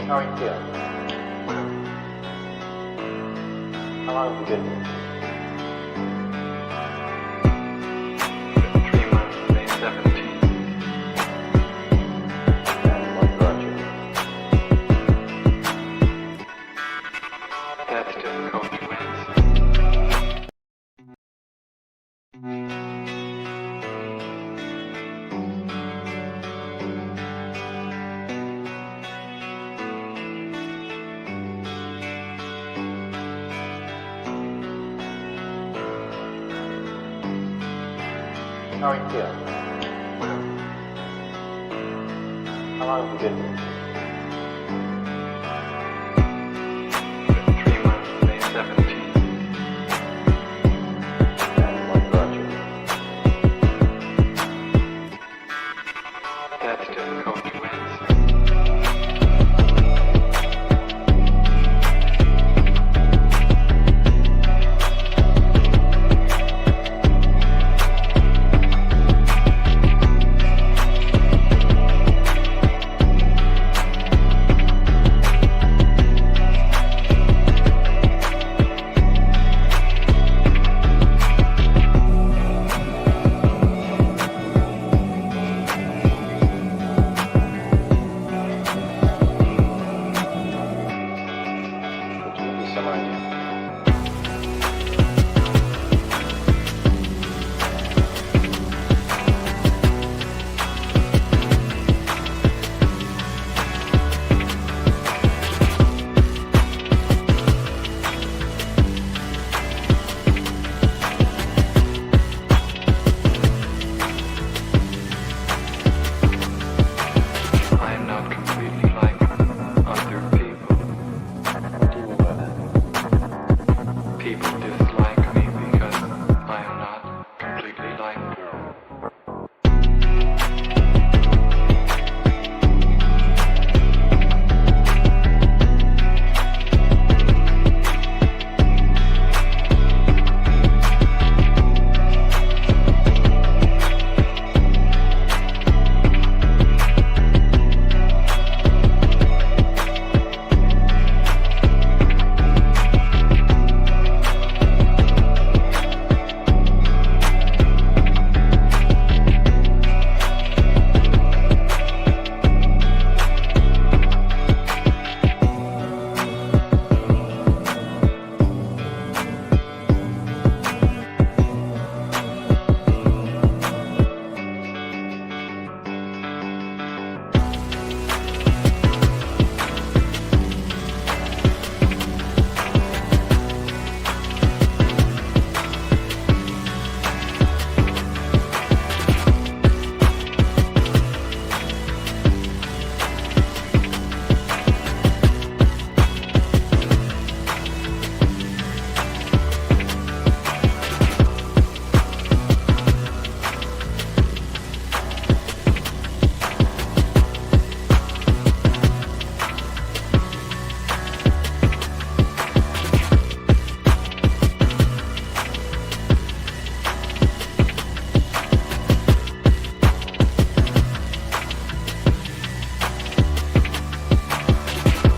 How are you feeling? How long have you been here? 3 months, May 17th. And what brought you? That's difficult to answer. How are you feeling? How long have you been here? 3 months, May 17th. And what brought you? That's difficult to answer. Which give you some idea. I am not completely like other people. What do you mean by that? People dislike me because I am not completely like them.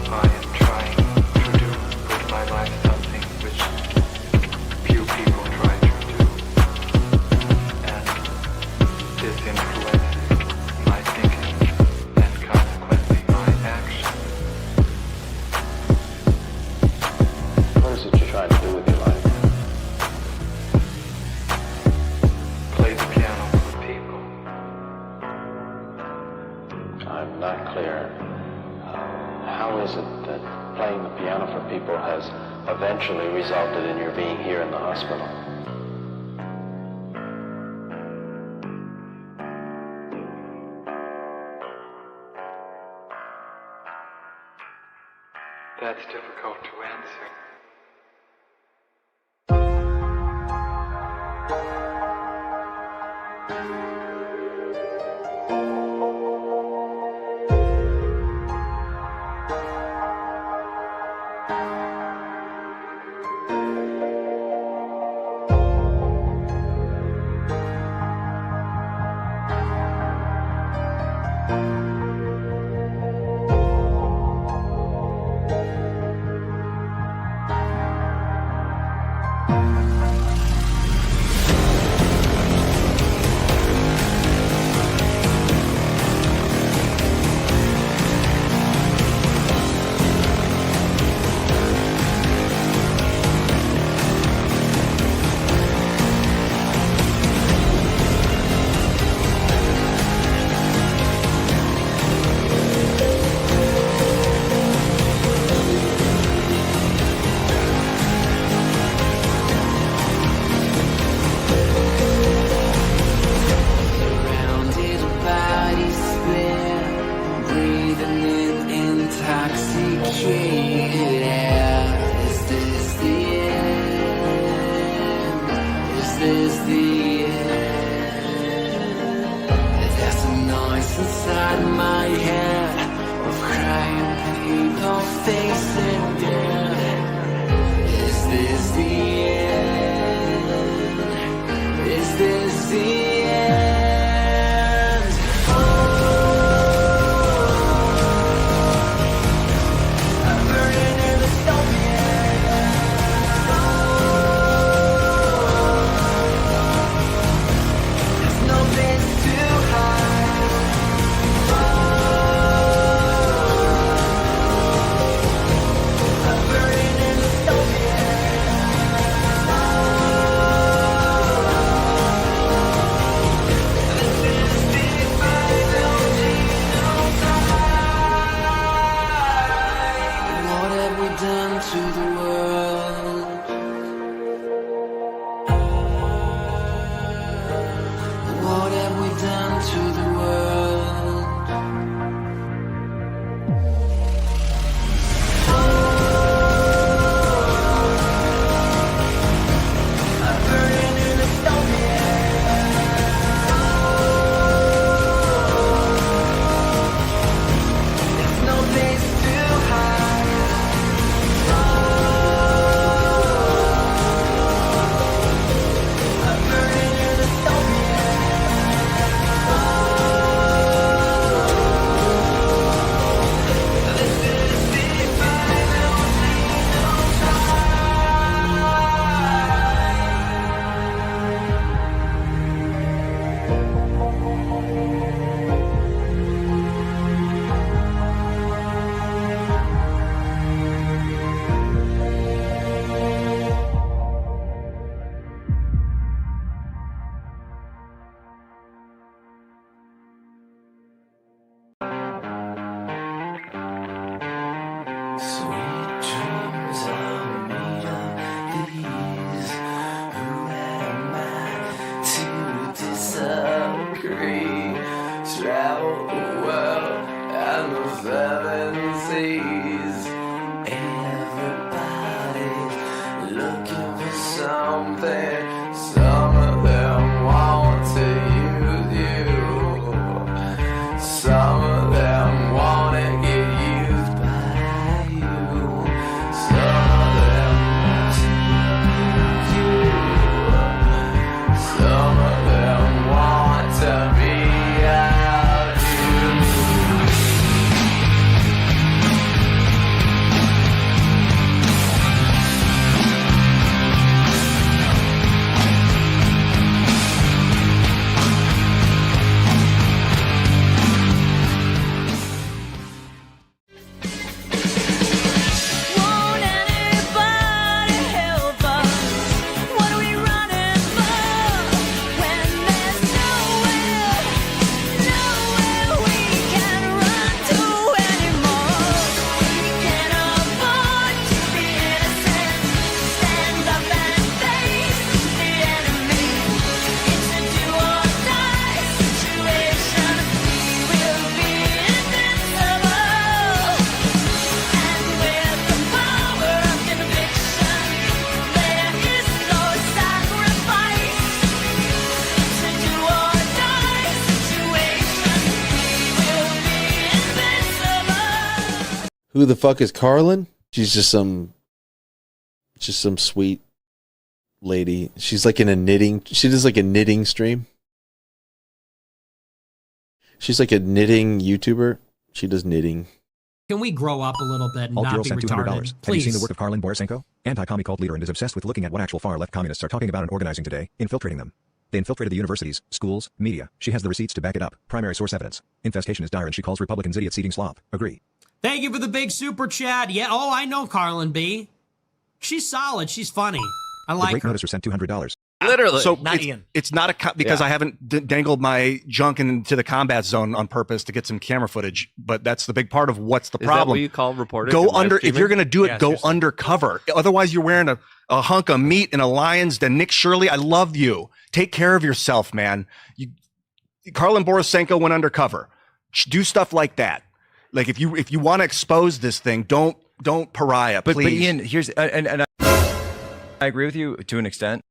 I am trying to do with my life something which few people try to do, and this influences my thinking and consequently my action. What is it you're trying to do with your life? Play the piano for people. I'm not clear. How is it that playing the piano for people has eventually resulted in your being here in the hospital? That's difficult to answer. intoxicated air. Is this the end? Is this the end? There's a noise inside my head of crying people facing death. Is this the end? Is this the end? Oh, I'm burning in the stone. There's no place to hide. I'm burning in the stone. What have we done to the world? What have we done to the world? I'm burning in the stone. There's no place to hide. I'm burning in the stone. This is the final sweet dreams are made of these. Who am I to disagree? Travel the world and the seven seas. Everybody's looking for something. Some of them want to use you. Some of them want to get used by you. Some of them want to use you. Some of them want to be out you. Won't anybody help us? What are we running for? When there's nowhere we can run to anymore. We can't afford to be innocent. Stand up and face the enemy. It's a do or die situation. We will be invincible. And with the power of conviction, there is no sacrifice. It's a do or die situation. We will be invincible. Who the fuck is Karlyn? She's just some sweet lady. She's like in a knitting. She does like a knitting stream. She's like a knitting YouTuber. She does knitting. Can we grow up a little bit and Alt not Girl be sent $200. retarded? Have you Please. seen the work of Karlyn Borysenko? Anti-commie cult leader and is obsessed with looking at what actual far-left communists are talking about and organizing today, infiltrating them. They infiltrated the universities, schools, media. She has the receipts to back it up. Primary source evidence. Infestation is dire and she calls Republicans idiots eating slop. Agree. Thank you for the big super chat. Yeah, oh, I know Karlyn B. She's solid. She's funny. I The like great her. noticer sent $200. Literally, So not it's, Ian. it's not a because I haven't dangled my junk into the combat zone on purpose to get some camera footage. But that's the big part of what's the Is problem. that what you call reporting? Go and live under if streaming? you're going to do it. Yeah, go seriously. undercover. Otherwise, you're wearing a hunk of meat in a lion's den. Nick Shirley, I love you. Take care of yourself, man. Karlyn Borysenko went undercover. Do stuff like that. Like if you want to expose this thing, don't pariah, please. But Ian, here's and I agree with you to an extent.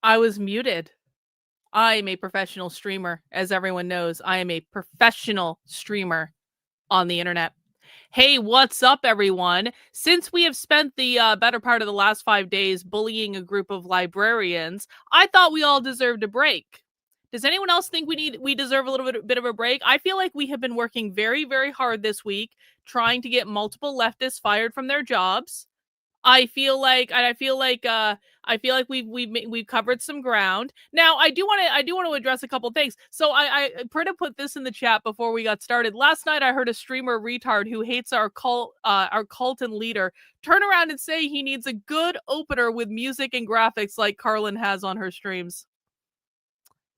I was muted. I am a professional streamer, as everyone knows. I am a professional streamer on the internet. Hey, what's up, everyone? Since we have spent the better part of the last 5 days bullying a group of librarians, I thought we all deserved a break. Does anyone else think we deserve a little bit of a break? I feel like we have been working very, very hard this week trying to get multiple leftists fired from their jobs. I feel like we've covered some ground. Now, I do want to address a couple things. So I Prita put this in the chat before we got started. Last night I heard a streamer retard who hates our Carlton leader turn around and say he needs a good opener with music and graphics like Karlyn has on her streams.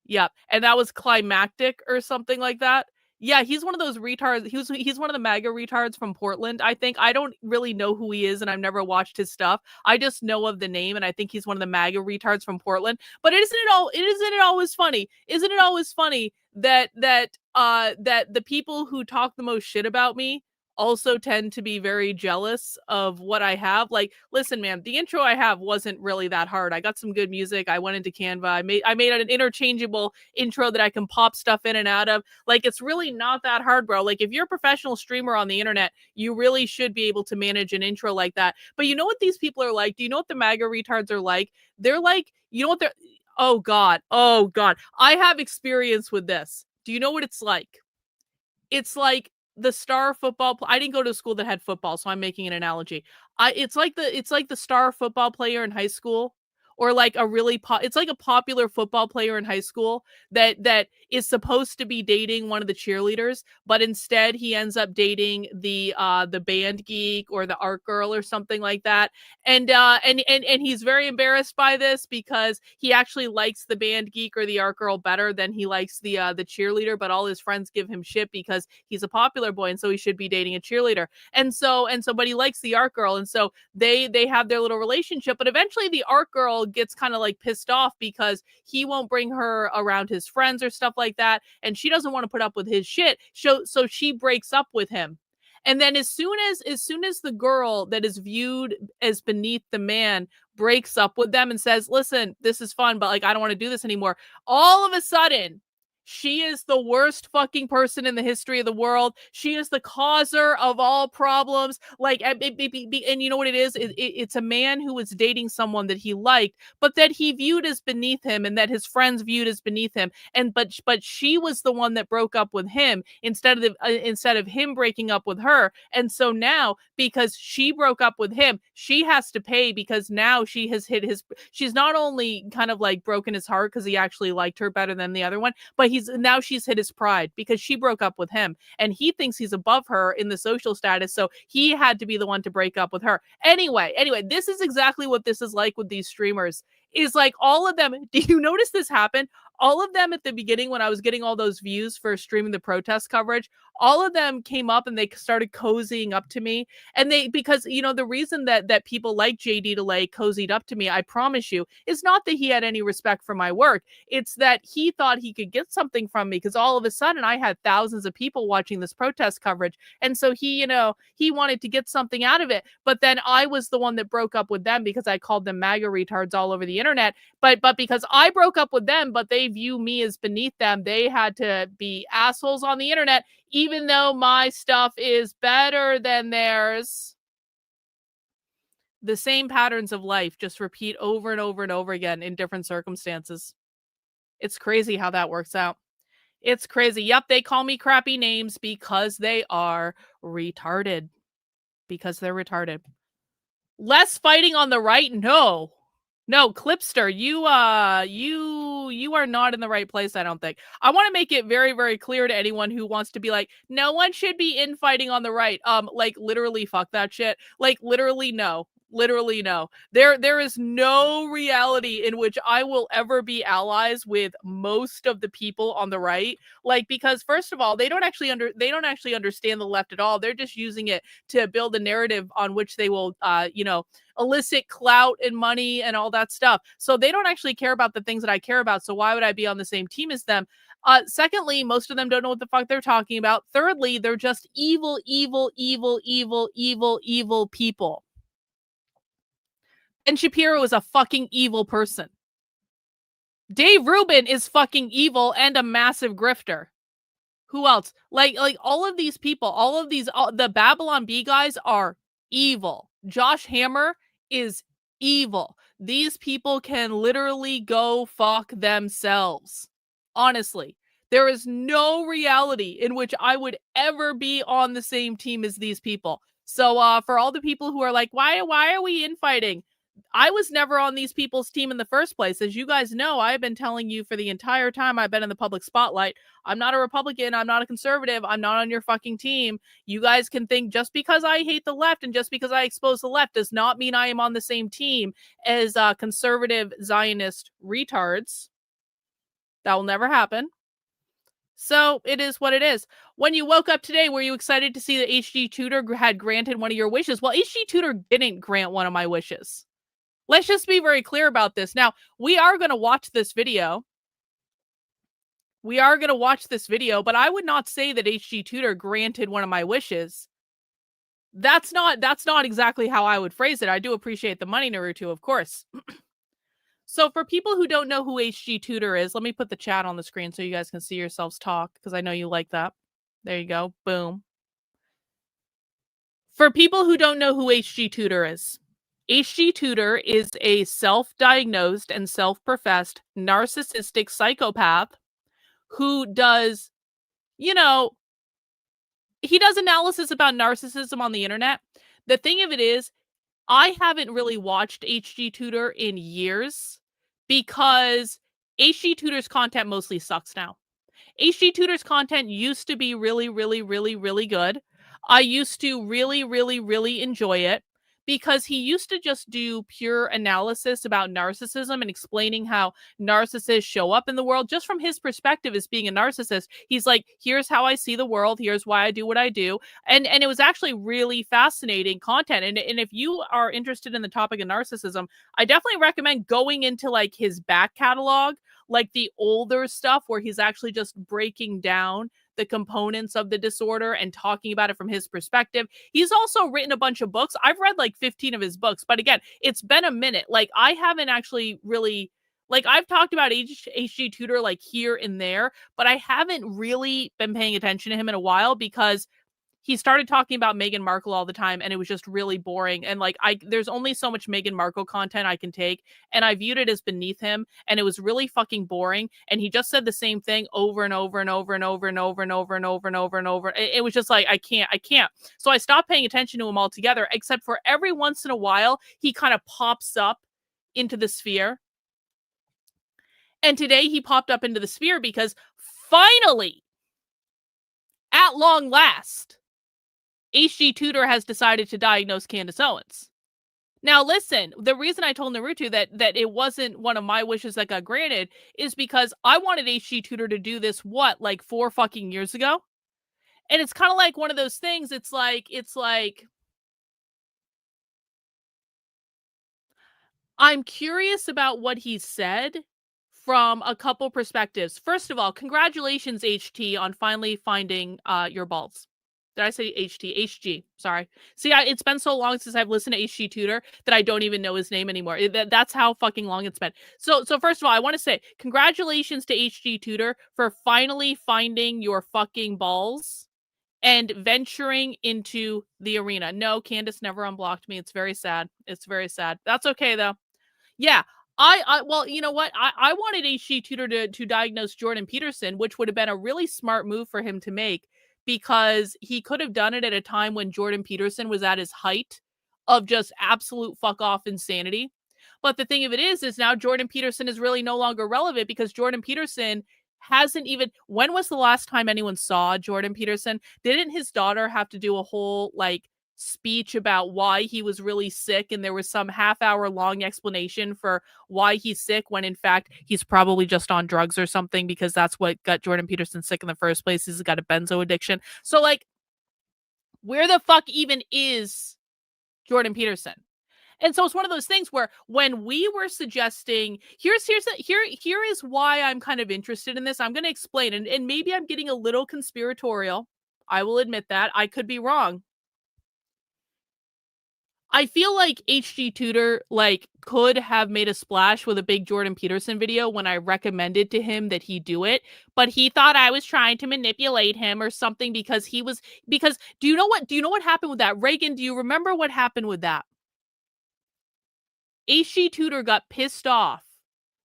Yep, and that was climactic or something like that. Yeah, he's one of those retards. He's one of the MAGA retards from Portland. I think I don't really know who he is, and I've never watched his stuff. I just know of the name, and I think he's one of the MAGA retards from Portland. But isn't it always funny? Isn't it always funny that the people who talk the most shit about me also tend to be very jealous of what I have? Like, listen, man, the intro I have wasn't really that hard. I got some good music. I went into Canva. I made an interchangeable intro that I can pop stuff in and out of. Like, it's really not that hard, bro. Like, if you're a professional streamer on the internet, you really should be able to manage an intro like that. But you know what these people are like? Do you know what the MAGA retards are like? They're like, you know what they're... Oh, God. I have experience with this. Do you know what it's like? It's like the star football. I didn't go to a school that had football, so I'm making an analogy. It's like the star football player in high school, or like it's like a popular football player in high school that is supposed to be dating one of the cheerleaders, but instead he ends up dating the band geek or the art girl or something like that. And he's very embarrassed by this because he actually likes the band geek or the art girl better than he likes the cheerleader, but all his friends give him shit because he's a popular boy and so he should be dating a cheerleader. And so but he likes the art girl, and so they have their little relationship, but eventually the art girl gets kind of like pissed off because he won't bring her around his friends or stuff like that, and she doesn't want to put up with his shit, so she breaks up with him. And then as soon as the girl that is viewed as beneath the man breaks up with them and says, listen, this is fun, but like I don't want to do this anymore, all of a sudden she is the worst fucking person in the history of the world. She is the causer of all problems. Like, and you know what it is? It's a man who was dating someone that he liked, but that he viewed as beneath him, and that his friends viewed as beneath him. And but she was the one that broke up with him instead of him breaking up with her. And so now, because she broke up with him, she has to pay, because now she has she's not only kind of like broken his heart because he actually liked her better than the other one, but she's hit his pride because she broke up with him, and he thinks he's above her in the social status, so he had to be the one to break up with her. Anyway, this is exactly what this is like with these streamers. Is like all of them. Do you notice this happen? All of them at the beginning, when I was getting all those views for streaming the protest coverage, all of them came up and they started cozying up to me. And because, you know, the reason that people like JD Delay cozied up to me, I promise you, is not that he had any respect for my work. It's that he thought he could get something from me, because all of a sudden I had thousands of people watching this protest coverage. And so he wanted to get something out of it. But then I was the one that broke up with them because I called them MAGA retards all over the internet. But because I broke up with them, but they view me as beneath them, they had to be assholes on the internet, even though my stuff is better than theirs. The same patterns of life just repeat over and over and over again in different circumstances. It's crazy how that works out. It's crazy. Yep, they call me crappy names because they are retarded. Because they're retarded. Less fighting on the right? No, Clipster, you are not in the right place, I don't think. I want to make it very, very clear to anyone who wants to be like, no one should be infighting on the right. Like, literally, fuck that shit. Like, literally, no. Literally, no. There is no reality in which I will ever be allies with most of the people on the right. Like, because first of all, they don't actually understand the left at all. They're just using it to build a narrative on which they will, illicit clout and money and all that stuff. So they don't actually care about the things that I care about. So why would I be on the same team as them? Secondly, most of them don't know what the fuck they're talking about. Thirdly, they're just evil, evil, evil, evil, evil, evil people. And Shapiro is a fucking evil person. Dave Rubin is fucking evil and a massive grifter. Who else? Like all of these people, all of these, the Babylon Bee guys are evil. Josh Hammer is evil. These people can literally go fuck themselves. Honestly, there is no reality in which I would ever be on the same team as these people. So for all the people who are like, why are we infighting? I was never on these people's team in the first place. As you guys know, I've been telling you for the entire time I've been in the public spotlight, I'm not a Republican, I'm not a conservative, I'm not on your fucking team. You guys can think just because I hate the left and just because I expose the left does not mean I am on the same team as conservative Zionist retards. That will never happen. So it is what it is. When you woke up today, were you excited to see that H.G. Tudor had granted one of your wishes? Well, H.G. Tudor didn't grant one of my wishes. Let's just be very clear about this. Now, we are going to watch this video. But I would not say that H.G. Tudor granted one of my wishes. That's not exactly how I would phrase it. I do appreciate the money, Naruto, of course. So for people who don't know who H.G. Tudor is, let me put the chat on the screen so you guys can see yourselves talk, because I know you like that. There you go. Boom. For people who don't know who H.G. Tudor is, H.G. Tudor is a self-diagnosed and self-professed narcissistic psychopath who does, he does analysis about narcissism on the internet. The thing of it is, I haven't really watched H.G. Tudor in years because H.G. Tudor's content mostly sucks now. H.G. Tudor's content used to be really, really, really, really good. I used to really, really, really enjoy it because he used to just do pure analysis about narcissism and explaining how narcissists show up in the world just from his perspective as being a narcissist. He's like, here's how I see the world. Here's why I do what I do. And it was actually really fascinating content. And if you are interested in the topic of narcissism, I definitely recommend going into like his back catalog, like the older stuff where he's actually just breaking down the components of the disorder and talking about it from his perspective. He's also written a bunch of books. I've read like 15 of his books, but again, it's been a minute. Like I haven't actually really, like I've talked about H.G. Tudor like here and there, but I haven't really been paying attention to him in a while because he started talking about Meghan Markle all the time and it was just really boring. And like, there's only so much Meghan Markle content I can take. And I viewed it as beneath him and it was really fucking boring. And he just said the same thing over and over and over and over and over and over and over and over and over. It was just like, I can't. So I stopped paying attention to him altogether, except for every once in a while, he kind of pops up into the sphere. And today he popped up into the sphere because finally, at long last, H.G. Tudor has decided to diagnose Candace Owens. Now, listen, the reason I told Naruto that it wasn't one of my wishes that got granted is because I wanted H.G. Tudor to do this, like 4 fucking years ago? And it's kind of like one of those things, it's like, I'm curious about what he said from a couple perspectives. First of all, congratulations, HT, on finally finding your balls. Did I say HT? HG. Sorry. See, it's been so long since I've listened to HG Tudor that I don't even know his name anymore. That's how fucking long it's been. So first of all, I want to say congratulations to HG Tudor for finally finding your fucking balls and venturing into the arena. No, Candace never unblocked me. It's very sad. It's very sad. That's okay, though. Yeah. Well, you know what? I wanted HG Tudor to diagnose Jordan Peterson, which would have been a really smart move for him to make, because he could have done it at a time when Jordan Peterson was at his height of just absolute fuck off insanity. But the thing of it is now Jordan Peterson is really no longer relevant because Jordan Peterson hasn't even, when was the last time anyone saw Jordan Peterson? Didn't his daughter have to do a whole speech about why he was really sick, and there was some half-hour long explanation for why he's sick when in fact he's probably just on drugs or something, because that's what got Jordan Peterson sick in the first place. He's got a benzo addiction. So where the fuck even is Jordan Peterson? And so it's one of those things where when we were suggesting, here is why I'm kind of interested in this. I'm going to explain, and maybe I'm getting a little conspiratorial. I will admit that. I could be wrong. I feel like HG Tudor could have made a splash with a big Jordan Peterson video when I recommended to him that he do it, but he thought I was trying to manipulate him or something because do you know what happened with that? Reagan, do you remember what happened with that? HG Tudor got pissed off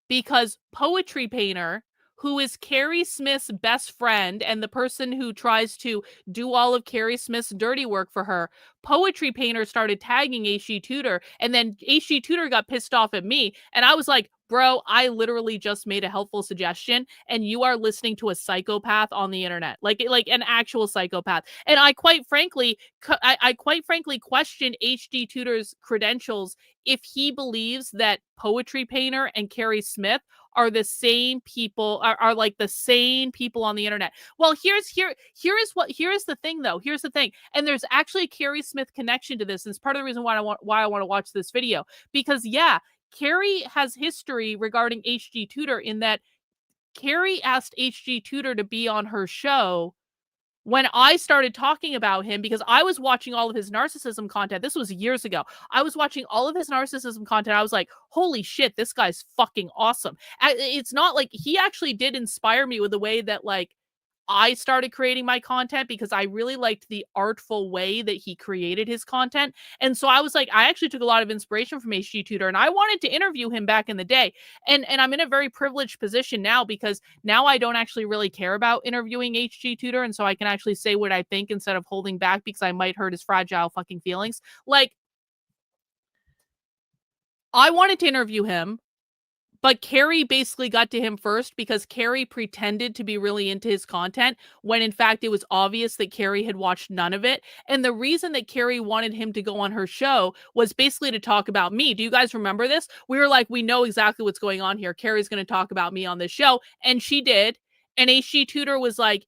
because Poetry Painter, who is Carrie Smith's best friend and the person who tries to do all of Carrie Smith's dirty work for her, Poetry Painter started tagging HG Tudor, and then HG Tudor got pissed off at me, and I was like, bro, I literally just made a helpful suggestion, and you are listening to a psychopath on the internet, like an actual psychopath. And I quite frankly question HG Tudor's credentials if he believes that Poetry Painter and Carrie Smith are the same people, are like the same people on the internet. Well, here is the thing though. Here's the thing. And there's actually a Carrie Smith connection to this. And it's part of the reason why I want to watch this video, because yeah, Carrie has history regarding HG Tudor in that Carrie asked HG Tudor to be on her show when I started talking about him, because I was watching all of his narcissism content. This was years ago. I was watching all of his narcissism content. I was like, holy shit, this guy's fucking awesome. It's not like he actually did inspire me with the way that I started creating my content, because I really liked the artful way that he created his content. And so I was like, I actually took a lot of inspiration from HG Tudor, and I wanted to interview him back in the day. And I'm in a very privileged position now, because now I don't actually really care about interviewing HG Tudor. And so I can actually say what I think instead of holding back because I might hurt his fragile fucking feelings. I wanted to interview him, but Carrie basically got to him first because Carrie pretended to be really into his content when in fact it was obvious that Carrie had watched none of it. And the reason that Carrie wanted him to go on her show was basically to talk about me. Do you guys remember this? We were like, we know exactly what's going on here. Carrie's going to talk about me on this show. And she did. And HG Tudor was like,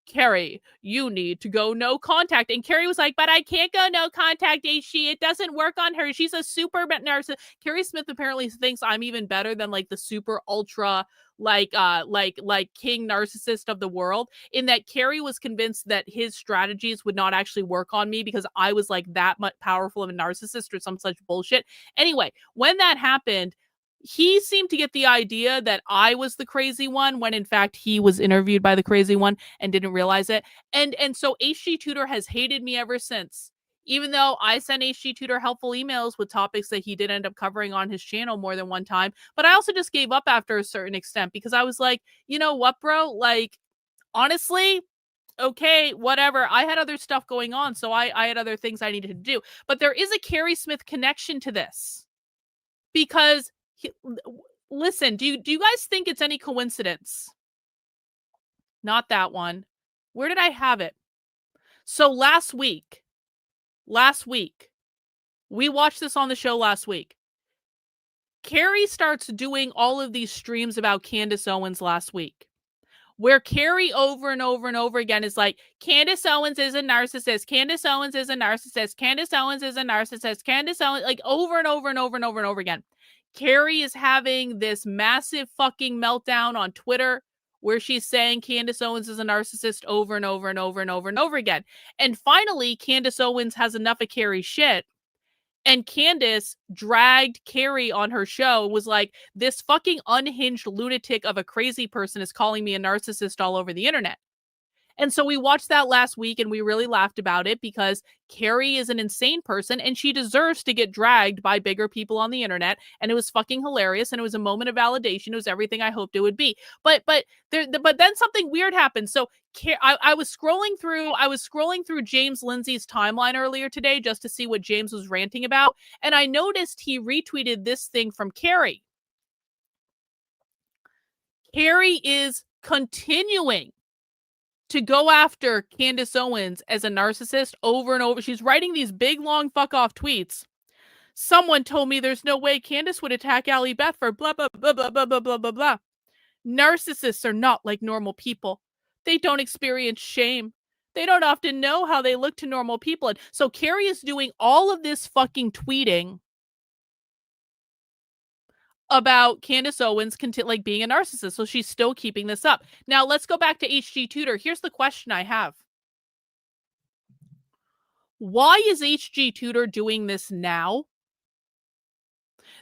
Carrie, you need to go no contact. And Carrie was like, but I can't go no contact, HG. It doesn't work on her. She's a super narcissist. Carrie Smith apparently thinks I'm even better than the super ultra king narcissist of the world, in that Carrie was convinced that his strategies would not actually work on me because I was that much powerful of a narcissist or some such bullshit. Anyway, when that happened, he seemed to get the idea that I was the crazy one when in fact he was interviewed by the crazy one and didn't realize it. And so HG Tudor has hated me ever since. Even though I sent HG Tudor helpful emails with topics that he did end up covering on his channel more than one time. But I also just gave up after a certain extent because I was like, you know what, bro? Honestly, okay, whatever. I had other stuff going on, so I had other things I needed to do. But there is a Carrie Smith connection to this. Because listen, do you guys think it's any coincidence? Not that one. Where did I have it? So last week, we watched this on the show last week. Carrie starts doing all of these streams about Candace Owens last week, where Carrie over and over and over again is like, Candace Owens is a narcissist. Candace Owens is a narcissist. Candace Owens is a narcissist. Candace Owens, over and over and over and over and over again. Carrie is having this massive fucking meltdown on Twitter where she's saying Candace Owens is a narcissist over and over and over and over and over again. And finally, Candace Owens has enough of Carrie's shit. And Candace dragged Carrie on her show, was like, this fucking unhinged lunatic of a crazy person is calling me a narcissist all over the internet. And so we watched that last week and we really laughed about it because Carrie is an insane person and she deserves to get dragged by bigger people on the internet. And it was fucking hilarious. And it was a moment of validation. It was everything I hoped it would be. But then something weird happened. So I was scrolling through James Lindsay's timeline earlier today just to see what James was ranting about. And I noticed he retweeted this thing from Carrie. Carrie is continuing to go after Candace Owens as a narcissist over and over. She's writing these big, long fuck off tweets. Someone told me there's no way Candace would attack Allie Beth for blah, blah, blah, blah, blah, blah, blah, blah, blah. Narcissists are not like normal people. They don't experience shame. They don't often know how they look to normal people. And so Carrie is doing all of this fucking tweeting about Candace Owens like being a narcissist. So she's still keeping this up. Now let's go back to H.G. Tudor. Here's the question I have. Why is H.G. Tudor doing this now?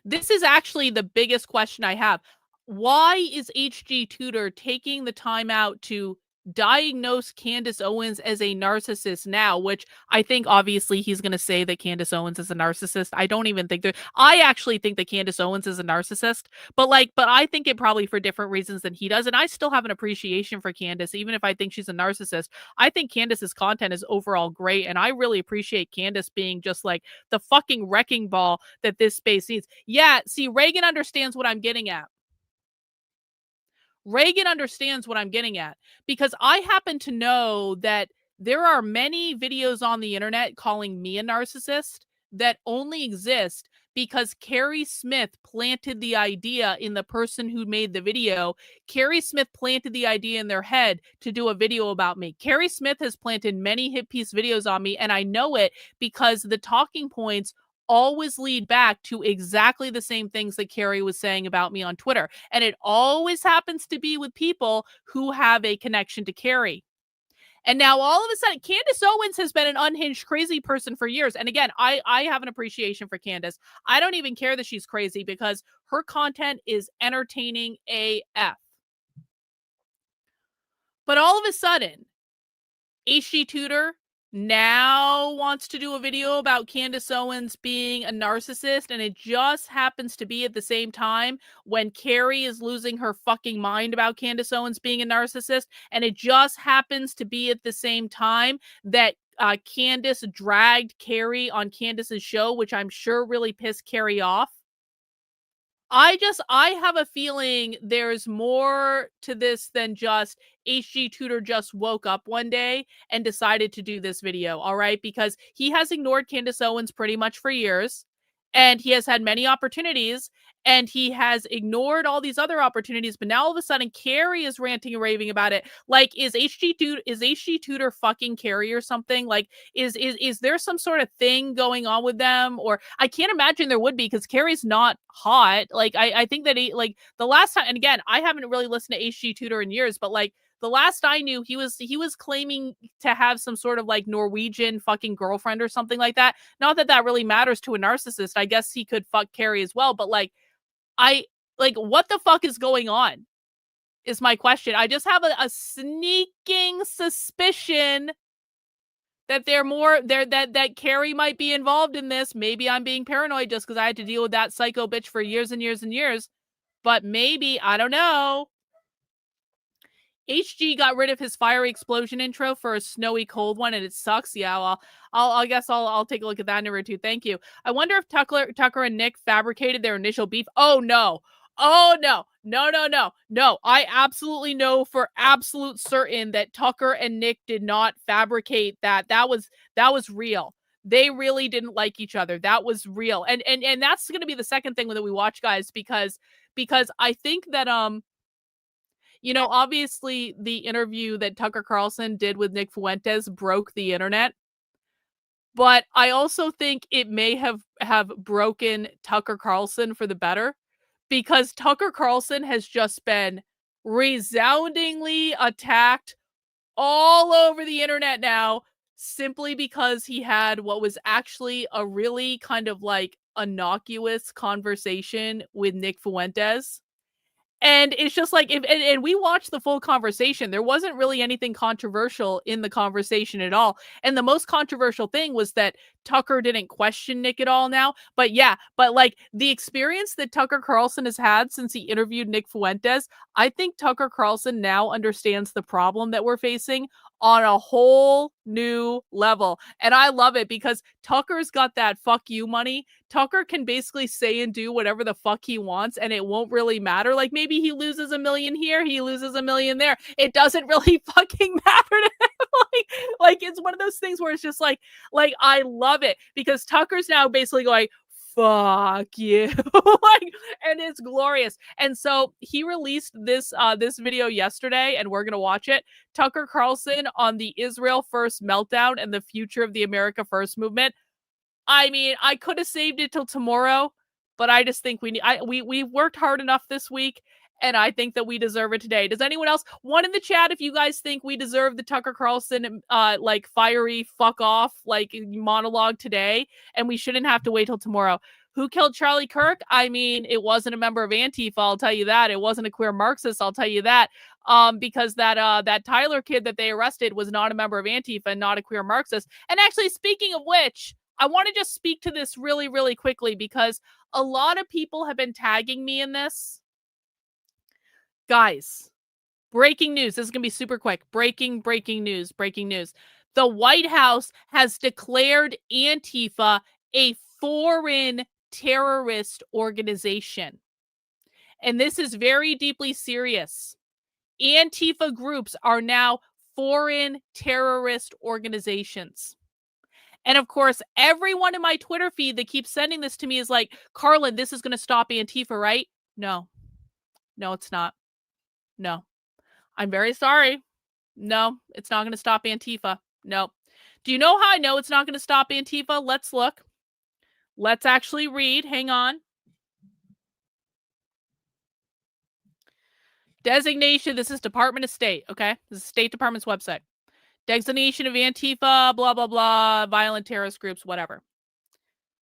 This is actually the biggest question I have. Why is H.G. Tudor taking the time out to diagnose Candace Owens as a narcissist now, which I think obviously he's going to say that Candace Owens is a narcissist. I don't even think that. I actually think that Candace Owens is a narcissist, but I think it probably for different reasons than he does. And I still have an appreciation for Candace, even if I think she's a narcissist. I think Candace's content is overall great. And I really appreciate Candace being just like the fucking wrecking ball that this space needs. Yeah. See, Reagan understands what I'm getting at. Reagan understands what I'm getting at, because I happen to know that there are many videos on the internet calling me a narcissist that only exist because Carrie Smith planted the idea in the person who made the video. Carrie Smith planted the idea in their head to do a video about me. Carrie Smith has planted many hit piece videos on me, and I know it because the talking points always lead back to exactly the same things that Carrie was saying about me on Twitter. And it always happens to be with people who have a connection to Carrie. And now all of a sudden, Candace Owens has been an unhinged, crazy person for years. And again, I have an appreciation for Candace. I don't even care that she's crazy because her content is entertaining AF. But all of a sudden, H.G. Tudor now wants to do a video about Candace Owens being a narcissist, and it just happens to be at the same time when Carrie is losing her fucking mind about Candace Owens being a narcissist, and it just happens to be at the same time that Candace dragged Carrie on Candace's show, which I'm sure really pissed Carrie off. I have a feeling there's more to this than just H.G. Tudor just woke up one day and decided to do this video, all right? Because he has ignored Candace Owens pretty much for years, and he has had many opportunities, and he has ignored all these other opportunities, but now all of a sudden Carrie is ranting and raving about it. Like, is H.G. Tudor fucking Carrie or something? Like, is there some sort of thing going on with them? Or I can't imagine there would be, because Carrie's not hot. Like, I think that the last time, and again, I haven't really listened to H.G. Tudor in years, but like the last I knew, he was claiming to have some sort of like Norwegian fucking girlfriend or something like that. Not that that really matters to a narcissist. I guess he could fuck Carrie as well, but like, what the fuck is going on is my question. I just have a sneaking suspicion that that Carrie might be involved in this. Maybe I'm being paranoid just because I had to deal with that psycho bitch for years and years and years, but maybe, I don't know. HG got rid of his fiery explosion intro for a snowy cold one, and it sucks. Yeah, well, I guess I'll take a look at that number too. Thank you. I wonder if Tucker and Nick fabricated their initial beef. Oh no. No. I absolutely know for absolute certain that Tucker and Nick did not fabricate that. That was real. They really didn't like each other. That was real. And that's going to be the second thing that we watch, guys, because I think that obviously the interview that Tucker Carlson did with Nick Fuentes broke the internet. But I also think it may have broken Tucker Carlson for the better, because Tucker Carlson has just been resoundingly attacked all over the internet now, simply because he had what was actually a really kind of like innocuous conversation with Nick Fuentes. And it's just like, and we watched the full conversation. There wasn't really anything controversial in the conversation at all. And the most controversial thing was that Tucker didn't question Nick at all now. But yeah, like the experience that Tucker Carlson has had since he interviewed Nick Fuentes, I think Tucker Carlson now understands the problem that we're facing on a whole new level. And I love it because Tucker's got that fuck you money. Tucker can basically say and do whatever the fuck he wants, and it won't really matter. Like, maybe he loses $1 million here, he loses $1 million there. It doesn't really fucking matter to him. like it's one of those things where it's just like I love it because Tucker's now basically going, fuck you. And it's glorious. And so he released this video yesterday, and we're gonna watch it. Tucker Carlson on the Israel First meltdown and the future of the America First movement. I mean, I could have saved it till tomorrow, but I just think we worked hard enough this week, and I think that we deserve it today. Does anyone else? One in the chat if you guys think we deserve the Tucker Carlson like fiery fuck off like monologue today, and we shouldn't have to wait till tomorrow. Who killed Charlie Kirk? I mean, it wasn't a member of Antifa, I'll tell you that. It wasn't a queer Marxist, I'll tell you that. Because that Tyler kid that they arrested was not a member of Antifa and not a queer Marxist. And actually, speaking of which, I want to just speak to this really, really quickly because a lot of people have been tagging me in this. Guys, breaking news. This is going to be super quick. Breaking news. The White House has declared Antifa a foreign terrorist organization. And this is very deeply serious. Antifa groups are now foreign terrorist organizations. And of course, everyone in my Twitter feed that keeps sending this to me is like, Karlyn, this is going to stop Antifa, right? No, it's not. No, I'm very sorry. No, it's not going to stop Antifa. No. Do you know how I know it's not going to stop Antifa? Let's look. Let's actually read. Hang on. Designation. This is Department of State. Okay. This is State Department's website. Designation of Antifa, blah, blah, blah, violent terrorist groups, whatever.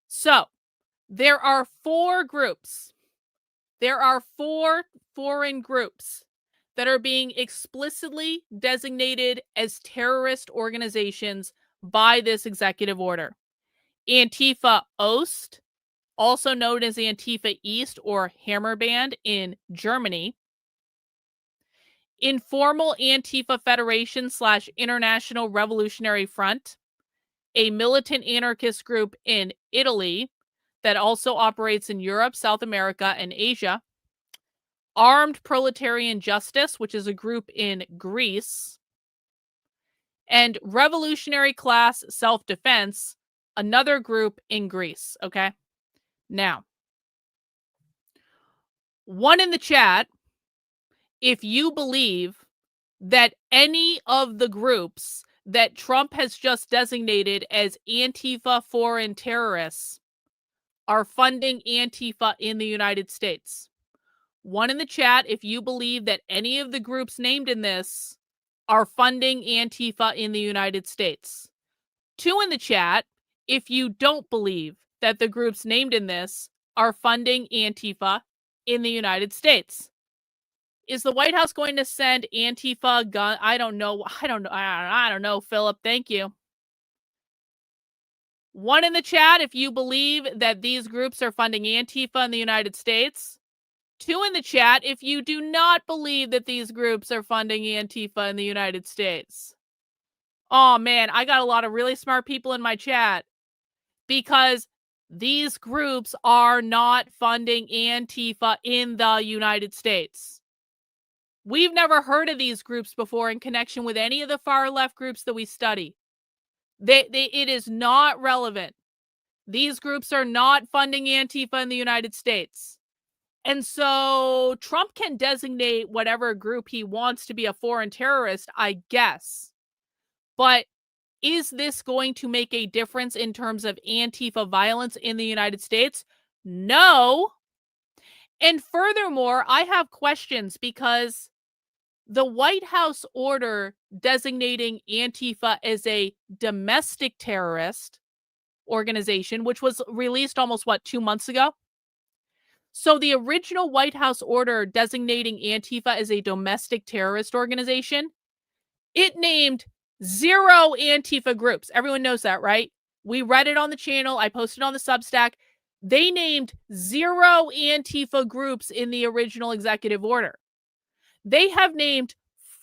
So there are 4 groups. There are 4 foreign groups that are being explicitly designated as terrorist organizations by this executive order. Antifa Ost, also known as Antifa East or Hammerband in Germany. Informal Antifa Federation / International Revolutionary Front, a militant anarchist group in Italy that also operates in Europe, South America, and Asia. Armed Proletarian Justice, which is a group in Greece. And Revolutionary Class Self-Defense, another group in Greece, okay? Now, one in the chat, if you believe that any of the groups that Trump has just designated as Antifa foreign terrorists are funding Antifa in the United States. One in the chat, if you believe that any of the groups named in this are funding Antifa in the United States. 2 in the chat, if you don't believe that the groups named in this are funding Antifa in the United States. Is the White House going to send Antifa gun? I don't know, Philip. Thank you. 1 in the chat if you believe that these groups are funding Antifa in the United States. 2 in the chat if you do not believe that these groups are funding Antifa in the United States. Oh man, I got a lot of really smart people in my chat because these groups are not funding Antifa in the United States. We've never heard of these groups before in connection with any of the far left groups that we study. It is not relevant. These groups are not funding Antifa in the United States. And so Trump can designate whatever group he wants to be a foreign terrorist, I guess. But is this going to make a difference in terms of Antifa violence in the United States? No. And furthermore, I have questions because the White House order designating Antifa as a domestic terrorist organization, which was released almost, 2 months ago? So the original White House order designating Antifa as a domestic terrorist organization, it named 0 Antifa groups. Everyone knows that, right? We read it on the channel. I posted on the Substack. They named 0 Antifa groups in the original executive order. They have named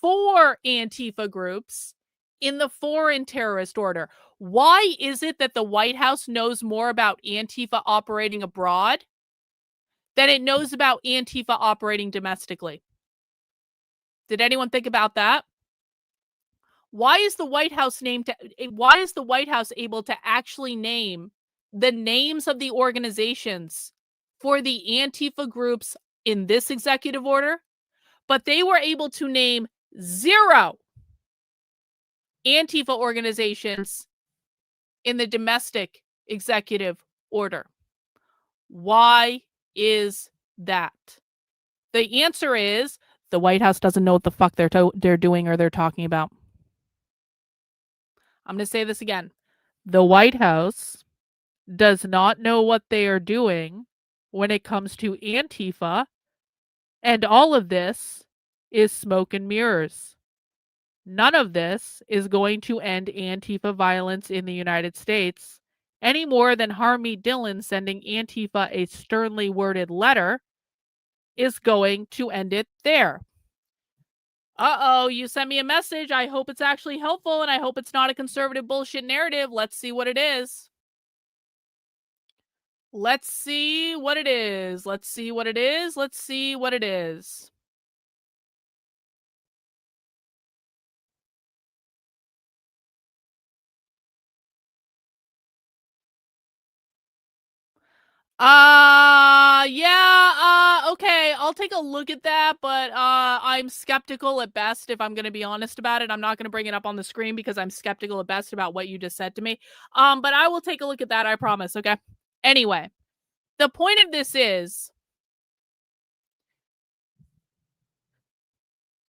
4 Antifa groups in the foreign terrorist order. Why is it that the White House knows more about Antifa operating abroad than it knows about Antifa operating domestically? Did anyone think about that? Why is the White House able to actually name the names of the organizations for the Antifa groups in this executive order, but they were able to name 0 Antifa organizations in the domestic executive order? Why is that? The answer is the White House doesn't know what the fuck they're doing or they're talking about. I'm going to say this again. The White House does not know what they are doing when it comes to Antifa, and all of this is smoke and mirrors. None of this is going to end Antifa violence in the United States any more than Harmeet Dillon sending Antifa a sternly worded letter is going to end it there. Uh-oh, you sent me a message. I hope it's actually helpful, and I hope it's not a conservative bullshit narrative. Let's see what it is. Let's see what it is. Let's see what it is. Let's see what it is. Okay, I'll take a look at that, but I'm skeptical at best if I'm going to be honest about it. I'm not going to bring it up on the screen because I'm skeptical at best about what you just said to me. But I will take a look at that, I promise, okay? Anyway, the point of this is,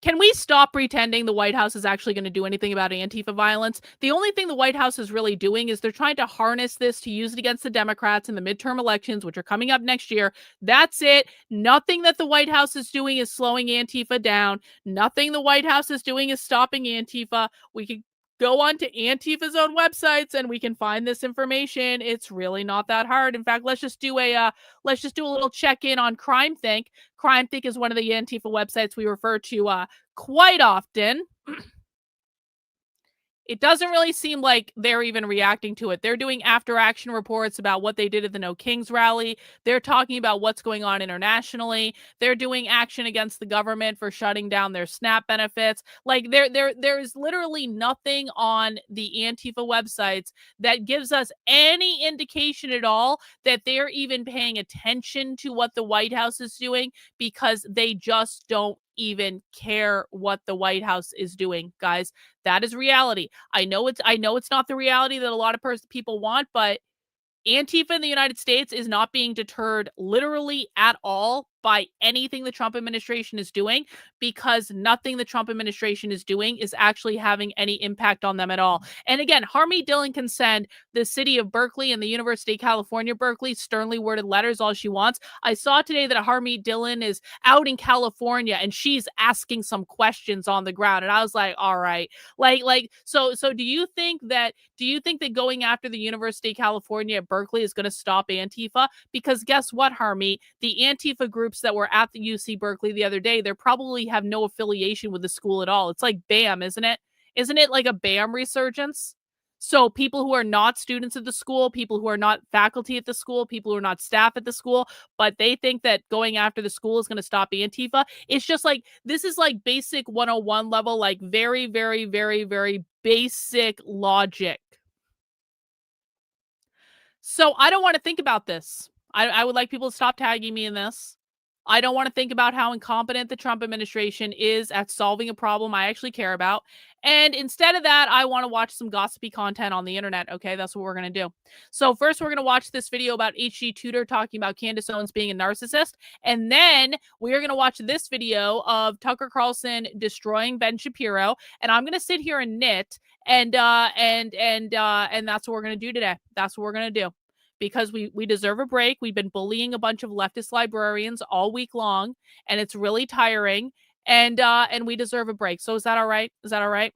can we stop pretending the White House is actually going to do anything about Antifa violence? The only thing the White House is really doing is they're trying to harness this to use it against the Democrats in the midterm elections, which are coming up next year. That's it. Nothing that the White House is doing is slowing Antifa down. Nothing the White House is doing is stopping Antifa. We could go on to Antifa's own websites and we can find this information. It's really not that hard. In fact, let's just do a little check-in on CrimeThink. CrimeThink is one of the Antifa websites we refer to quite often. It doesn't really seem like they're even reacting to it. They're doing after-action reports about what they did at the No Kings rally. They're talking about what's going on internationally. They're doing action against the government for shutting down their SNAP benefits. Like, there is literally nothing on the Antifa websites that gives us any indication at all that they're even paying attention to what the White House is doing, because they just don't even care what the White House is doing, guys. That is reality. I know it's not the reality that a lot of people want, but Antifa in the United States is not being deterred literally at all by anything the Trump administration is doing, because nothing the Trump administration is doing is actually having any impact on them at all. And again, Harmeet Dillon can send the city of Berkeley and the University of California, Berkeley, sternly worded letters all she wants. I saw today that Harmeet Dillon is out in California and she's asking some questions on the ground. And I was like, all right, so do you think that going after the University of California at Berkeley is going to stop Antifa? Because guess what, Harmeet? The Antifa groups that were at the UC Berkeley the other day, they probably have no affiliation with the school at all. It's like BAM, isn't it? Isn't it like a BAM resurgence? So people who are not students at the school, people who are not faculty at the school, people who are not staff at the school, but they think that going after the school is going to stop Antifa. It's just like, this is like basic 101 level, like very, very, very, very basic logic. So I don't want to think about this. I would like people to stop tagging me in this. I don't want to think about how incompetent the Trump administration is at solving a problem I actually care about. And instead of that, I want to watch some gossipy content on the internet. Okay, that's what we're going to do. So first, we're going to watch this video about H.G. Tudor talking about Candace Owens being a narcissist. And then we're going to watch this video of Tucker Carlson destroying Ben Shapiro. And I'm going to sit here and knit. And that's what we're going to do today. That's what we're going to do. Because we deserve a break. We've been bullying a bunch of leftist librarians all week long, and it's really tiring. And we deserve a break. So is that all right? Is that all right?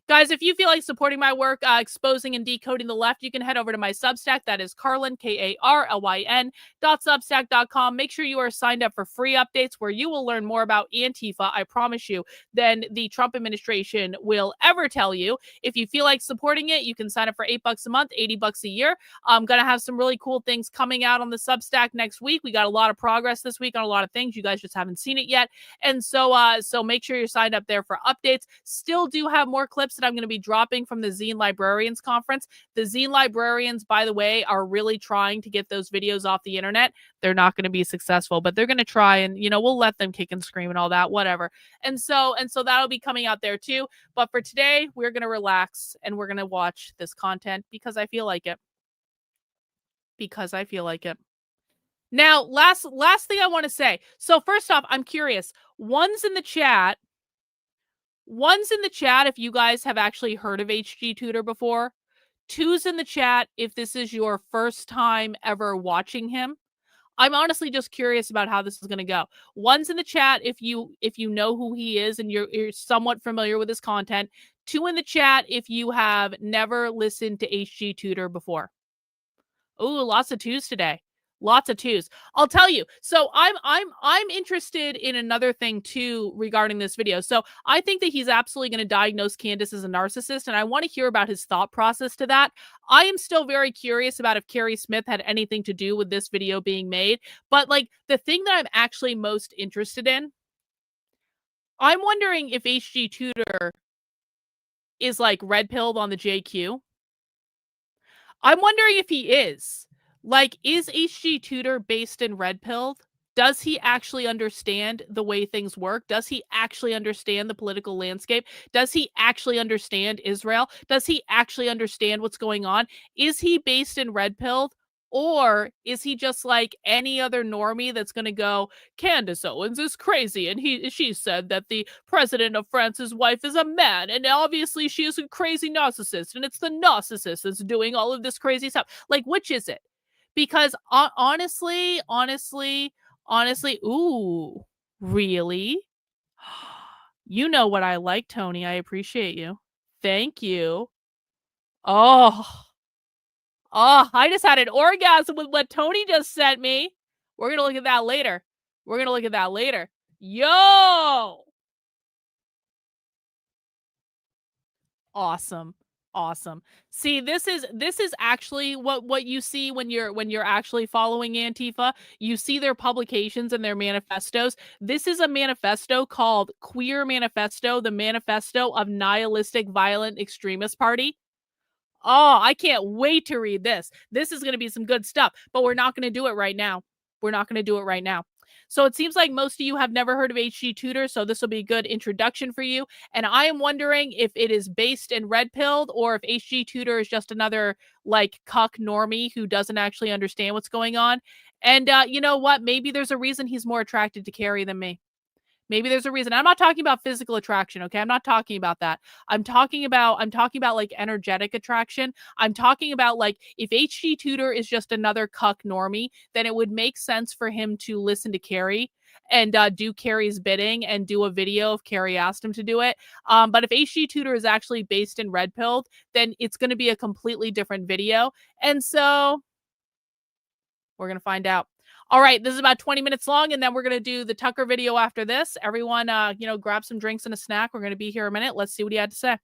Guys, if you feel like supporting my work, exposing and decoding the left, you can head over to my Substack. That is Karlyn, KARLYN.substack.com. Make sure you are signed up for free updates where you will learn more about Antifa, I promise you, than the Trump administration will ever tell you. If you feel like supporting it, you can sign up for $8 a month, $80 a year. I'm going to have some really cool things coming out on the Substack next week. We got a lot of progress this week on a lot of things. You guys just haven't seen it yet. And so make sure you're signed up there for updates. Still do have more clips that I'm going to be dropping from the Zine Librarians Conference. The Zine Librarians, by the way, are really trying to get those videos off the internet. They're not going to be successful, but they're going to try, and we'll let them kick and scream and all that, whatever. And so that'll be coming out there too. But for today, we're going to relax and we're going to watch this content because I feel like it. Because I feel like it. Now, last thing I want to say. So first off, I'm curious. One's in the chat if you guys have actually heard of HG Tudor before. Two's in the chat if this is your first time ever watching him. I'm honestly just curious about how this is going to go. One's in the chat if you know who he is and you're somewhat familiar with his content. Two in the chat if you have never listened to HG Tudor before. Ooh, lots of twos today. Lots of twos. I'll tell you. So I'm interested in another thing too regarding this video. So I think that he's absolutely going to diagnose Candace as a narcissist, and I want to hear about his thought process to that. I am still very curious about if Carrie Smith had anything to do with this video being made. But like the thing that I'm actually most interested in, I'm wondering if HG Tudor is like red pilled on the JQ. I'm wondering if he is. Like, is HG Tudor based in red pilled? Does he actually understand the way things work? Does he actually understand the political landscape? Does he actually understand Israel? Does he actually understand what's going on? Is he based in red pilled? Or is he just like any other normie that's going to go, Candace Owens is crazy, and she said that the president of France's wife is a man, and obviously she is a crazy narcissist, and it's the narcissist that's doing all of this crazy stuff. Like, which is it? Because honestly, ooh, really? You know what I like, Tony. I appreciate you. Thank you. Oh, I just had an orgasm with what Tony just sent me. We're going to look at that later. Yo! Awesome. See, this is actually what you see when you're actually following Antifa. You see their publications and their manifestos. This is a manifesto called Queer Manifesto, the Manifesto of Nihilistic Violent Extremist Party. Oh, I can't wait to read this. This is going to be some good stuff, but we're not going to do it right now. So it seems like most of you have never heard of HG Tudor, so this will be a good introduction for you. And I am wondering if it is based in red pilled or if HG Tudor is just another like cuck normie who doesn't actually understand what's going on. And you know what? Maybe there's a reason he's more attracted to Carrie than me. Maybe there's a reason. I'm not talking about physical attraction, okay? I'm not talking about that. I'm talking about like energetic attraction. I'm talking about like if HG Tudor is just another cuck normie, then it would make sense for him to listen to Carrie and do Carrie's bidding and do a video if Carrie asked him to do it. But if HG Tudor is actually based in red pilled, then it's going to be a completely different video. And so we're going to find out. All right, this is about 20 minutes long, and then we're going to do the Tucker video after this. Everyone, grab some drinks and a snack. We're going to be here a minute. Let's see what he had to say.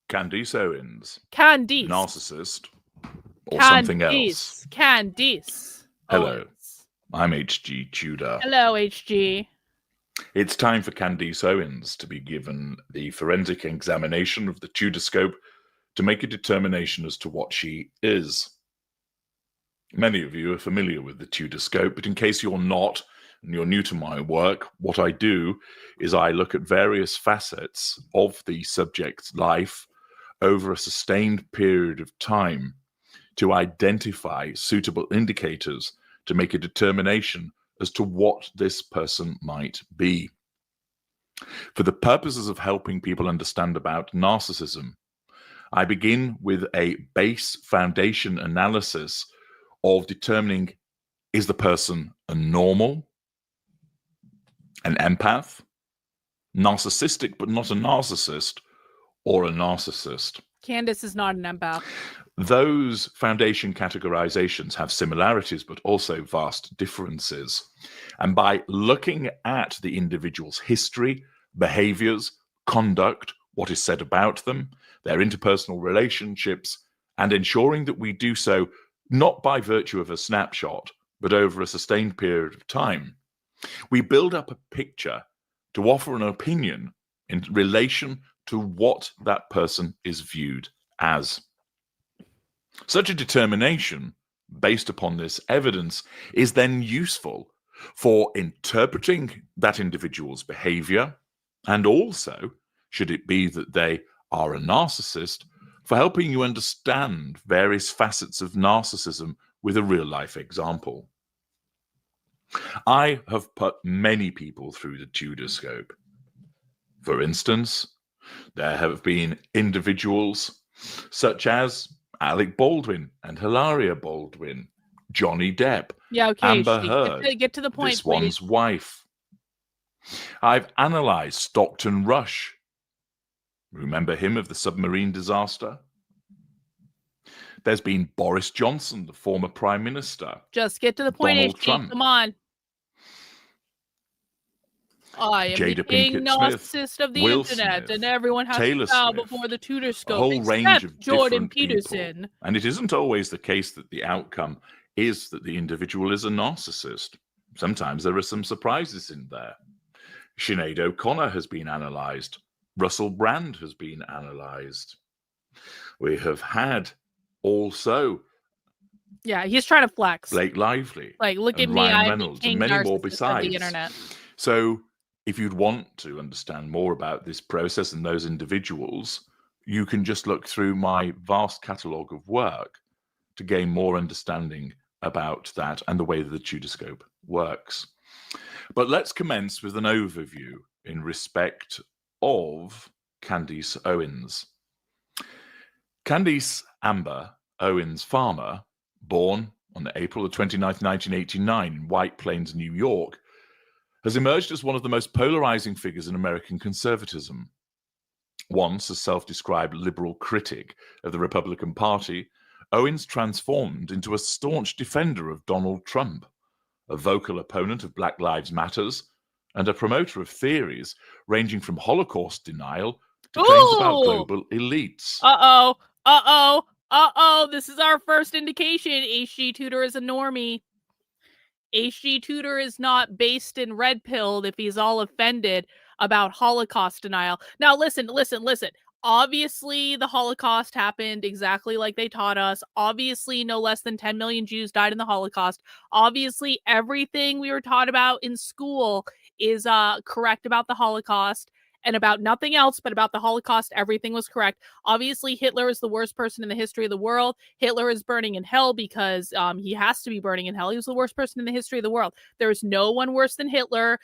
Candace Owens. Candace. Narcissist. Or something else. Candace. Hello. Owens. I'm HG Tudor. Hello, HG. It's time for Candace Owens to be given the forensic examination of the Tudor scope to make a determination as to what she is. Many of you are familiar with the Tudor scope, but in case you're not, and you're new to my work, what I do is I look at various facets of the subject's life over a sustained period of time to identify suitable indicators to make a determination as to what this person might be. For the purposes of helping people understand about narcissism, I begin with a base foundation analysis of determining, is the person a normal, an empath, narcissistic but not a narcissist, or a narcissist? Candace is not an empath. Those foundation categorizations have similarities but also vast differences. And by looking at the individual's history, behaviors, conduct, what is said about them, their interpersonal relationships, and ensuring that we do so not by virtue of a snapshot, but over a sustained period of time, we build up a picture to offer an opinion in relation to what that person is viewed as. Such a determination, based upon this evidence, is then useful for interpreting that individual's behavior, and also, should it be that they are a narcissist, for helping you understand various facets of narcissism with a real-life example. I have put many people through the Tudor scope. For instance, there have been individuals such as Alec Baldwin and Hilaria Baldwin, Johnny Depp, Yeah, okay. Amber She, Heard, get to the point, this please. one's wife. I've analysed Stockton Rush. Remember him of the submarine disaster? There's been Boris Johnson, the former Prime Minister. Just get to the point, Donald HG. Trump. Come on. I am Jada the king Pinkett narcissist Smith, of the Will internet, Smith, and everyone has Taylor to bow Swift, before the Tudor a scope, whole range except of Jordan different Peterson. people. And it isn't always the case that the outcome is that the individual is a narcissist. Sometimes there are some surprises in there. Sinead O'Connor has been analysed. Russell Brand has been analysed. We have had also Yeah, he's trying to flex. Blake Lively, Like, look at and me, Ryan I'm the Reynolds, king and many more narcissist besides. of the internet. So if you'd want to understand more about this process and those individuals, you can just look through my vast catalogue of work to gain more understanding about that and the way that the Tudor scope works. But let's commence with an overview in respect of Candace Owens. Candace Amber Owens Farmer, born on April the 29th, 1989 in White Plains, New York, has emerged as one of the most polarizing figures in American conservatism. Once a self-described liberal critic of the Republican Party, Owens transformed into a staunch defender of Donald Trump, a vocal opponent of Black Lives Matters, and a promoter of theories ranging from Holocaust denial to claims about global elites. This is our first indication. HG Tudor is a normie. HG Tudor is not based in red pilled if he's all offended about Holocaust denial. Now, listen. Obviously, the Holocaust happened exactly like they taught us. Obviously, no less than 10 million Jews died in the Holocaust. Obviously, everything we were taught about in school is correct about the Holocaust. And about nothing else but about the Holocaust, everything was correct. Obviously, Hitler is the worst person in the history of the world. Hitler is burning in hell because he has to be burning in hell. He was the worst person in the history of the world. There is no one worse than Hitler.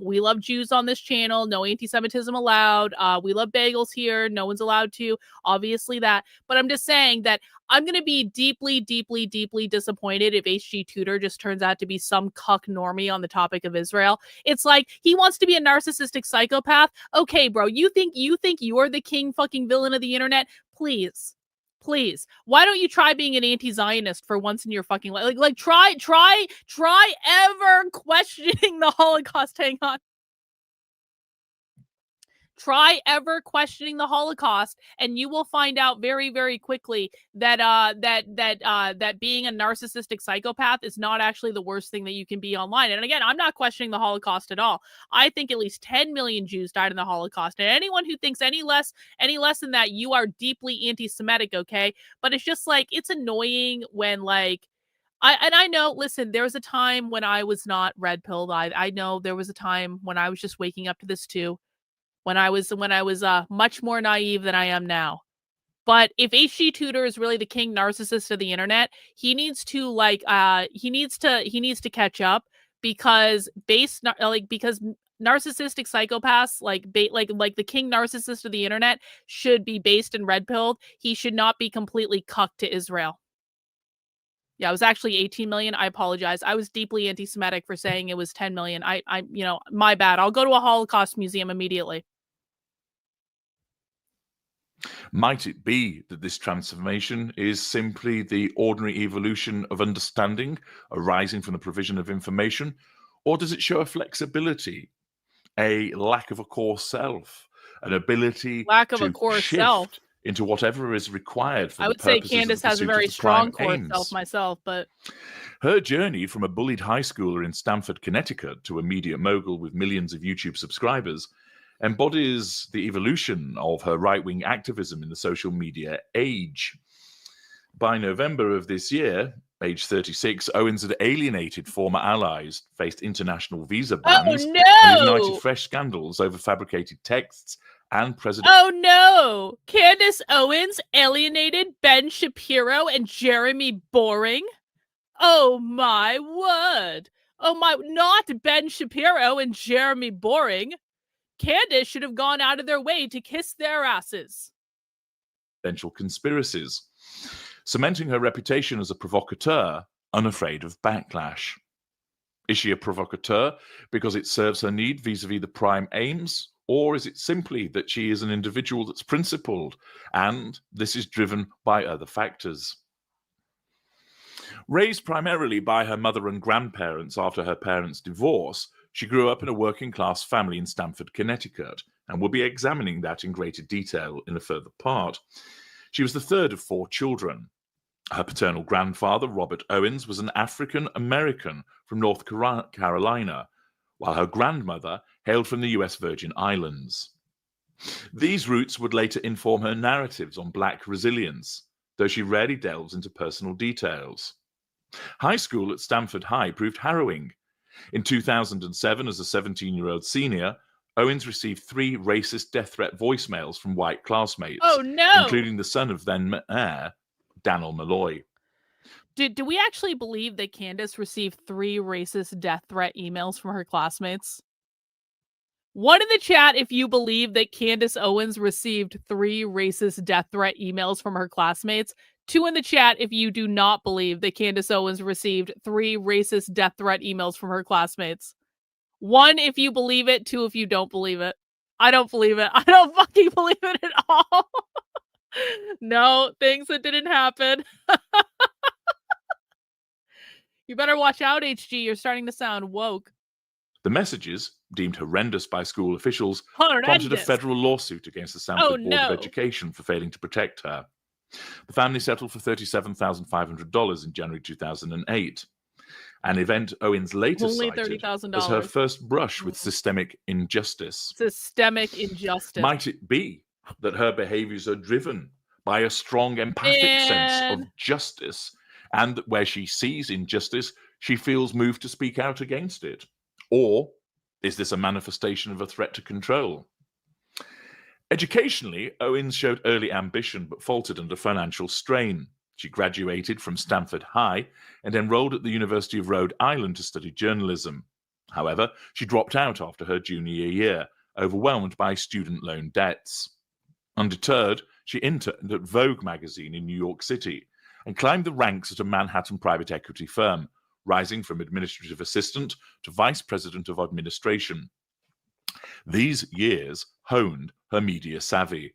We love Jews on this channel. No anti-Semitism allowed. We love bagels here. No one's allowed to. Obviously that. But I'm just saying that I'm going to be deeply, deeply, deeply disappointed if HG Tudor just turns out to be some cuck normie on the topic of Israel. It's like he wants to be a narcissistic psychopath. Okay, bro, you think you're the king fucking villain of the internet? Please. Why don't you try being an anti-Zionist for once in your fucking life? Like try ever questioning the Holocaust. Hang on. Try ever questioning the Holocaust, and you will find out very, very quickly that that being a narcissistic psychopath is not actually the worst thing that you can be online. And again, I'm not questioning the Holocaust at all. I think at least 10 million Jews died in the Holocaust, and anyone who thinks any less than that, you are deeply anti-Semitic. Okay, but it's just like it's annoying when like. I know, listen, there was a time when I was not red-pilled. I know there was a time when I was just waking up to this too. When I was much more naive than I am now. But if HG Tudor is really the king narcissist of the internet, he needs to he needs to catch up because because narcissistic psychopaths like the king narcissist of the internet should be based in red pilled. He should not be completely cucked to Israel. Yeah, it was actually 18 million. I apologize. I was deeply anti-Semitic for saying it was 10 million. I my bad. I'll go to a Holocaust museum immediately. Might it be that this transformation is simply the ordinary evolution of understanding arising from the provision of information? Or does it show a flexibility, a lack of a core self, an ability to shift into whatever is required for the purposes of the pursuit of the I would say Candace has a very strong core self myself, but her journey from a bullied high schooler in Stamford, Connecticut to a media mogul with millions of YouTube subscribers embodies the evolution of her right-wing activism in the social media age. By November of this year, age 36, Owens had alienated former allies, faced international visa bans, and ignited fresh scandals over fabricated texts and President... Oh no! Candace Owens alienated Ben Shapiro and Jeremy Boring? Oh my word. Oh my, not Ben Shapiro and Jeremy Boring. Candace should have gone out of their way to kiss their asses. Potential conspiracies, cementing her reputation as a provocateur, unafraid of backlash. Is she a provocateur because it serves her need vis-a-vis the prime aims, or is it simply that she is an individual that's principled, and this is driven by other factors? Raised primarily by her mother and grandparents after her parents' divorce, she grew up in a working-class family in Stamford, Connecticut, and we'll be examining that in greater detail in a further part. She was the third of 4 children. Her paternal grandfather, Robert Owens, was an African-American from North Carolina, while her grandmother hailed from the US Virgin Islands. These roots would later inform her narratives on Black resilience, though she rarely delves into personal details. High school at Stanford High proved harrowing. In 2007, as a 17-year-old senior, Owens received 3 racist death threat voicemails from white classmates, Oh no! including the son of then mayor, Daniel Malloy. Do we actually believe that Candace received 3 racist death threat emails from her classmates? One in the chat if you believe that Candace Owens received 3 racist death threat emails from her classmates. 2 in the chat if you do not believe that Candace Owens received 3 racist death threat emails from her classmates. 1 if you believe it, 2 if you don't believe it. I don't believe it. I don't fucking believe it at all. No, things that didn't happen. You better watch out, HG. You're starting to sound woke. The messages, deemed horrendous by school officials, prompted a Horrendous. federal lawsuit against the Stanford Oh, Board of no. Education for failing to protect her. The family settled for $37,500 in January 2008. An event Owens later Only cited $30,000. as her first brush with systemic injustice. Systemic injustice. Might it be that her behaviors are driven by a strong empathic sense of justice, and that where she sees injustice, she feels moved to speak out against it? Or is this a manifestation of a threat to control? Educationally, Owens showed early ambition but faltered under financial strain. She graduated from Stanford High and enrolled at the University of Rhode Island to study journalism. However, she dropped out after her junior year, overwhelmed by student loan debts. Undeterred, she interned at Vogue magazine in New York City and climbed the ranks at a Manhattan private equity firm, rising from administrative assistant to vice president of administration. These years honed her media savvy.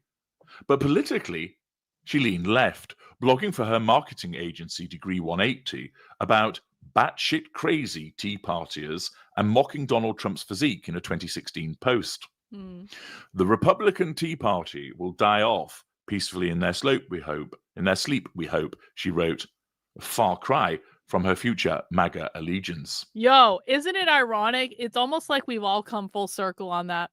But politically, she leaned left, blogging for her marketing agency Degree 180 about batshit crazy Tea Partiers and mocking Donald Trump's physique in a 2016 post. The Republican Tea Party will die off peacefully in their sleep, we hope, she wrote, a far cry from her future MAGA allegiance. Yo, isn't it ironic? It's almost like we've all come full circle on that.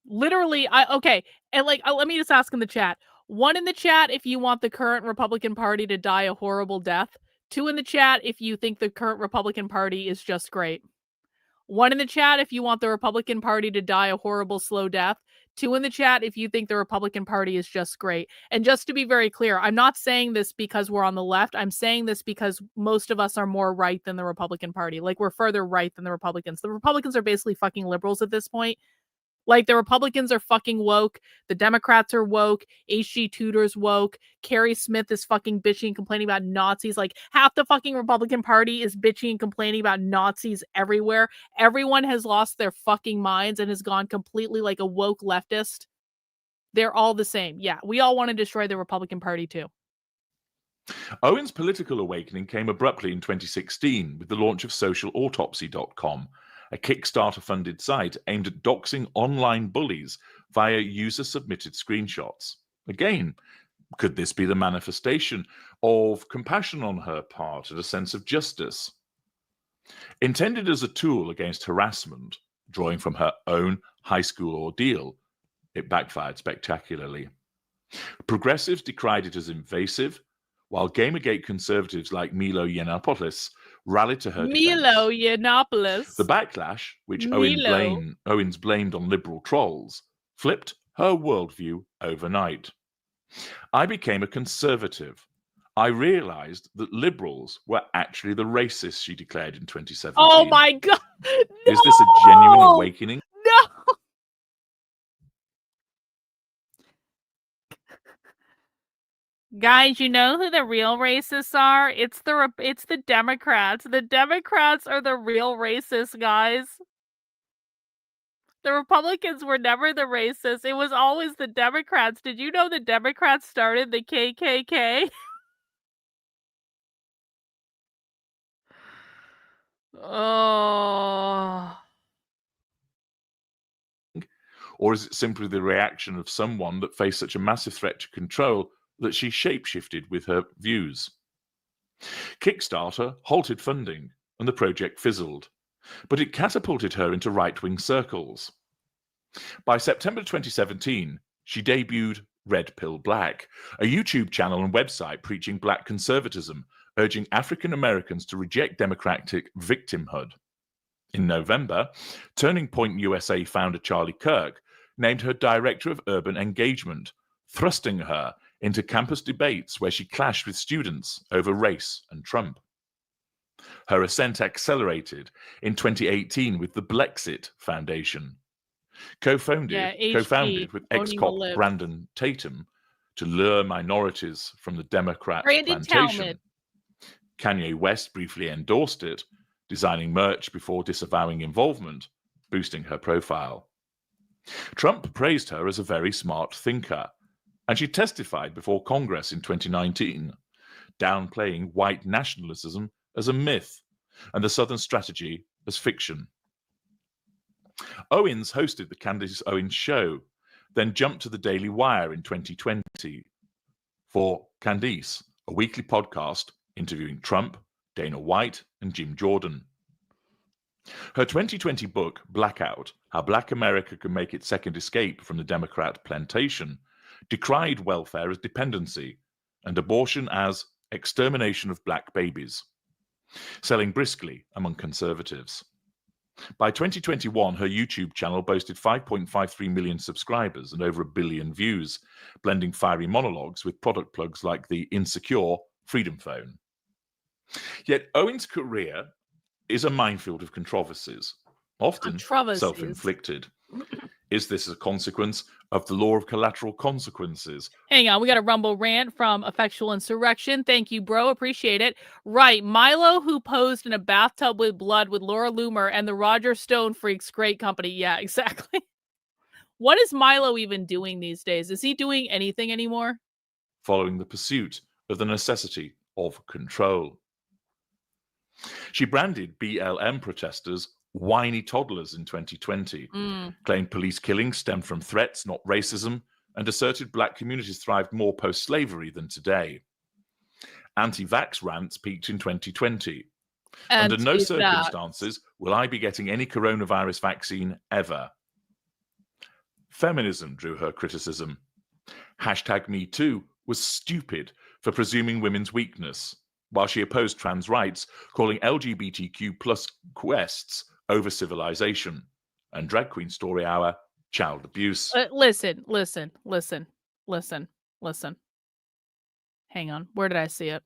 Literally, and let me just ask in the chat. 1 in the chat if you want the current Republican Party to die a horrible death. 2 in the chat if you think the current Republican Party is just great. 1 in the chat if you want the Republican Party to die a horrible slow death. 2 in the chat if you think the Republican Party is just great. And just to be very clear, I'm not saying this because we're on the left. I'm saying this because most of us are more right than the Republican Party. Like, we're further right than the Republicans. The Republicans are basically fucking liberals at this point. Like, the Republicans are fucking woke. The Democrats are woke. H.G. Tudor's woke. Carrie Smith is fucking bitching and complaining about Nazis. Like, half the fucking Republican Party is bitching and complaining about Nazis everywhere. Everyone has lost their fucking minds and has gone completely like a woke leftist. They're all the same. Yeah, we all want to destroy the Republican Party too. Owens' political awakening came abruptly in 2016 with the launch of socialautopsy.com, a Kickstarter-funded site aimed at doxing online bullies via user-submitted screenshots. Again, could this be the manifestation of compassion on her part and a sense of justice? Intended as a tool against harassment, drawing from her own high school ordeal, it backfired spectacularly. Progressives decried it as invasive, while Gamergate conservatives like Milo Yiannopoulos rallied to her defense. Milo Yiannopoulos. The backlash, which Owens blamed on liberal trolls, flipped her worldview overnight. I became a conservative. I realized that liberals were actually the racists she declared in 2017. Oh my God. Is this a genuine No! awakening? No. Guys, you know who the real racists are? It's the Democrats. The Democrats are the real racists, guys. The Republicans were never the racists. It was always the Democrats. Did you know the Democrats started the KKK? Oh. Or is it simply the reaction of someone that faced such a massive threat to control that she shapeshifted with her views? Kickstarter halted funding and the project fizzled, but it catapulted her into right-wing circles. By September 2017, she debuted Red Pill Black, a YouTube channel and website preaching black conservatism, urging African Americans to reject democratic victimhood. In November, Turning Point USA founder Charlie Kirk named her Director of Urban Engagement, thrusting her into campus debates where she clashed with students over race and Trump. Her ascent accelerated in 2018 with the Blexit Foundation, co-founded with ex-cop Brandon Tatum to lure minorities from the Democrat plantation. Kanye West briefly endorsed it, designing merch before disavowing involvement, boosting her profile. Trump praised her as a very smart thinker, and she testified before Congress in 2019, downplaying white nationalism as a myth and the Southern strategy as fiction. Owens hosted the Candace Owens Show, then jumped to the Daily Wire in 2020 for Candace, a weekly podcast interviewing Trump, Dana White, and Jim Jordan. Her 2020 book, Blackout: How Black America Can Make Its Second Escape from the Democrat Plantation, decried welfare as dependency and abortion as extermination of black babies, selling briskly among conservatives. By 2021, her YouTube channel boasted 5.53 million subscribers and over 1 billion views, blending fiery monologues with product plugs like the insecure Freedom Phone. Yet Owens' career is a minefield of controversies, often self-inflicted. Is this a consequence of the law of collateral consequences? Hang on, we got a Rumble rant from Effectual Insurrection. Thank you, bro. Appreciate it. Right, Milo, who posed in a bathtub with blood with Laura Loomer and the Roger Stone freaks. Great company. Yeah, exactly. What is Milo even doing these days? Is he doing anything anymore? Following the pursuit of the necessity of control. She branded BLM protesters whiny toddlers in 2020, claimed police killings stemmed from threats, not racism, and asserted black communities thrived more post-slavery than today. Anti-vax rants peaked in 2020. Under no circumstances will I be getting any coronavirus vaccine ever. Feminism drew her criticism. #MeToo was stupid for presuming women's weakness, while she opposed trans rights, calling LGBTQ plus quests over civilization, and Drag Queen Story Hour child abuse. Listen. Hang on. Where did I see it?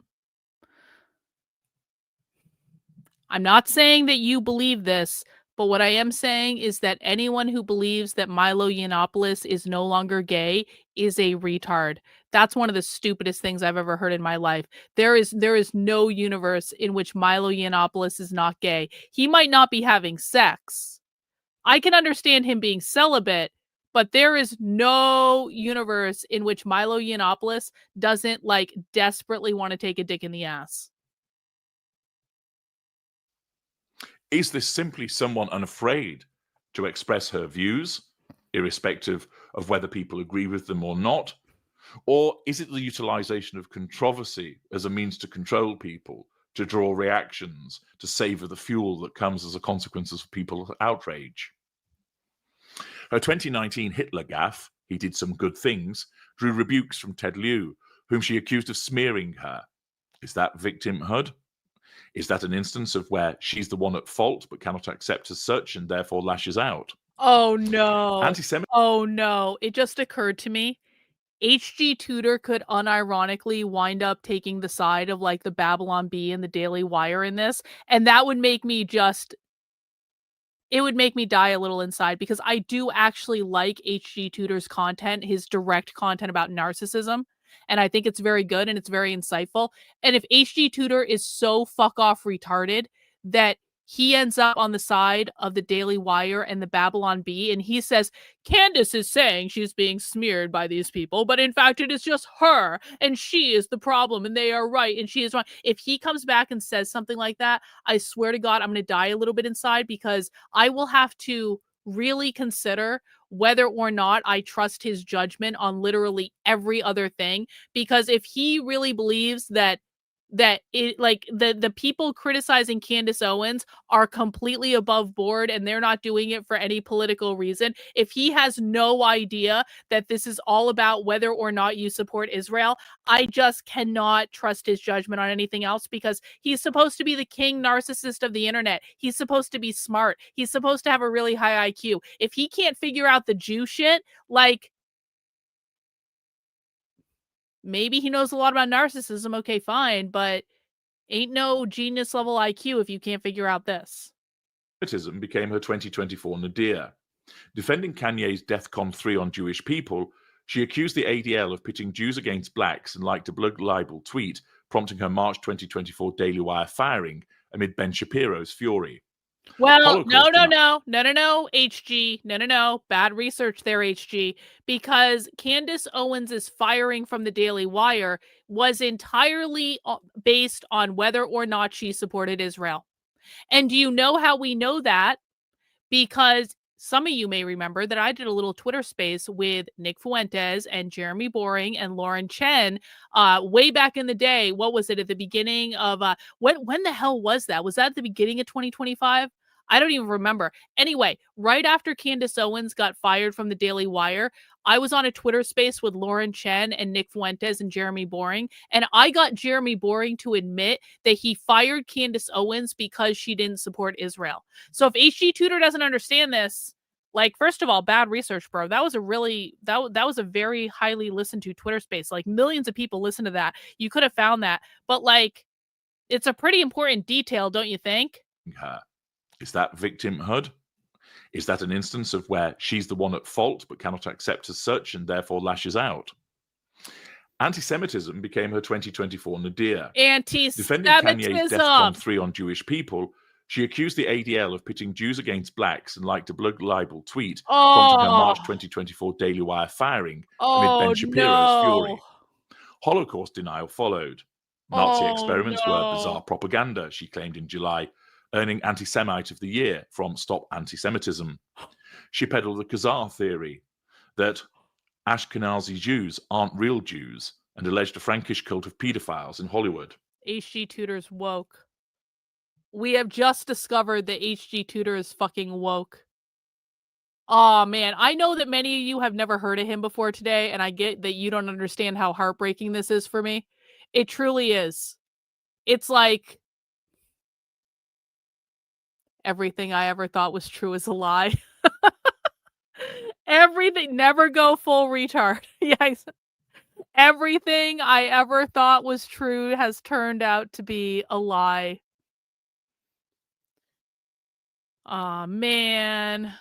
I'm not saying that you believe this, but what I am saying is that anyone who believes that Milo Yiannopoulos is no longer gay is a retard. That's one of the stupidest things I've ever heard in my life. There is no universe in which Milo Yiannopoulos is not gay. He might not be having sex. I can understand him being celibate, but there is no universe in which Milo Yiannopoulos doesn't desperately want to take a dick in the ass. Is this simply someone unafraid to express her views, irrespective of whether people agree with them or not? Or is it the utilization of controversy as a means to control people, to draw reactions, to savor the fuel that comes as a consequence of people's outrage? Her 2019 Hitler gaffe, He Did Some Good Things, drew rebukes from Ted Lieu, whom she accused of smearing her. Is that victimhood? Is that an instance of where she's the one at fault but cannot accept as such and therefore lashes out? Oh no. Anti-Semitism. Oh no. It just occurred to me. H.G. Tudor could unironically wind up taking the side of like the Babylon Bee and the Daily Wire in this, and that would make me just it would make me die a little inside because I do actually like H.G. Tudor's content, his direct content about narcissism. And I think it's very good and it's very insightful. And if H.G. Tudor is so fuck off retarded that he ends up on the side of the Daily Wire and the Babylon Bee, and he says, Candace is saying she's being smeared by these people, but in fact it is just her, and she is the problem, and they are right, and she is wrong. If he comes back and says something like that, I swear to God, I'm going to die a little bit inside because I will have to really consider whether or not I trust his judgment on literally every other thing. Because if he really believes that it like the people criticizing Candace Owens are completely above board and they're not doing it for any political reason, if he has no idea that this is all about whether or not you support Israel, I just cannot trust his judgment on anything else because he's supposed to be the king narcissist of the internet. He's supposed to be smart. He's supposed to have a really high IQ. If he can't figure out the Jew shit, like, maybe he knows a lot about narcissism. Okay, fine, but ain't no genius level IQ if you can't figure out this. Anti-Semitism became her 2024 nadir. Defending Kanye's DEFCON 3 on Jewish people, she accused the ADL of pitting Jews against blacks and liked a blood libel tweet, prompting her March 2024 Daily Wire firing amid Ben Shapiro's fury. Well, no, HG. No. Bad research there, HG. Because Candace Owens' firing from the Daily Wire was entirely based on whether or not she supported Israel. And do you know how we know that? Because some of you may remember that I did a little Twitter space with Nick Fuentes and Jeremy Boring and Lauren Chen way back in the day. What was it, at the beginning of when the hell was that? Was that at the beginning of 2025? I don't even remember. Anyway, right after Candace Owens got fired from the Daily Wire, I was on a Twitter space with Lauren Chen and Nick Fuentes and Jeremy Boring, and I got Jeremy Boring to admit that he fired Candace Owens because she didn't support Israel. So if H.G. Tudor doesn't understand this, like, first of all, bad research, bro. That was a really, that was a very highly listened to Twitter space. Like, millions of people listen to that. You could have found that. But, like, it's a pretty important detail, don't you think? Is that victimhood? Is that an instance of where she's the one at fault but cannot accept as such and therefore lashes out? Anti-Semitism became her 2024 nadir. Defending Kanye's DEFCON 3 on Jewish people, she accused the ADL of pitting Jews against blacks and liked a blood libel tweet, prompting her March 2024 Daily Wire firing amid Ben Shapiro's fury. Holocaust denial followed. Nazi experiments were bizarre propaganda, she claimed in July, earning Anti-Semite of the Year from Stop Anti-Semitism. She peddled the Khazar theory that Ashkenazi Jews aren't real Jews and alleged a Frankish cult of pedophiles in Hollywood. H.G. Tudor's woke. We have just discovered that H.G. Tudor is fucking woke. Oh, man. I know that many of you have never heard of him before today, and I get that you don't understand how heartbreaking this is for me. It truly is. It's like everything I ever thought was true is a lie. Everything. Never go full retard. Yes. Everything I ever thought was true has turned out to be a lie. Aw, man.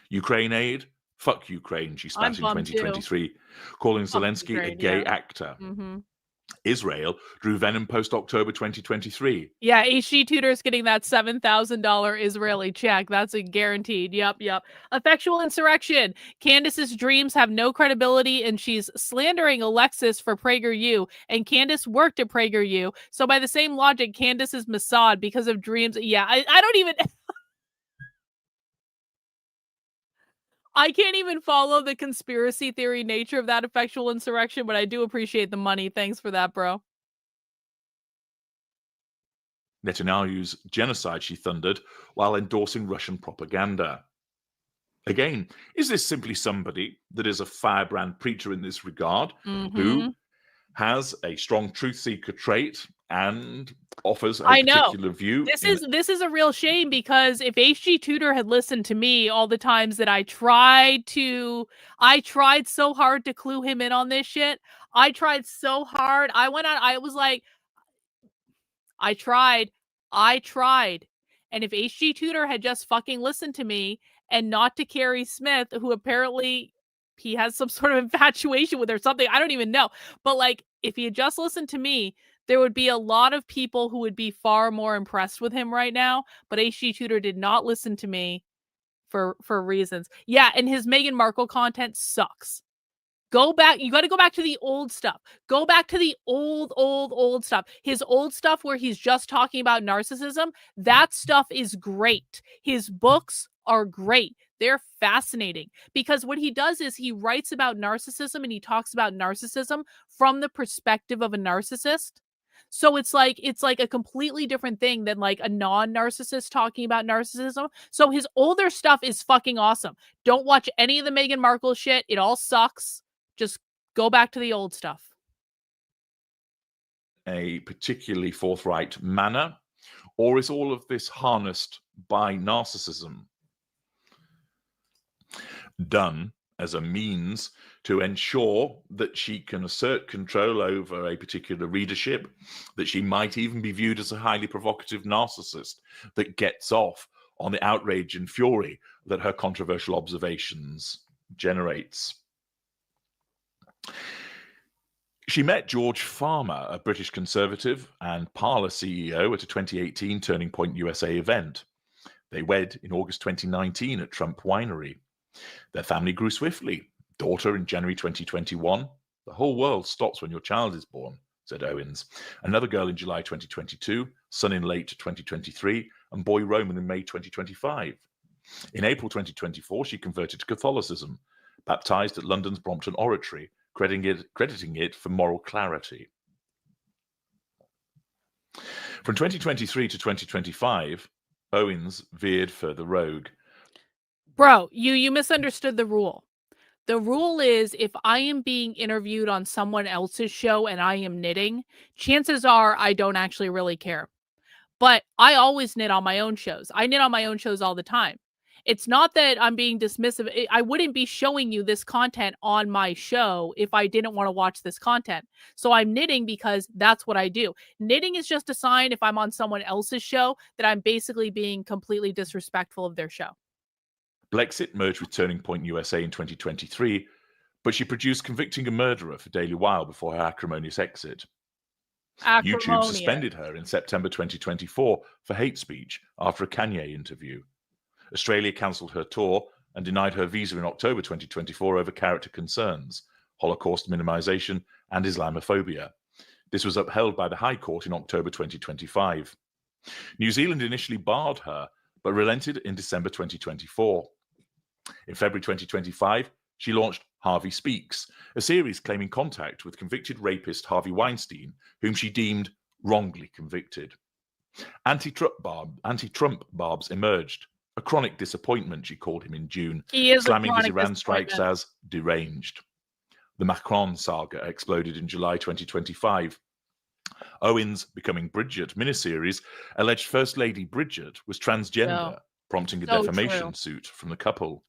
Ukraine aid? Fuck Ukraine, she spat in 2023, calling Zelensky Ukraine, a gay yeah. actor. Israel drew venom post-October 2023. Yeah, H.G. Tudor's getting that $7,000 Israeli check. That's a guaranteed. Yep. Effectual insurrection. Candace's dreams have no credibility, and she's slandering Alexis for PragerU, and Candace worked at PragerU. So by the same logic, Candace is Mossad because of dreams. Yeah, I don't even... I can't even follow the conspiracy theory nature of that effectual insurrection, but I do appreciate the money. Thanks for that, bro. Netanyahu's genocide, she thundered, while endorsing Russian propaganda. Again, is this simply somebody that is a firebrand preacher in this regard, who has a strong truth seeker trait and offers a I know. particular view. This is a real shame, because if H.G. Tudor had listened to me all the times that I tried so hard to clue him in on this shit. I tried so hard. I went out, I was like, I tried. And if H.G. Tudor had just fucking listened to me and not to Carrie Smith, who apparently he has some sort of infatuation with or something, I don't even know. But like, if he had just listened to me, there would be a lot of people who would be far more impressed with him right now. But H.G. Tudor did not listen to me for reasons. Yeah, and his Meghan Markle content sucks. Go back. You got to go back to the old stuff. Go back to the old stuff. His old stuff where he's just talking about narcissism. That stuff is great. His books are great. They're fascinating, because what he does is he writes about narcissism and he talks about narcissism from the perspective of a narcissist. So it's like a completely different thing than like a non-narcissist talking about narcissism. So his older stuff is fucking awesome. Don't watch any of the Meghan Markle shit. It all sucks. Just go back to the old stuff. A particularly forthright manner, or is all of this harnessed by narcissism, done as a means to ensure that she can assert control over a particular readership, that she might even be viewed as a highly provocative narcissist that gets off on the outrage and fury that her controversial observations generates? She met George Farmer, a British conservative and Parler CEO, at a 2018 Turning Point USA event. They wed in August 2019 at Trump Winery. Their family grew swiftly. Daughter in January 2021. The whole world stops when your child is born, said Owens. Another girl in July 2022, son in late 2023, and boy Roman in May 2025. In April 2024, she converted to Catholicism, baptized at London's Brompton Oratory, crediting it for moral clarity. From 2023 to 2025, Owens veered further rogue. Bro, you misunderstood the rule. The rule is, if I am being interviewed on someone else's show and I am knitting, chances are I don't actually really care. But I always knit on my own shows. I knit on my own shows all the time. It's not that I'm being dismissive. I wouldn't be showing you this content on my show if I didn't want to watch this content. So I'm knitting because that's what I do. Knitting is just a sign, if I'm on someone else's show, that I'm basically being completely disrespectful of their show. Blexit merged with Turning Point USA in 2023, but she produced Convicting a Murderer for Daily Wire before her acrimonious exit. YouTube suspended her in September 2024 for hate speech after a Kanye interview. Australia cancelled her tour and denied her visa in October 2024 over character concerns, Holocaust minimization, and Islamophobia. This was upheld by the High Court in October 2025. New Zealand initially barred her, but relented in December 2024. In February 2025, she launched Harvey Speaks, a series claiming contact with convicted rapist Harvey Weinstein, whom she deemed wrongly convicted. Anti-Trump barbs emerged. A chronic disappointment, she called him in June, slamming his Iran strikes as deranged. The Macron saga exploded in July 2025. Owens' Becoming Bridget miniseries alleged First Lady Bridget was transgender, prompting a defamation suit from the couple.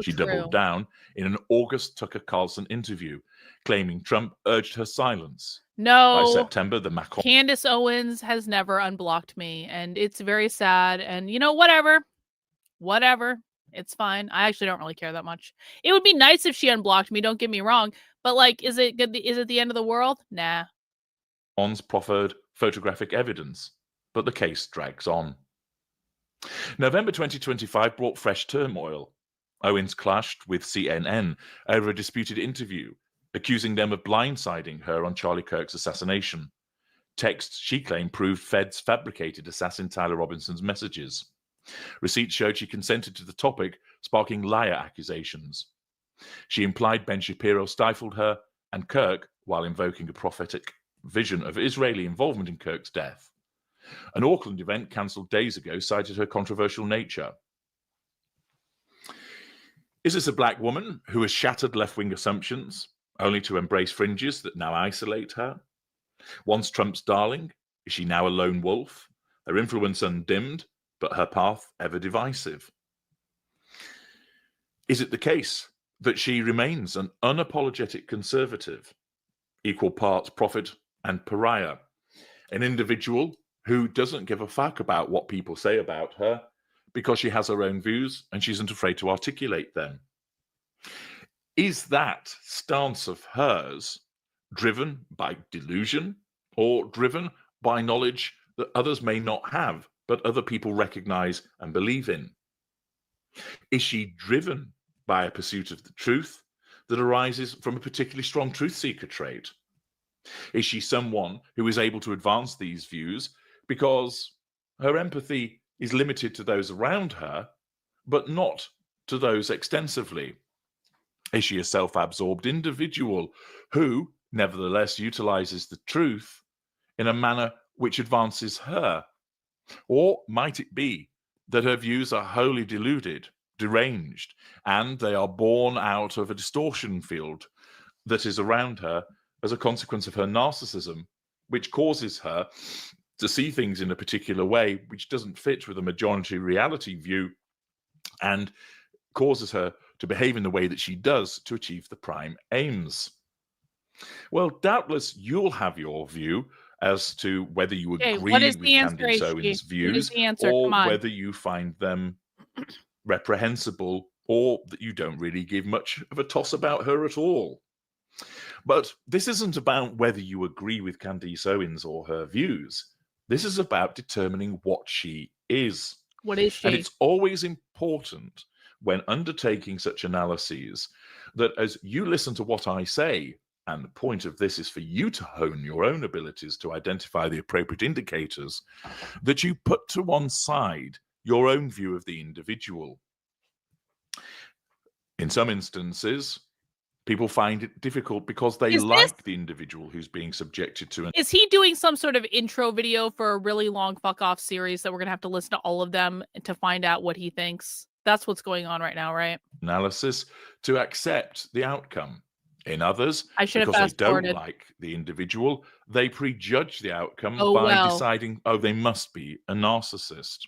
She doubled down in an August Tucker Carlson interview, claiming Trump urged her silence. No. By September, the Macron... Candace Owens has never unblocked me, and it's very sad. And, you know, whatever. It's fine. I actually don't really care that much. It would be nice if she unblocked me, don't get me wrong. But, like, is it the end of the world? Nah. Ons proffered photographic evidence, but the case drags on. November 2025 brought fresh turmoil. Owens clashed with CNN over a disputed interview, accusing them of blindsiding her on Charlie Kirk's assassination. Texts she claimed proved feds fabricated assassin Tyler Robinson's messages. Receipts showed she consented to the topic, sparking liar accusations. She implied Ben Shapiro stifled her, and Kirk, while invoking a prophetic vision of Israeli involvement in Kirk's death. An Auckland event cancelled days ago cited her controversial nature. Is this a black woman who has shattered left-wing assumptions, only to embrace fringes that now isolate her? Once Trump's darling, Is she now a lone wolf, her influence undimmed, but her path ever divisive? Is it the case that she remains an unapologetic conservative, equal parts prophet and pariah, an individual who doesn't give a fuck about what people say about her because she has her own views and she isn't afraid to articulate them? Is that stance of hers driven by delusion or driven by knowledge that others may not have, but other people recognize and believe in? Is she driven by a pursuit of the truth that arises from a particularly strong truth seeker trait? Is she someone who is able to advance these views because her empathy is limited to those around her, but not to those extensively? Is she a self-absorbed individual who, nevertheless, utilizes the truth in a manner which advances her? Or might it be that her views are wholly deluded, deranged, and they are born out of a distortion field that is around her as a consequence of her narcissism, which causes her to see things in a particular way which doesn't fit with a majority reality view and causes her to behave in the way that she does to achieve the prime aims? Well, doubtless you'll have your view as to whether you Okay, agree what is with the answer, Candace HG? Owens' What is views the answer? or Come on. whether you find them reprehensible or that you don't really give much of a toss about her at all. But this isn't about whether you agree with Candace Owens or her views. This is about determining what she is. What is she? And it's always important when undertaking such analyses that as you listen to what I say, and the point of this is for you to hone your own abilities to identify the appropriate indicators, that you put to one side your own view of the individual. In some instances, people find it difficult because they like the individual who's being subjected to an Is he doing some sort of intro video for a really long fuck off series that we're going to have to listen to all of them to find out what he thinks? That's what's going on right now, right? analysis to accept the outcome. In others, I should have because they don't fast-forwarded. like the individual, they prejudge the outcome Oh, by well. deciding, oh, they must be a narcissist.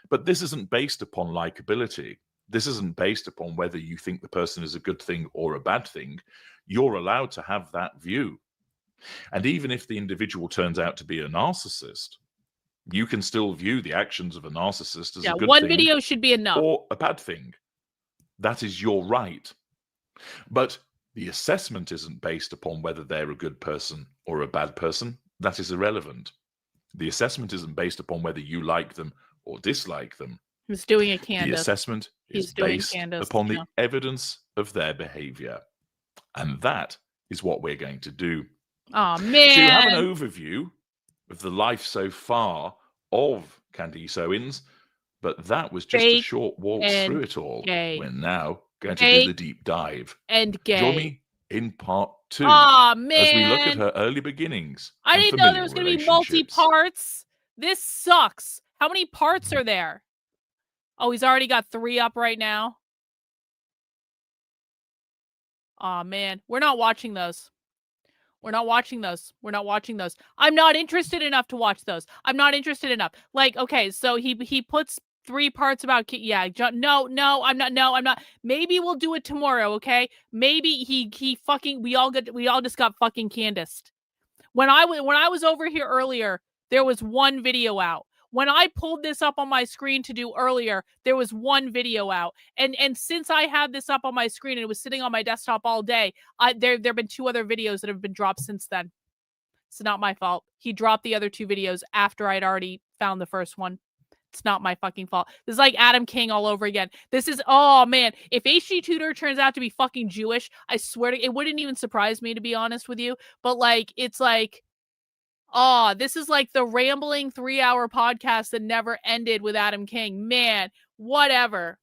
But this isn't based upon likability. This isn't based upon whether you think the person is a good thing or a bad thing. You're allowed to have that view. And even if the individual turns out to be a narcissist, you can still view the actions of a narcissist as a good one thing video should be enough. or a bad thing. That is your right. But the assessment isn't based upon whether they're a good person or a bad person. That is irrelevant. The assessment isn't based upon whether you like them or dislike them. He's doing a The Candace. assessment He's is doing based Candace, upon yeah. the evidence of their behavior. And that is what we're going to do. Oh, So you have an man. overview of the life so far of Candace Owens, but that was just a Fake short walk and through it all. gay. We're now going to do Fake the deep dive. and gay. Join me in part 2 Aw, man. as we look at her early beginnings. I and didn't know there familial was going to be relationships. multi-parts. This sucks. How many parts are there? Oh, he's already got 3 up right now. Aw, man. We're not watching those. We're not watching those. We're not watching those. I'm not interested enough to watch those. I'm not interested enough. Like, okay, so he puts 3 parts about no, I'm not. Maybe we'll do it tomorrow, okay? Maybe he fucking we all just got fucking Candace. When I was over here earlier, there was 1 video out. When I pulled this up on my screen to do earlier, there was 1 video out. And since I had this up on my screen and it was sitting on my desktop all day, there have been 2 other videos that have been dropped since then. It's not my fault. He dropped the other 2 videos after I'd already found the first one. It's not my fucking fault. This is like Adam King all over again. This is, oh man, if HG Tudor turns out to be fucking Jewish, I swear to, it wouldn't even surprise me, to be honest with you. But like, it's like, oh, this is like the rambling 3-hour podcast that never ended with Adam King. Man, whatever.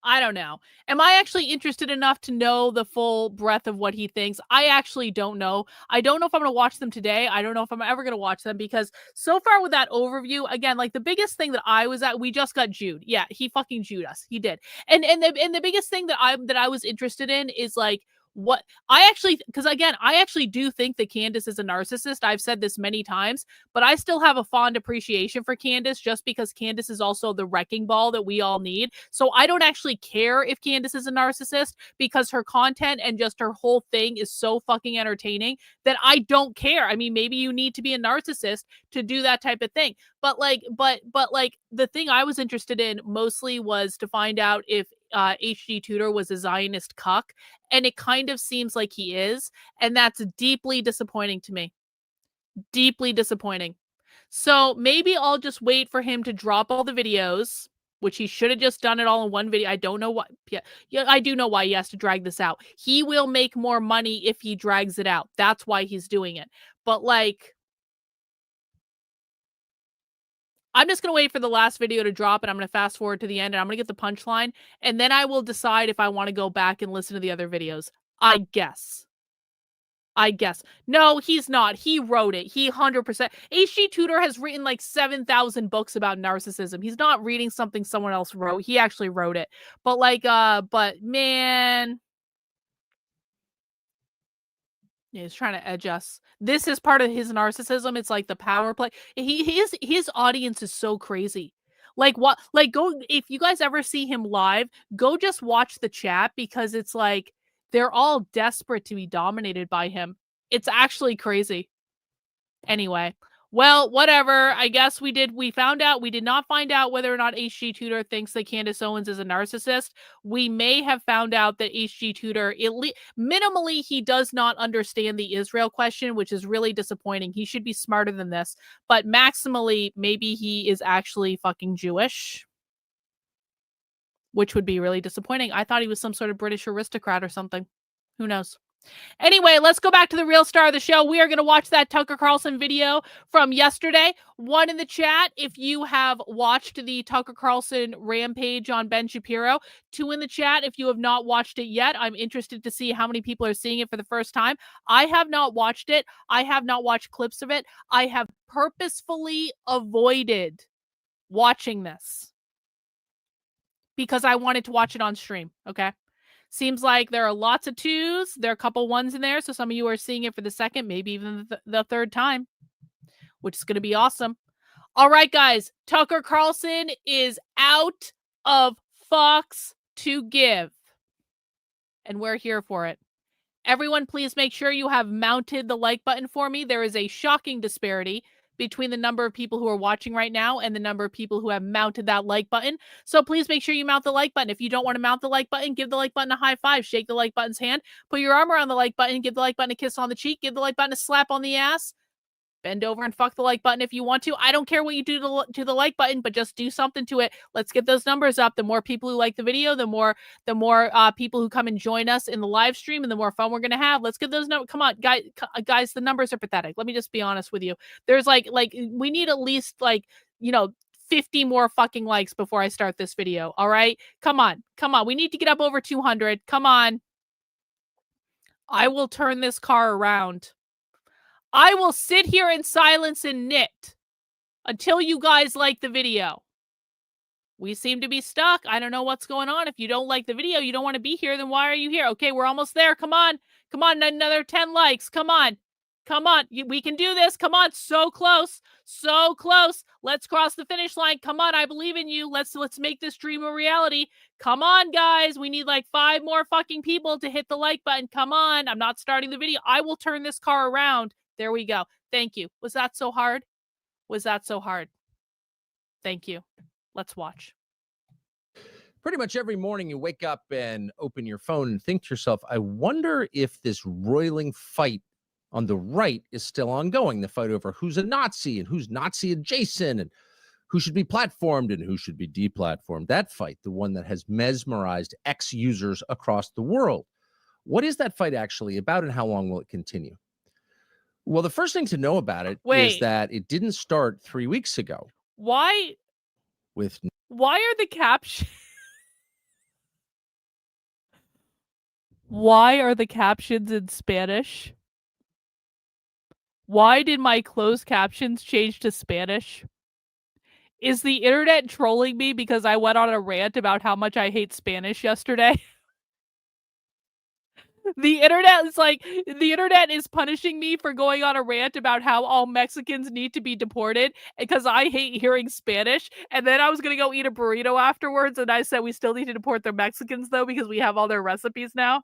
I don't know. Am I actually interested enough to know the full breadth of what he thinks? I actually don't know. I don't know if I'm going to watch them today. I don't know if I'm ever going to watch them because so far with that overview, again, like the biggest thing that I was at, we just got Jude. Yeah, he fucking Jewed us. He did. And the biggest thing that I was interested in is like, what I actually, because again, I actually do think that Candace is a narcissist. I've said this many times, but I still have a fond appreciation for Candace just because Candace is also the wrecking ball that we all need. So I don't actually care if Candace is a narcissist because her content and just her whole thing is so fucking entertaining that I don't care. I mean, maybe you need to be a narcissist to do that type of thing. But like the thing I was interested in mostly was to find out if HG Tudor was a Zionist cuck, and it kind of seems like he is, and that's deeply disappointing to me. Deeply disappointing. So maybe I'll just wait for him to drop all the videos, which he should have just done it all in one video. I don't know why. Yeah, I do know why he has to drag this out. He will make more money if he drags it out. That's why he's doing it. But like, I'm just going to wait for the last video to drop, and I'm going to fast forward to the end, and I'm going to get the punchline, and then I will decide if I want to go back and listen to the other videos. I guess. No, he's not. He wrote it. He 100%. H.G. Tudor has written like 7,000 books about narcissism. He's not reading something someone else wrote. He actually wrote it. But like, but man... Yeah, he's trying to edge us. This is part of his narcissism. It's like the power play. His audience is so crazy. Like what? Like go if you guys ever see him live, go just watch the chat because it's like they're all desperate to be dominated by him. It's actually crazy. Anyway, well, whatever. I guess we did not find out whether or not H.G. Tudor thinks that Candace Owens is a narcissist. We may have found out that H.G. Tudor, minimally, he does not understand the Israel question, which is really disappointing. He should be smarter than this. But maximally, maybe he is actually fucking Jewish, which would be really disappointing. I thought he was some sort of British aristocrat or something. Who knows? Anyway, let's go back to the real star of the show. We are going to watch that Tucker Carlson video from yesterday. 1 in the chat if you have watched the Tucker Carlson rampage on Ben Shapiro. 2 in the chat if you have not watched it yet. I'm interested to see how many people are seeing it for the first time. I have not watched it. I have not watched clips of it. I have purposefully avoided watching this because I wanted to watch it on stream, okay? Seems like there are lots of 2s. There are a couple 1s in there. So some of you are seeing it for the second, maybe even the third time, which is going to be awesome. All right, guys. Tucker Carlson is out of fucks to give. And we're here for it. Everyone, please make sure you have mounted the like button for me. There is a shocking disparity between the number of people who are watching right now and the number of people who have mounted that like button. So please make sure you mount the like button. If you don't want to mount the like button, give the like button a high five, shake the like button's hand, put your arm around the like button, give the like button a kiss on the cheek, give the like button a slap on the ass, bend over and fuck the like button if you want to. I don't care what you do to the like button, but just do something to it. Let's get those numbers up. The more people who like the video, the more people who come and join us in the live stream, and the more fun we're gonna have. Let's get those numbers. Come on, guys, the numbers are pathetic. Let me just be honest with you. There's like we need at least 50 more fucking likes before I start this video. All right, come on. We need to get up over 200. Come on. I will turn this car around. I will sit here in silence and knit until you guys like the video. We seem to be stuck. I don't know what's going on. If you don't like the video, you don't want to be here, then why are you here? Okay, we're almost there. Come on, another 10 likes. Come on. We can do this. Come on, so close. Let's cross the finish line. Come on, I believe in you. Let's make this dream a reality. Come on, guys. We need like 5 more fucking people to hit the like button. Come on. I'm not starting the video. I will turn this car around. There we go. Thank you. Was that so hard? Thank you. Let's watch. Pretty much every morning you wake up and open your phone and think to yourself, I wonder if this roiling fight on the right is still ongoing. The fight over who's a Nazi and who's Nazi adjacent and who should be platformed and who should be deplatformed. That fight, the one that has mesmerized ex-users across the world. What is that fight actually about, and how long will it continue? Well, the first thing to know about it is that it didn't start 3 weeks ago. Why are the captions? Why are the captions in Spanish? Why did my closed captions change to Spanish? Is the internet trolling me because I went on a rant about how much I hate Spanish yesterday? The internet is punishing me for going on a rant about how all Mexicans need to be deported because I hate hearing Spanish. And then I was going to go eat a burrito afterwards. And I said, we still need to deport the Mexicans though, because we have all their recipes now.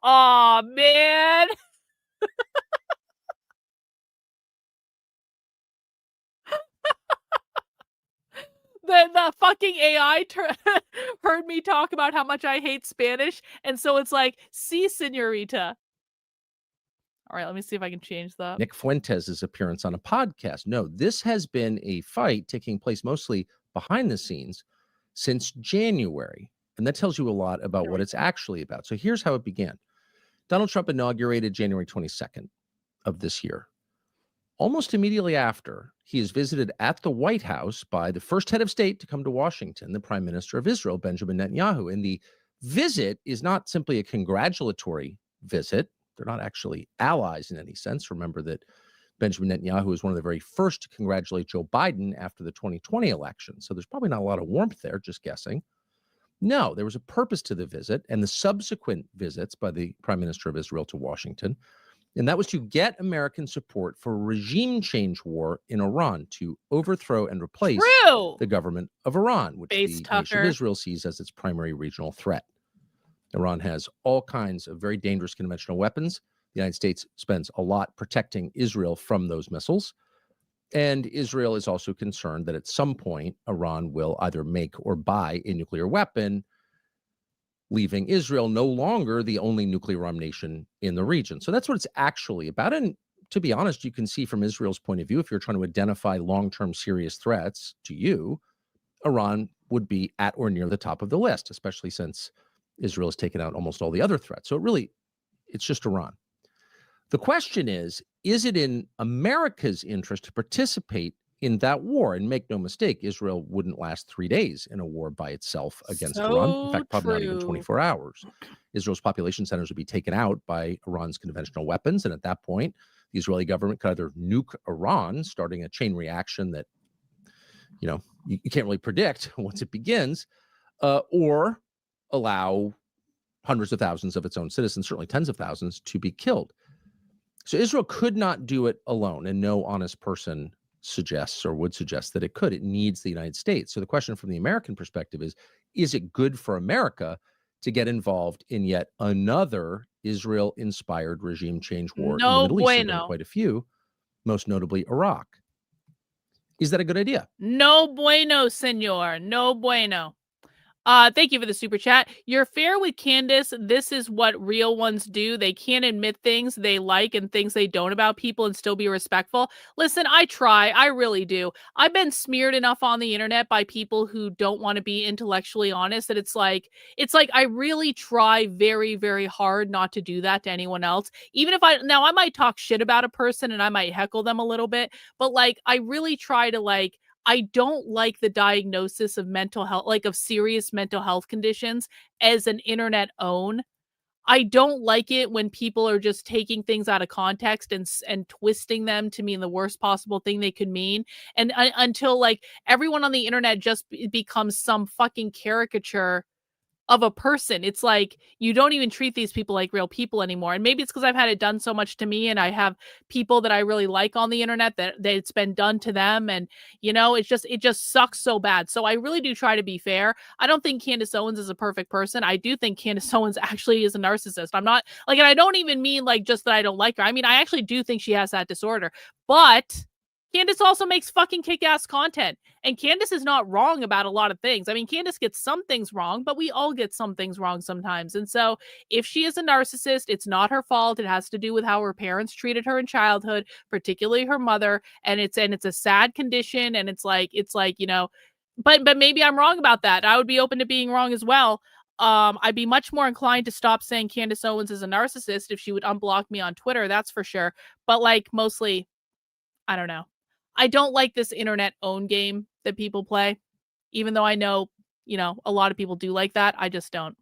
Aw, man. The fucking AI heard me talk about how much I hate Spanish, and so it's like, "Sí, señorita." All right, let me see if I can change that. Nick Fuentes' appearance on a podcast. No, this has been a fight taking place mostly behind the scenes since January. And that tells you a lot about what it's actually about. So here's how it began. Donald Trump inaugurated January 22nd of this year. Almost immediately after, he is visited at the White House by the first head of state to come to Washington, the Prime Minister of Israel, Benjamin Netanyahu. And the visit is not simply a congratulatory visit. They're not actually allies in any sense. Remember that Benjamin Netanyahu was one of the very first to congratulate Joe Biden after the 2020 election. So there's probably not a lot of warmth there, just guessing. No, there was a purpose to the visit and the subsequent visits by the Prime Minister of Israel to Washington. And that was to get American support for a regime change war in Iran to overthrow and replace the government of Iran, which the nation of Israel sees as its primary regional threat. Iran has all kinds of very dangerous conventional weapons. The United States spends a lot protecting Israel from those missiles. And Israel is also concerned that at some point, Iran will either make or buy a nuclear weapon, leaving Israel no longer the only nuclear-armed nation in the region. So that's what it's actually about. And to be honest, you can see from Israel's point of view, if you're trying to identify long-term serious threats to you, Iran would be at or near the top of the list, especially since Israel has taken out almost all the other threats. So it's just Iran. The question is it in America's interest to participate in that war? And make no mistake, Israel wouldn't last 3 days in a war by itself against Iran. In fact, probably not even 24 hours. Israel's population centers would be taken out by Iran's conventional weapons. And at that point, the Israeli government could either nuke Iran, starting a chain reaction that, you can't really predict once it begins, or allow hundreds of thousands of its own citizens, certainly tens of thousands, to be killed. So Israel could not do it alone, and no honest person suggests or would suggest that it could. It needs the United States. So the question from the American perspective is it good for America to get involved in yet another Israel-inspired regime change war in the Middle East? There have been quite a few, most notably Iraq. Is that a good idea? No bueno, senor. No bueno. Thank you for the super chat. You're fair with Candace. This is what real ones do. They can't admit things they like and things they don't about people and still be respectful. Listen, I try. I really do. I've been smeared enough on the internet by people who don't want to be intellectually honest that it's like I really try very, very hard not to do that to anyone else. Even if I might talk shit about a person and I might heckle them a little bit, but I really try to I don't like the diagnosis of mental health, of serious mental health conditions as an internet own. I don't like it when people are just taking things out of context and twisting them to mean the worst possible thing they could mean. And until everyone on the internet just becomes some fucking caricature of a person. It's you don't even treat these people like real people anymore. And maybe it's because I've had it done so much to me and I have people that I really like on the internet that it's been done to them. And, it just sucks so bad. So I really do try to be fair. I don't think Candace Owens is a perfect person. I do think Candace Owens actually is a narcissist. I'm not and I don't even mean just that I don't like her. I mean, I actually do think she has that disorder, but Candace also makes fucking kick-ass content. And Candace is not wrong about a lot of things. I mean, Candace gets some things wrong, but we all get some things wrong sometimes. And so if she is a narcissist, it's not her fault. It has to do with how her parents treated her in childhood, particularly her mother. And it's a sad condition. And it's but maybe I'm wrong about that. I would be open to being wrong as well. I'd be much more inclined to stop saying Candace Owens is a narcissist if she would unblock me on Twitter. That's for sure. But mostly, I don't know. I don't like this internet own game that people play, even though I know, a lot of people do like that. I just don't.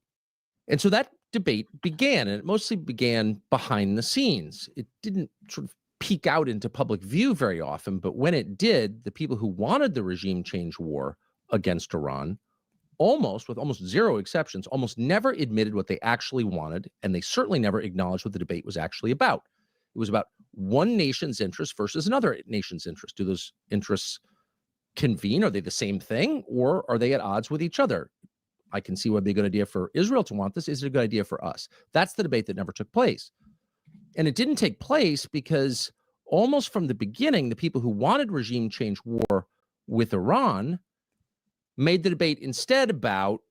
And so that debate began, and it mostly began behind the scenes. It didn't sort of peek out into public view very often, but when it did, the people who wanted the regime change war against Iran with almost zero exceptions, almost never admitted what they actually wanted, and they certainly never acknowledged what the debate was actually about. It was about one nation's interest versus another nation's interest. Do those interests convene? Are they the same thing, or are they at odds with each other? I can see why it'd be a good idea for Israel to want this. Is it a good idea for us? That's the debate that never took place. And it didn't take place because almost from the beginning, the people who wanted regime change war with Iran made the debate instead about,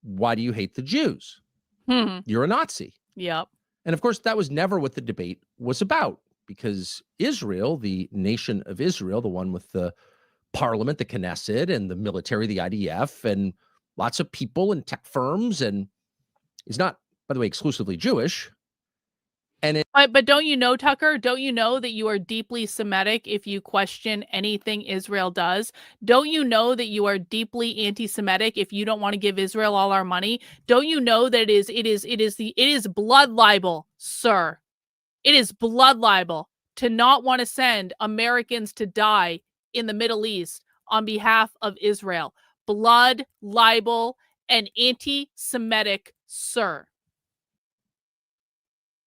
why do you hate the Jews? You're a Nazi. Yep. And of course, that was never what the debate was about, because Israel, the nation of Israel, the one with the parliament, the Knesset, and the military, the IDF, and lots of people and tech firms, and is not, by the way, exclusively Jewish. And But don't you know, Tucker? Don't you know that you are deeply Semitic if you question anything Israel does? Don't you know that you are deeply anti-Semitic if you don't want to give Israel all our money? Don't you know that it is blood libel, sir? It is blood libel to not want to send Americans to die in the Middle East on behalf of Israel. Blood libel and anti-Semitic, sir.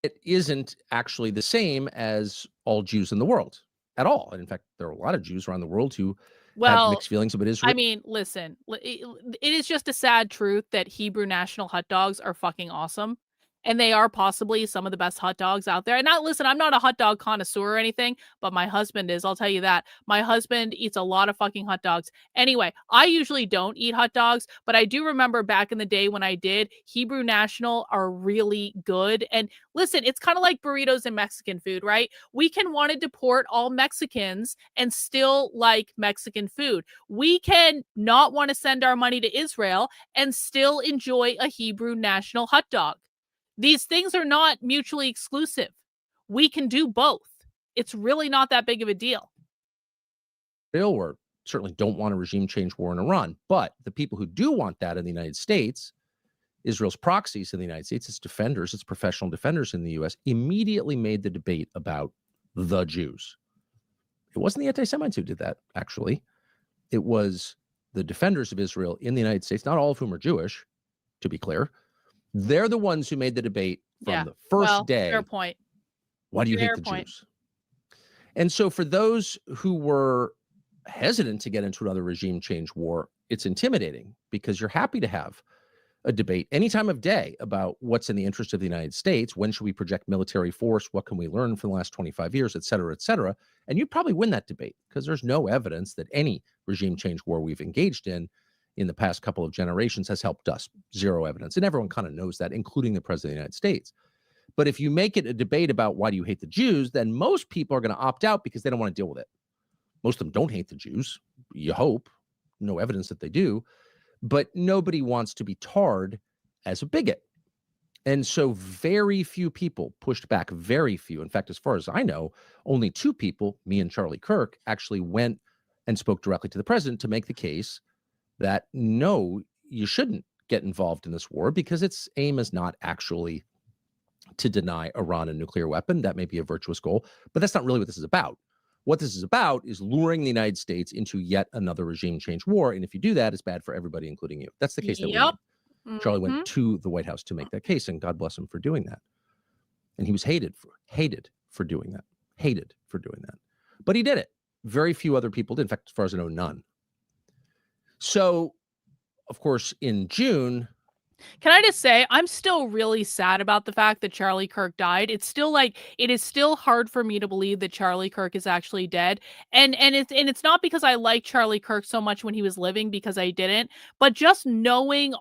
it isn't actually the same as all Jews in the world at all. And in fact, there are a lot of Jews around the world who have mixed feelings about Israel. I mean, listen, it is just a sad truth that Hebrew national hot dogs are fucking awesome. And they are possibly some of the best hot dogs out there. And now, listen, I'm not a hot dog connoisseur or anything, but my husband is. I'll tell you that. My husband eats a lot of fucking hot dogs. Anyway, I usually don't eat hot dogs, but I do remember back in the day when I did. Hebrew National are really good. And listen, it's kind of like burritos and Mexican food, right? We can want to deport all Mexicans and still like Mexican food. We can not want to send our money to Israel and still enjoy a Hebrew National hot dog. These things are not mutually exclusive. We can do both. It's really not that big of a deal. Or certainly don't want a regime change war in Iran. But the people who do want that in the United States, Israel's proxies in the United States, its defenders, its professional defenders in the U.S., immediately made the debate about the Jews. It wasn't the anti-Semites who did that, actually. It was the defenders of Israel in the United States, not all of whom are Jewish, to be clear. They're the ones who made the debate from the first day. Fair point. Why do you hate the Jews? And so for those who were hesitant to get into another regime change war, it's intimidating because you're happy to have a debate any time of day about what's in the interest of the United States. When should we project military force? What can we learn from the last 25 years, et cetera, et cetera. And you'd probably win that debate because there's no evidence that any regime change war we've engaged in the past couple of generations has helped us. Zero evidence. And everyone kind of knows that, including the president of the United States. But if you make it a debate about why do you hate the Jews, then most people are going to opt out because they don't want to deal with it. Most of them don't hate the Jews. You hope. No evidence that they do. But nobody wants to be tarred as a bigot. And so very few people pushed back, very few. In fact, as far as I know, only two people, me and Charlie Kirk, actually went and spoke directly to the president to make the case that no, you shouldn't get involved in this war because its aim is not actually to deny Iran a nuclear weapon. That may be a virtuous goal, but that's not really what this is about. What this is about is luring the United States into yet another regime change war. And if you do that, it's bad for everybody, including you. That's the case that we made. Charlie went to the White House to make that case, and God bless him for doing that. And he was hated for doing that. Hated for doing that. But he did it. Very few other people did. In fact, as far as I know, none. So, of course, in June. Can I just say, I'm still really sad about the fact that Charlie Kirk died. It's still like, it is still hard for me to believe that Charlie Kirk is actually dead. And it's not because I like Charlie Kirk so much when he was living, because I didn't, but just knowing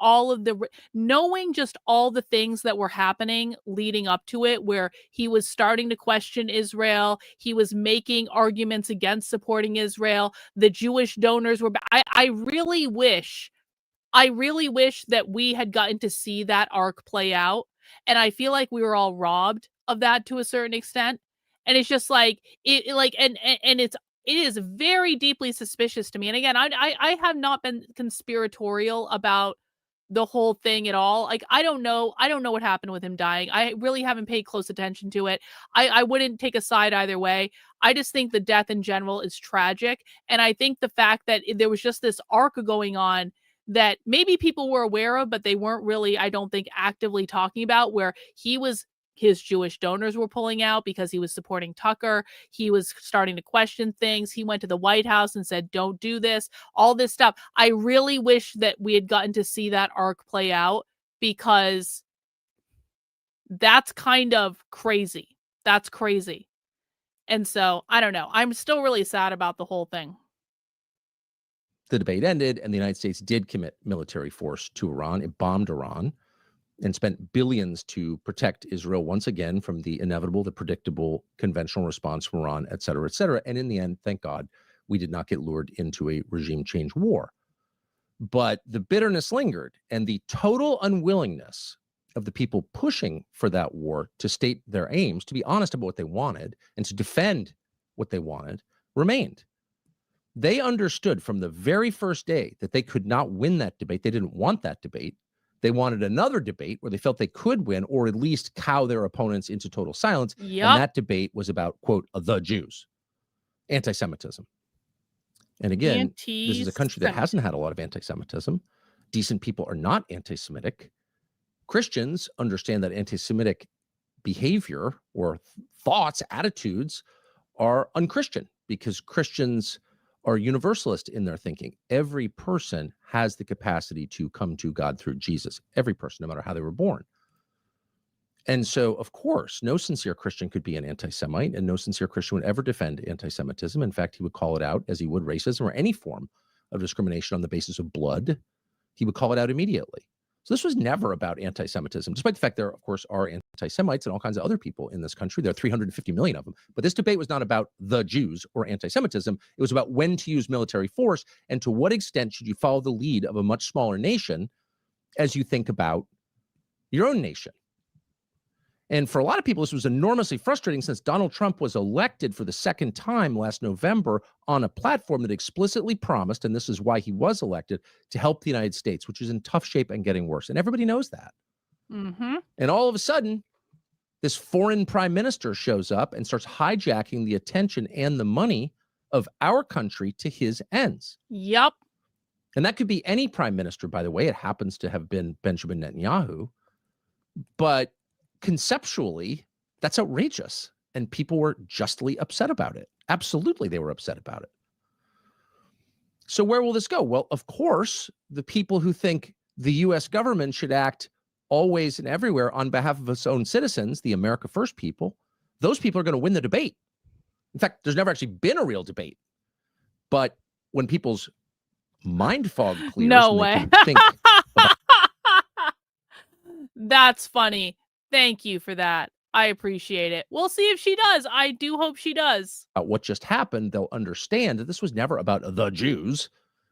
just all the things that were happening leading up to it, where he was starting to question Israel. He was making arguments against supporting Israel. The Jewish donors were, I really wish that we had gotten to see that arc play out. And I feel like we were all robbed of that to a certain extent. And it's just like, it is very deeply suspicious to me. And again, I have not been conspiratorial about the whole thing at all. Like, I don't know what happened with him dying. I really haven't paid close attention to it. I wouldn't take a side either way. I just think the death in general is tragic. And I think the fact that there was just this arc going on that maybe people were aware of, but they weren't really, I don't think, actively talking about, where his Jewish donors were pulling out because he was supporting Tucker. He was starting to question things. He went to the White House and said, don't do this, all this stuff. I really wish that we had gotten to see that arc play out, because that's kind of crazy. That's crazy. And so, I don't know. I'm still really sad about the whole thing. The debate ended, and the United States did commit military force to Iran. It bombed Iran and spent billions to protect Israel once again from the inevitable, the predictable conventional response from Iran, et cetera, et cetera. And in the end, thank God, we did not get lured into a regime change war. But the bitterness lingered, and the total unwillingness of the people pushing for that war to state their aims, to be honest about what they wanted, and to defend what they wanted, remained. They understood from the very first day that they could not win that debate. They didn't want that debate. They wanted another debate where they felt they could win, or at least cow their opponents into total silence. Yep. And that debate was about, quote, the Jews, anti-Semitism. And again, this is a country that hasn't had a lot of anti-Semitism. Decent people are not anti-Semitic. Christians understand that anti-Semitic behavior or thoughts, attitudes are unchristian, because Christians are universalist in their thinking. Every person has the capacity to come to God through Jesus. Every person, no matter how they were born. And so, of course, no sincere Christian could be an anti-Semite, and no sincere Christian would ever defend anti-Semitism. In fact, he would call it out as he would racism or any form of discrimination on the basis of blood. He would call it out immediately. So this was never about anti-Semitism, despite the fact there, of course, are anti-Semites and all kinds of other people in this country. There are 350 million of them. But this debate was not about the Jews or anti-Semitism. It was about when to use military force, and to what extent should you follow the lead of a much smaller nation as you think about your own nation. And for a lot of people, this was enormously frustrating, since Donald Trump was elected for the second time last November on a platform that explicitly promised, and this is why he was elected, to help the United States, which is in tough shape and getting worse. And everybody knows that. Mm-hmm. And all of a sudden, this foreign prime minister shows up and starts hijacking the attention and the money of our country to his ends. Yep. And that could be any prime minister, by the way. It happens to have been Benjamin Netanyahu. But conceptually, that's outrageous, and people were justly upset about it. Absolutely, they were upset about it. So where will this go? Well, of course, the people who think the U.S. government should act always and everywhere on behalf of its own citizens, the America First people, those people are going to win the debate. In fact, there's never actually been a real debate. But when people's mind fog clears, no way. Think about That's funny. Thank you for that. I appreciate it. We'll see if she does. I do hope she does. what just happened, they'll understand that this was never about the Jews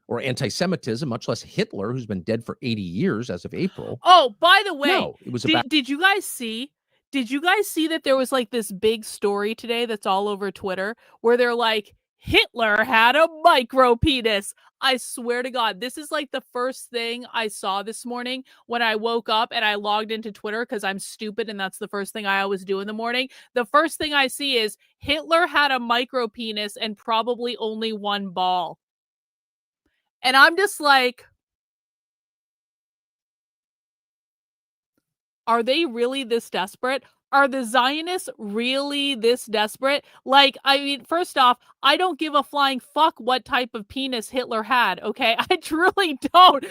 or anti-Semitism, much less Hitler, who's been dead for 80 years as of April. Oh, by the way, No, it was about did you guys see? Did you guys see that there was like this big story today that's all over Twitter where they're like, Hitler had a micro penis. I swear to God, this is like the first thing I saw this morning when I woke up and I logged into Twitter, because I'm stupid and that's the first thing I always do in the morning. The first thing I see is Hitler had a micro penis and probably only one ball. And I'm just like, are they really this desperate? Are the Zionists really this desperate? Like, I mean, first off, I don't give a flying fuck what type of penis Hitler had, okay? I truly don't.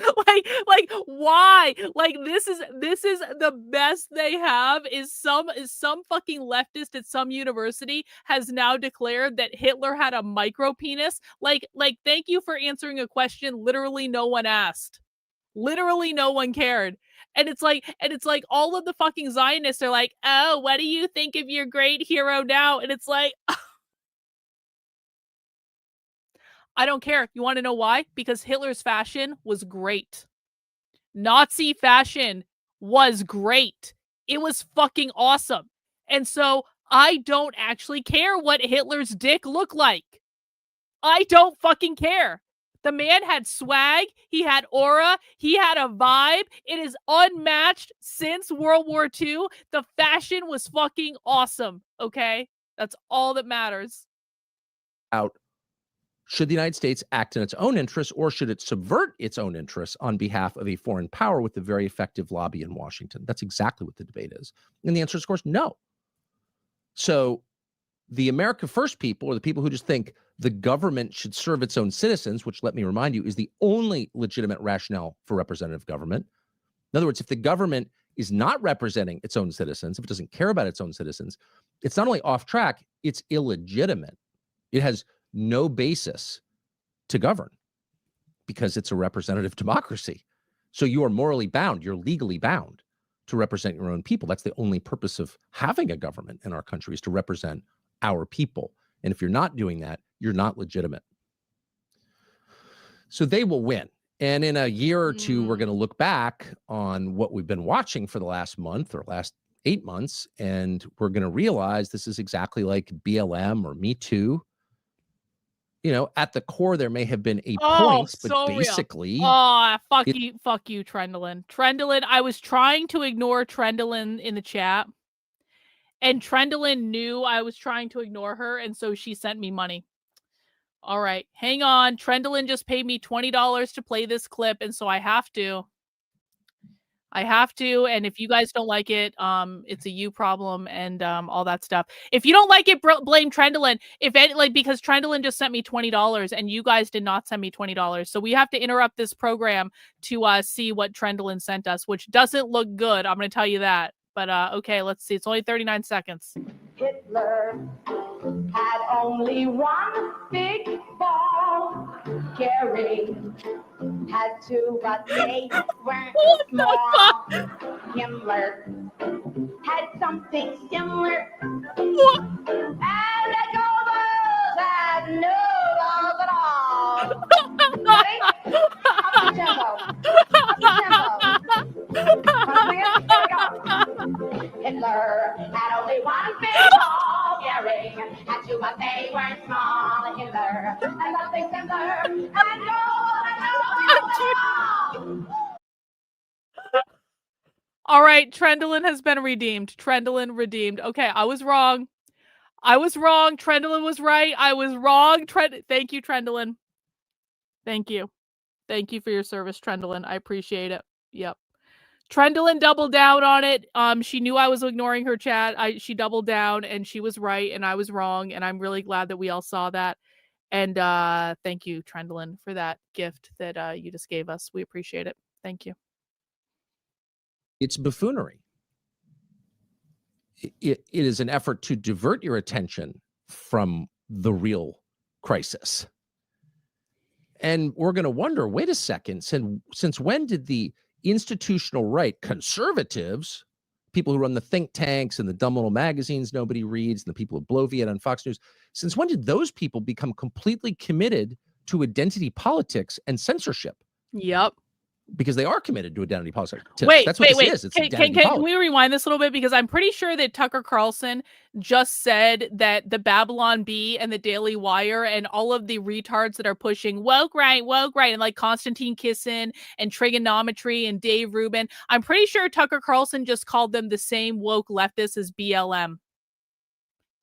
Like why? Like this is the best they have is some fucking leftist at some university has now declared that Hitler had a micro penis. Like thank you for answering a question literally no one asked. Literally no one cared. And it's like all of the fucking Zionists are like, oh, what do you think of your great hero now? And it's like, I don't care. You want to know why? Because Hitler's fashion was great. Nazi fashion was great. It was fucking awesome. And so I don't actually care what Hitler's dick looked like. I don't fucking care. The man had swag, he had aura, he had a vibe. It is unmatched since World War II. The fashion was fucking awesome, okay? That's all that matters. Out Should the United States act in its own interests, or should it subvert its own interests on behalf of a foreign power with a very effective lobby in Washington? That's exactly what the debate is. And the answer is, of course, no. So the America First people, or the people who just think the government should serve its own citizens, which, let me remind you, is the only legitimate rationale for representative government. In other words, if the government is not representing its own citizens, if it doesn't care about its own citizens, it's not only off track, it's illegitimate. It has no basis to govern because it's a representative democracy. So you are morally bound, you're legally bound to represent your own people. That's the only purpose of having a government in our country, is to represent our people. And if you're not doing that, you're not legitimate. So they will win. And in a year or two, we're going to look back on what we've been watching for the last month or last 8 months, and we're going to realize this is exactly like BLM or Me Too. You know, at the core, there may have been a point, but so basically, fuck you, Trendlin. Trendlin, I was trying to ignore Trendlin in the chat, and Trendlin knew I was trying to ignore her, and so she sent me money. All right, hang on. Trendlin just paid me $20 to play this clip, and so I have to. And if you guys don't like it, it's a you problem and all that stuff. If you don't like it, blame Trendlin. Because Trendlin just sent me $20 and you guys did not send me $20. So we have to interrupt this program to see what Trendlin sent us, which doesn't look good. I'm going to tell you that. But okay, let's see. It's only 39 seconds. Hitler had only one big ball. Gary had two, but they weren't small. Himmler had something similar. And the Goebbels had no balls at all. Ready? Up the tempo. Here we go. Hitler had only one big ball. Gary had two, but they weren't small. Hitler had something similar. And All right, Trendlin has been redeemed. Trendlin redeemed. Okay, I was wrong. Trendlin was right. I was wrong. Thank you, Trendlin. Thank you. Thank you for your service, Trendlin. I appreciate it. Yep. Trendlin doubled down on it. She knew I was ignoring her chat. She doubled down, and she was right, and I was wrong, and I'm really glad that we all saw that. And thank you, Trendlin, for that gift that you just gave us. We appreciate it. Thank you. it's buffoonery. It is an effort to divert your attention from the real crisis. And we're going to wonder, wait a second, since when did the institutional right, conservatives, people who run the think tanks and the dumb little magazines nobody reads, and the people who blow Viet on Fox News, since when did those people become completely committed to identity politics and censorship? Yep. Because they are committed to identity politics. Wait. That's what this is. It's can we rewind this a little bit? Because I'm pretty sure that Tucker Carlson just said that the Babylon Bee and the Daily Wire and all of the retards that are pushing woke right, and like Konstantin Kisin and trigonometry and Dave Rubin, I'm pretty sure Tucker Carlson just called them the same woke leftists as BLM.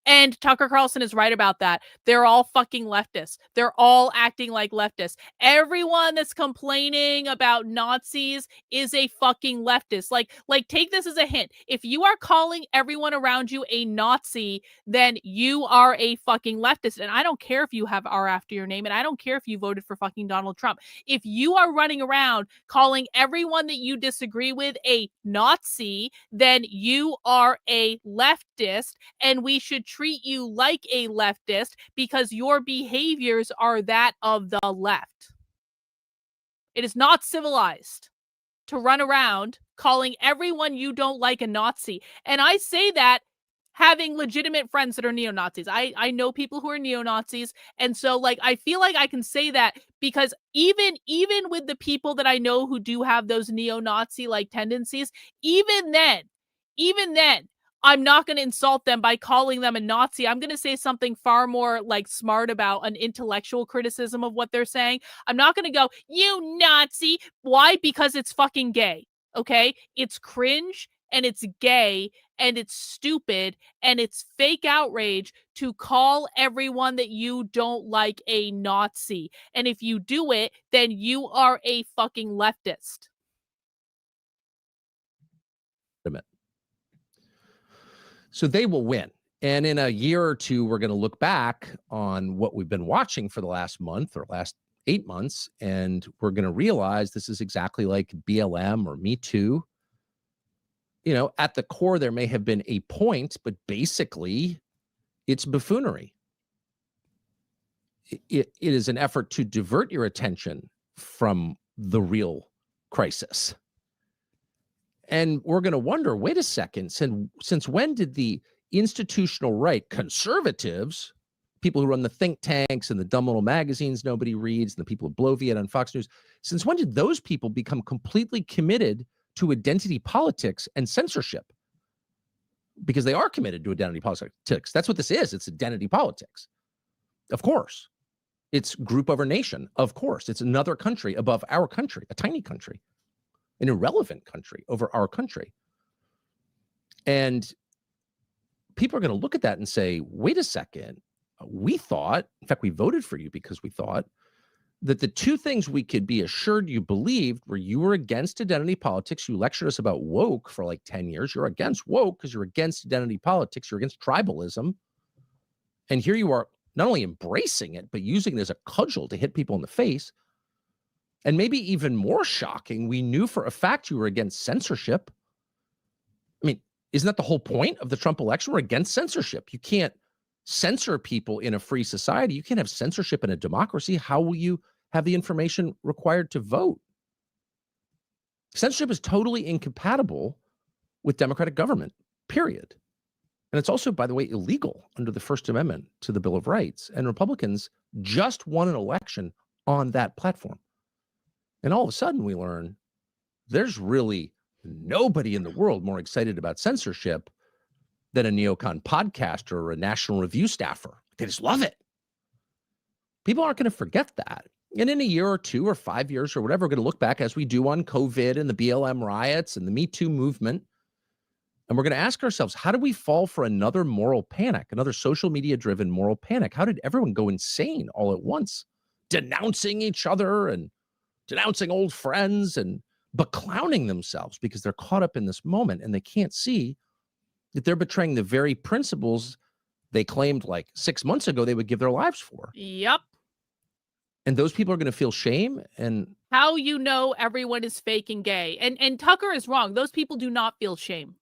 And Tucker Carlson is right about that. They're all fucking leftists. They're all acting like leftists. Everyone that's complaining about Nazis is a fucking leftist. Like take this as a hint. If you are calling everyone around you a Nazi, then you are a fucking leftist. And I don't care if you have R after your name, and I don't care if you voted for fucking Donald Trump. If you are running around calling everyone that you disagree with a Nazi, then you are a leftist, and we should treat you like a leftist because your behaviors are that of the left. It is not civilized to run around calling everyone you don't like a Nazi. And I say that having legitimate friends that are neo-Nazis. I know people who are neo-Nazis. And so I feel like I can say that because even with the people that I know who do have those neo-Nazi like tendencies, even then, I'm not going to insult them by calling them a Nazi. I'm going to say something far more smart about an intellectual criticism of what they're saying. I'm not going to go, you Nazi. Why? Because it's fucking gay. Okay? It's cringe and it's gay and it's stupid and it's fake outrage to call everyone that you don't like a Nazi. And if you do it, then you are a fucking leftist. So they will win. And in a year or two, we're going to look back on what we've been watching for the last month or last 8 months, and we're going to realize this is exactly like BLM or Me Too. You know, at the core, there may have been a point, but basically, it's buffoonery. It is an effort to divert your attention from the real crisis. And we're going to wonder, wait a second, since when did the institutional right, conservatives, people who run the think tanks and the dumb little magazines nobody reads, and the people who blow Viet on Fox News, since when did those people become completely committed to identity politics and censorship? Because they are committed to identity politics. That's what this is. It's identity politics. Of course. It's group over nation. Of course. It's another country above our country, a tiny country, an irrelevant country over our country. And people are going to look at that and say, wait a second, we thought, in fact, we voted for you because we thought that the two things we could be assured you believed were you were against identity politics. You lectured us about woke for like 10 years. You're against woke because you're against identity politics. You're against tribalism. And here you are not only embracing it, but using it as a cudgel to hit people in the face. And maybe even more shocking, we knew for a fact you were against censorship. I mean, isn't that the whole point of the Trump election? We're against censorship. You can't censor people in a free society. You can't have censorship in a democracy. How will you have the information required to vote? Censorship is totally incompatible with democratic government, period. And it's also, by the way, illegal under the First Amendment to the Bill of Rights. And Republicans just won an election on that platform. And all of a sudden we learn there's really nobody in the world more excited about censorship than a neocon podcaster or a National Review staffer. They just love it. People aren't going to forget that. And in a year or 2 or 5 years or whatever, we're going to look back as we do on COVID and the BLM riots and the Me Too movement. And we're going to ask ourselves, how did we fall for another moral panic, another social media driven moral panic? How did everyone go insane all at once, denouncing each other and denouncing old friends and beclowning themselves because they're caught up in this moment and they can't see that they're betraying the very principles they claimed like 6 months ago they would give their lives for. Yep. And those people are going to feel shame. And how you know everyone is fake and gay. And Tucker is wrong. Those people do not feel shame.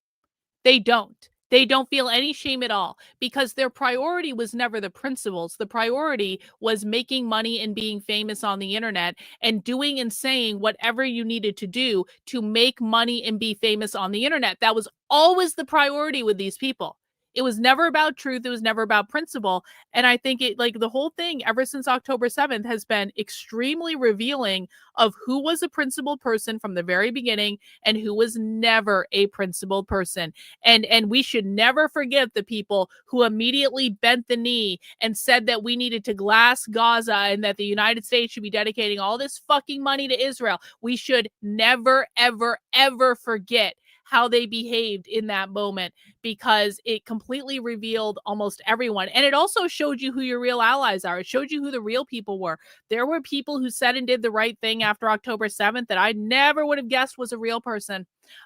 They don't. They don't feel any shame at all because their priority was never the principles. The priority was making money and being famous on the internet and doing and saying whatever you needed to do to make money and be famous on the internet. That was always the priority with these people. It was never about truth. It was never about principle. And I think it, like the whole thing ever since October 7th has been extremely revealing of who was a principled person from the very beginning and who was never a principled person. And we should never forget the people who immediately bent the knee and said that we needed to glass Gaza and that the United States should be dedicating all this fucking money to Israel. We should never, ever, ever forget how they behaved in that moment because it completely revealed almost everyone. And it also showed you who your real allies are. It showed you who the real people were. There were people who said and did the right thing after October 7th that I never would have guessed was a real person.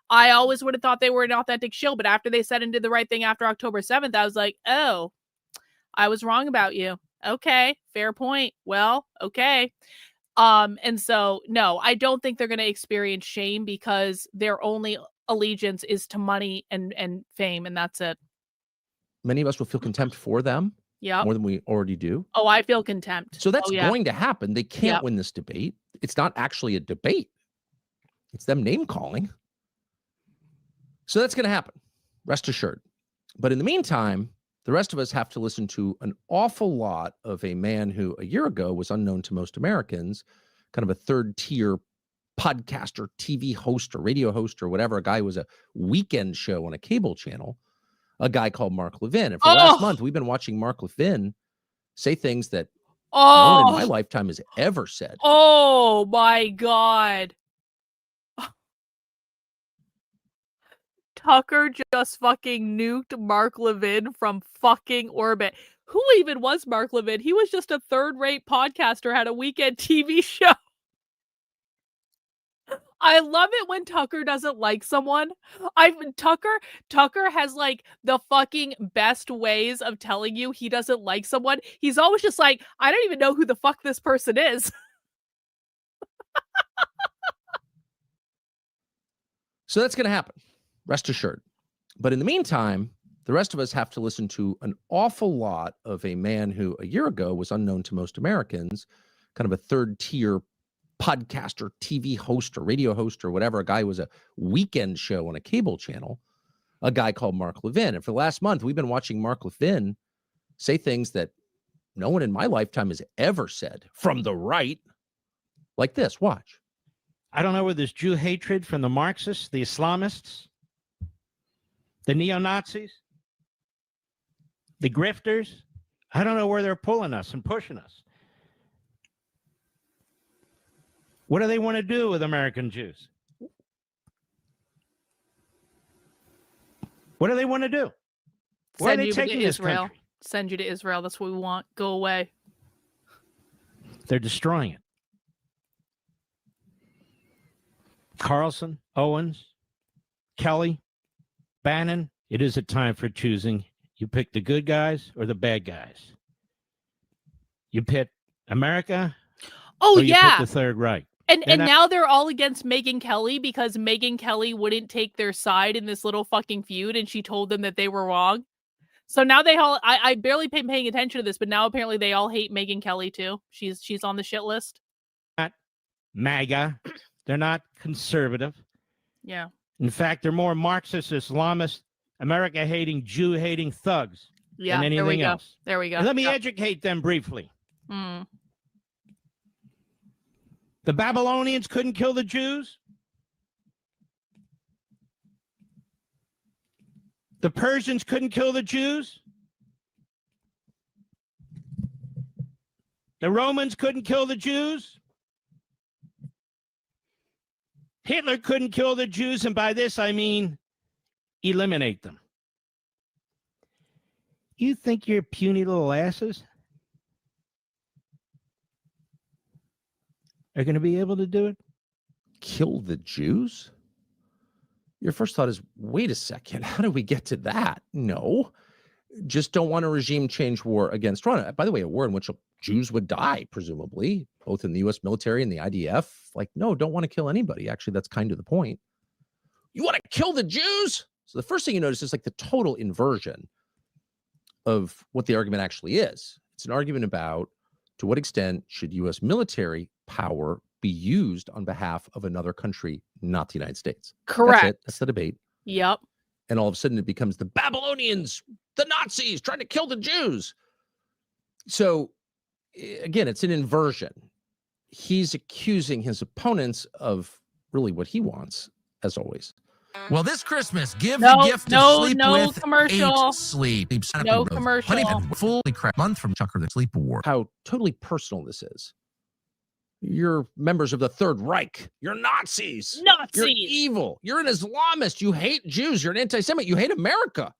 I always would have thought they were an authentic shill, but after they said and did the right thing after October 7th, I was like, oh, I was wrong about you. Okay, fair point. Well, okay. And so, no, I don't think they're going to experience shame because their only allegiance is to money and fame, and that's it. many of us will feel contempt for them more than we already do. Oh, I feel contempt. So that's going to happen. They can't win this debate. It's not actually a debate. It's them name calling. So that's going to happen. Rest assured. But in the meantime, the rest of us have to listen to an awful lot of a man who a year ago was unknown to most Americans, kind of a third tier podcaster, TV host or radio host or whatever. A guy who was a weekend show on a cable channel, a guy called Mark Levin. And for the last month, we've been watching Mark Levin say things that no one in my lifetime has ever said. Oh my God. Tucker just fucking nuked Mark Levin from fucking orbit. Who even was Mark Levin? He was just a third-rate podcaster, had a weekend TV show. I love it when Tucker doesn't like someone. Tucker has like the fucking best ways of telling you he doesn't like someone. He's always just like, I don't even know who the fuck this person is. So that's going to happen. Rest assured. But in the meantime, the rest of us have to listen to an awful lot of a man who a year ago was unknown to most Americans, kind of a third tier podcaster, TV host or radio host or whatever. A guy who was a weekend show on a cable channel, a guy called Mark Levin. And for the last month, we've been watching Mark Levin say things that no one in my lifetime has ever said from the right, like this. Watch. I don't know where this Jew hatred from the Marxists, the Islamists, the neo-Nazis, the grifters. I don't know where they're pulling us and pushing us. What do they want to do with American Jews? What do they want to do? Where are they taking this country? Send you to Israel. That's what we want. Go away. They're destroying it. Carlson, Owens, Kelly, Bannon, it is a time for choosing. You pick the good guys or the bad guys. You pick America. Oh, or you yeah. pick the Third Reich. And now they're all against Megyn Kelly because Megyn Kelly wouldn't take their side in this little fucking feud, and she told them that they were wrong. So now they all, I barely paying attention to this, but now apparently they all hate Megyn Kelly too. She's on the shit list. Not MAGA. They're not conservative. Yeah. In fact, they're more Marxist, Islamist, America-hating, Jew-hating thugs than anything else. There we go. And let me educate them briefly. Mm. The Babylonians couldn't kill the Jews. The Persians couldn't kill the Jews. The Romans couldn't kill the Jews. Hitler couldn't kill the Jews, and by this I mean eliminate them. You think you're puny little asses are going to be able to do it? Kill the Jews? Your first thought is, wait a second, how do we get to that? No, just don't want a regime change war against Russia. By the way, a war in which Jews would die, presumably, both in the U.S. military and the IDF. Like, no, don't want to kill anybody. Actually, that's kind of the point. You want to kill the Jews? So the first thing you notice is like the total inversion of what the argument actually is. It's an argument about to what extent should U.S. military power be used on behalf of another country, not the United States. Correct. That's it. That's the debate. Yep. And all of a sudden it becomes the Babylonians, the Nazis trying to kill the Jews. So again, it's an inversion. He's accusing his opponents of really what he wants, as always. Well, this Christmas, give the gift of sleep with commercial. 8 Sleep. No commercial. Fully correct month from Chucker the Sleep Award. How totally personal this is. You're members of the Third Reich. You're Nazis. You're evil. You're an Islamist. You hate Jews. You're an anti-Semite. You hate America.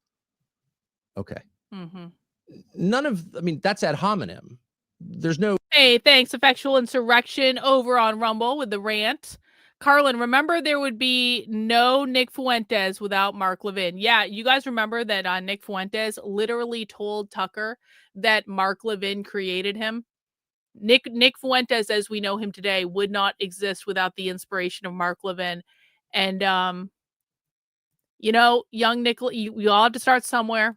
Okay. Mm-hmm. That's ad hominem. There's no. Hey, thanks. Effectual Insurrection over on Rumble with the rant. Karlyn, remember there would be no Nick Fuentes without Mark Levin. Yeah, you guys remember that Nick Fuentes literally told Tucker that Mark Levin created him? Nick Fuentes, as we know him today, would not exist without the inspiration of Mark Levin. And, young Nicholas, you all have to start somewhere.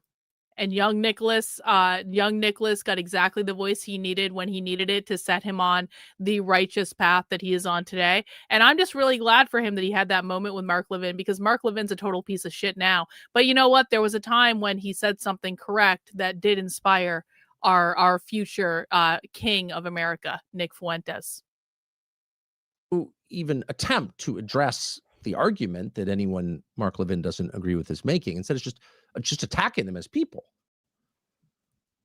And young Nicholas got exactly the voice he needed when he needed it to set him on the righteous path that he is on today. And I'm just really glad for him that he had that moment with Mark Levin, because Mark Levin's a total piece of shit now. But you know what? There was a time when he said something correct that did inspire our future king of America, Nick Fuentes. Who even attempt to address the argument that anyone Mark Levin doesn't agree with is making. Instead, it's just attacking them as people.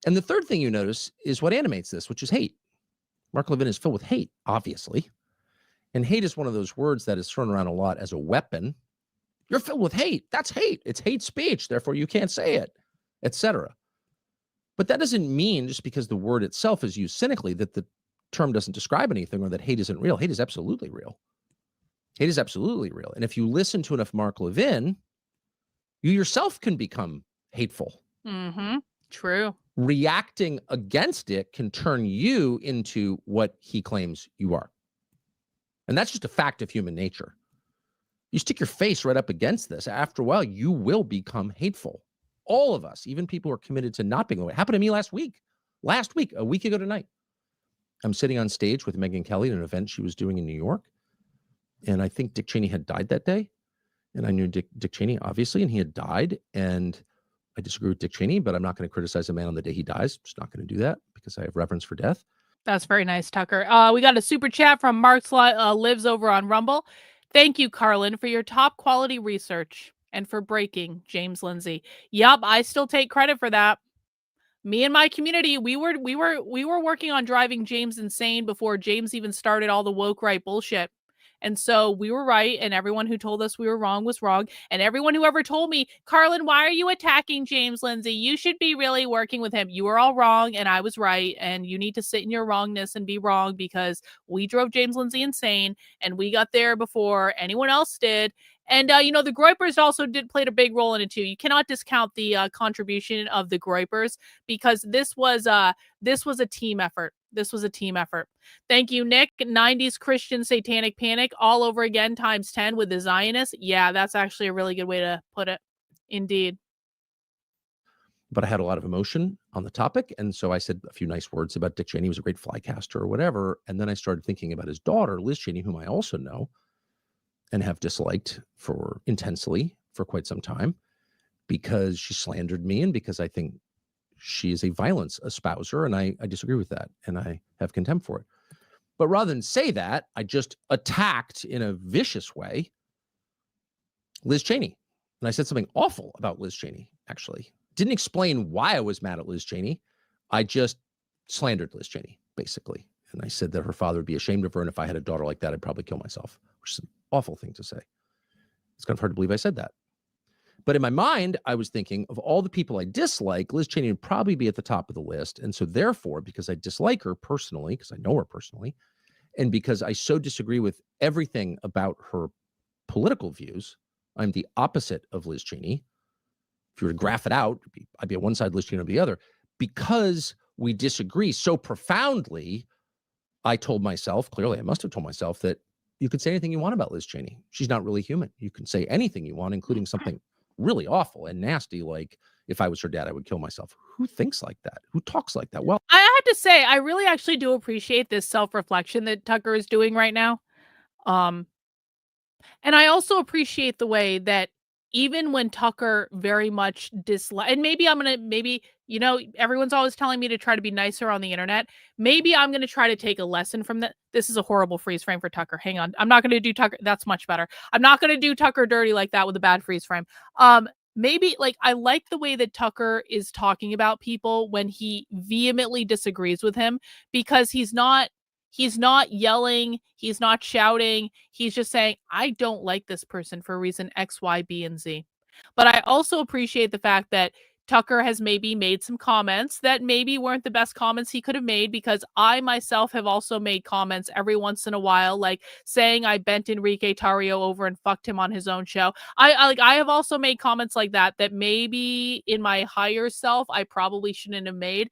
And the third thing you notice is what animates this, which is hate. Mark Levin is filled with hate, obviously. And hate is one of those words that is thrown around a lot as a weapon You're filled with hate. That's hate. It's hate speech. Therefore, you can't say it, etc. But that doesn't mean just because the word itself is used cynically that the term doesn't describe anything or that hate isn't real. Hate is absolutely real. Hate is absolutely real. And if you listen to enough Mark Levin, you yourself can become hateful. Mm-hmm. True. Reacting against it can turn you into what he claims you are. And that's just a fact of human nature. You stick your face right up against this, after a while, you will become hateful. All of us, even people who are committed to not being the way. It happened to me last week, a week ago tonight. I'm sitting on stage with Megyn Kelly at an event she was doing in New York. And I think Dick Cheney had died that day. And I knew Dick Cheney, obviously, and he had died. And I disagree with Dick Cheney, but I'm not going to criticize a man on the day he dies. I'm just not going to do that because I have reverence for death. That's very nice, Tucker. We got a super chat from Mark's Lives over on Rumble. Thank you, Karlyn, for your top quality research and for breaking James Lindsay. Yup, I still take credit for that. Me and my community, we were working on driving James insane before James even started all the woke right bullshit. And so we were right, and everyone who told us we were wrong was wrong. And everyone who ever told me, Karlyn, why are you attacking James Lindsay? You should be really working with him. You were all wrong, and I was right. And you need to sit in your wrongness and be wrong because we drove James Lindsay insane, and we got there before anyone else did. And, the Groypers also played a big role in it, too. You cannot discount the contribution of the Groypers because this was a team effort. This was a team effort. Thank you, Nick. 90s Christian satanic panic all over again times 10 with the Zionists. Yeah, that's actually a really good way to put it. Indeed. But I had a lot of emotion on the topic. And so I said a few nice words about Dick Cheney. He was a great flycaster or whatever. And then I started thinking about his daughter, Liz Cheney, whom I also know and have disliked intensely for quite some time because she slandered me and because I think she is a violence espouser, and I disagree with that, and I have contempt for it. But rather than say that, I just attacked in a vicious way Liz Cheney. And I said something awful about Liz Cheney, actually. Didn't explain why I was mad at Liz Cheney. I just slandered Liz Cheney, basically. And I said that her father would be ashamed of her, and if I had a daughter like that, I'd probably kill myself, which is an awful thing to say. It's kind of hard to believe I said that. But in my mind, I was thinking of all the people I dislike, Liz Cheney would probably be at the top of the list. And so therefore, because I dislike her personally, because I know her personally, and because I so disagree with everything about her political views, I'm the opposite of Liz Cheney. If you were to graph it out, I'd be on one side, Liz Cheney on the other. Because we disagree so profoundly, I told myself, clearly I must have told myself, that you could say anything you want about Liz Cheney. She's not really human. You can say anything you want, including something really awful and nasty, like if I was her dad, I would kill myself. Who thinks like that? Who talks like that? Well, I have to say, I really actually do appreciate this self-reflection that Tucker is doing right now. And I also appreciate the way that even when Tucker very much dislike, and maybe everyone's always telling me to try to be nicer on the internet. Maybe I'm going to try to take a lesson from that. This is a horrible freeze frame for Tucker. Hang on. I'm not going to do Tucker. That's much better. I'm not going to do Tucker dirty like that with a bad freeze frame. Maybe I like the way that Tucker is talking about people when he vehemently disagrees with him, because he's not yelling. He's not shouting. He's just saying, I don't like this person for reason X, Y, B, and Z. But I also appreciate the fact that Tucker has maybe made some comments that maybe weren't the best comments he could have made, because I myself have also made comments every once in a while, like saying I bent Enrique Tarrio over and fucked him on his own show. I have also made comments like that maybe in my higher self I probably shouldn't have made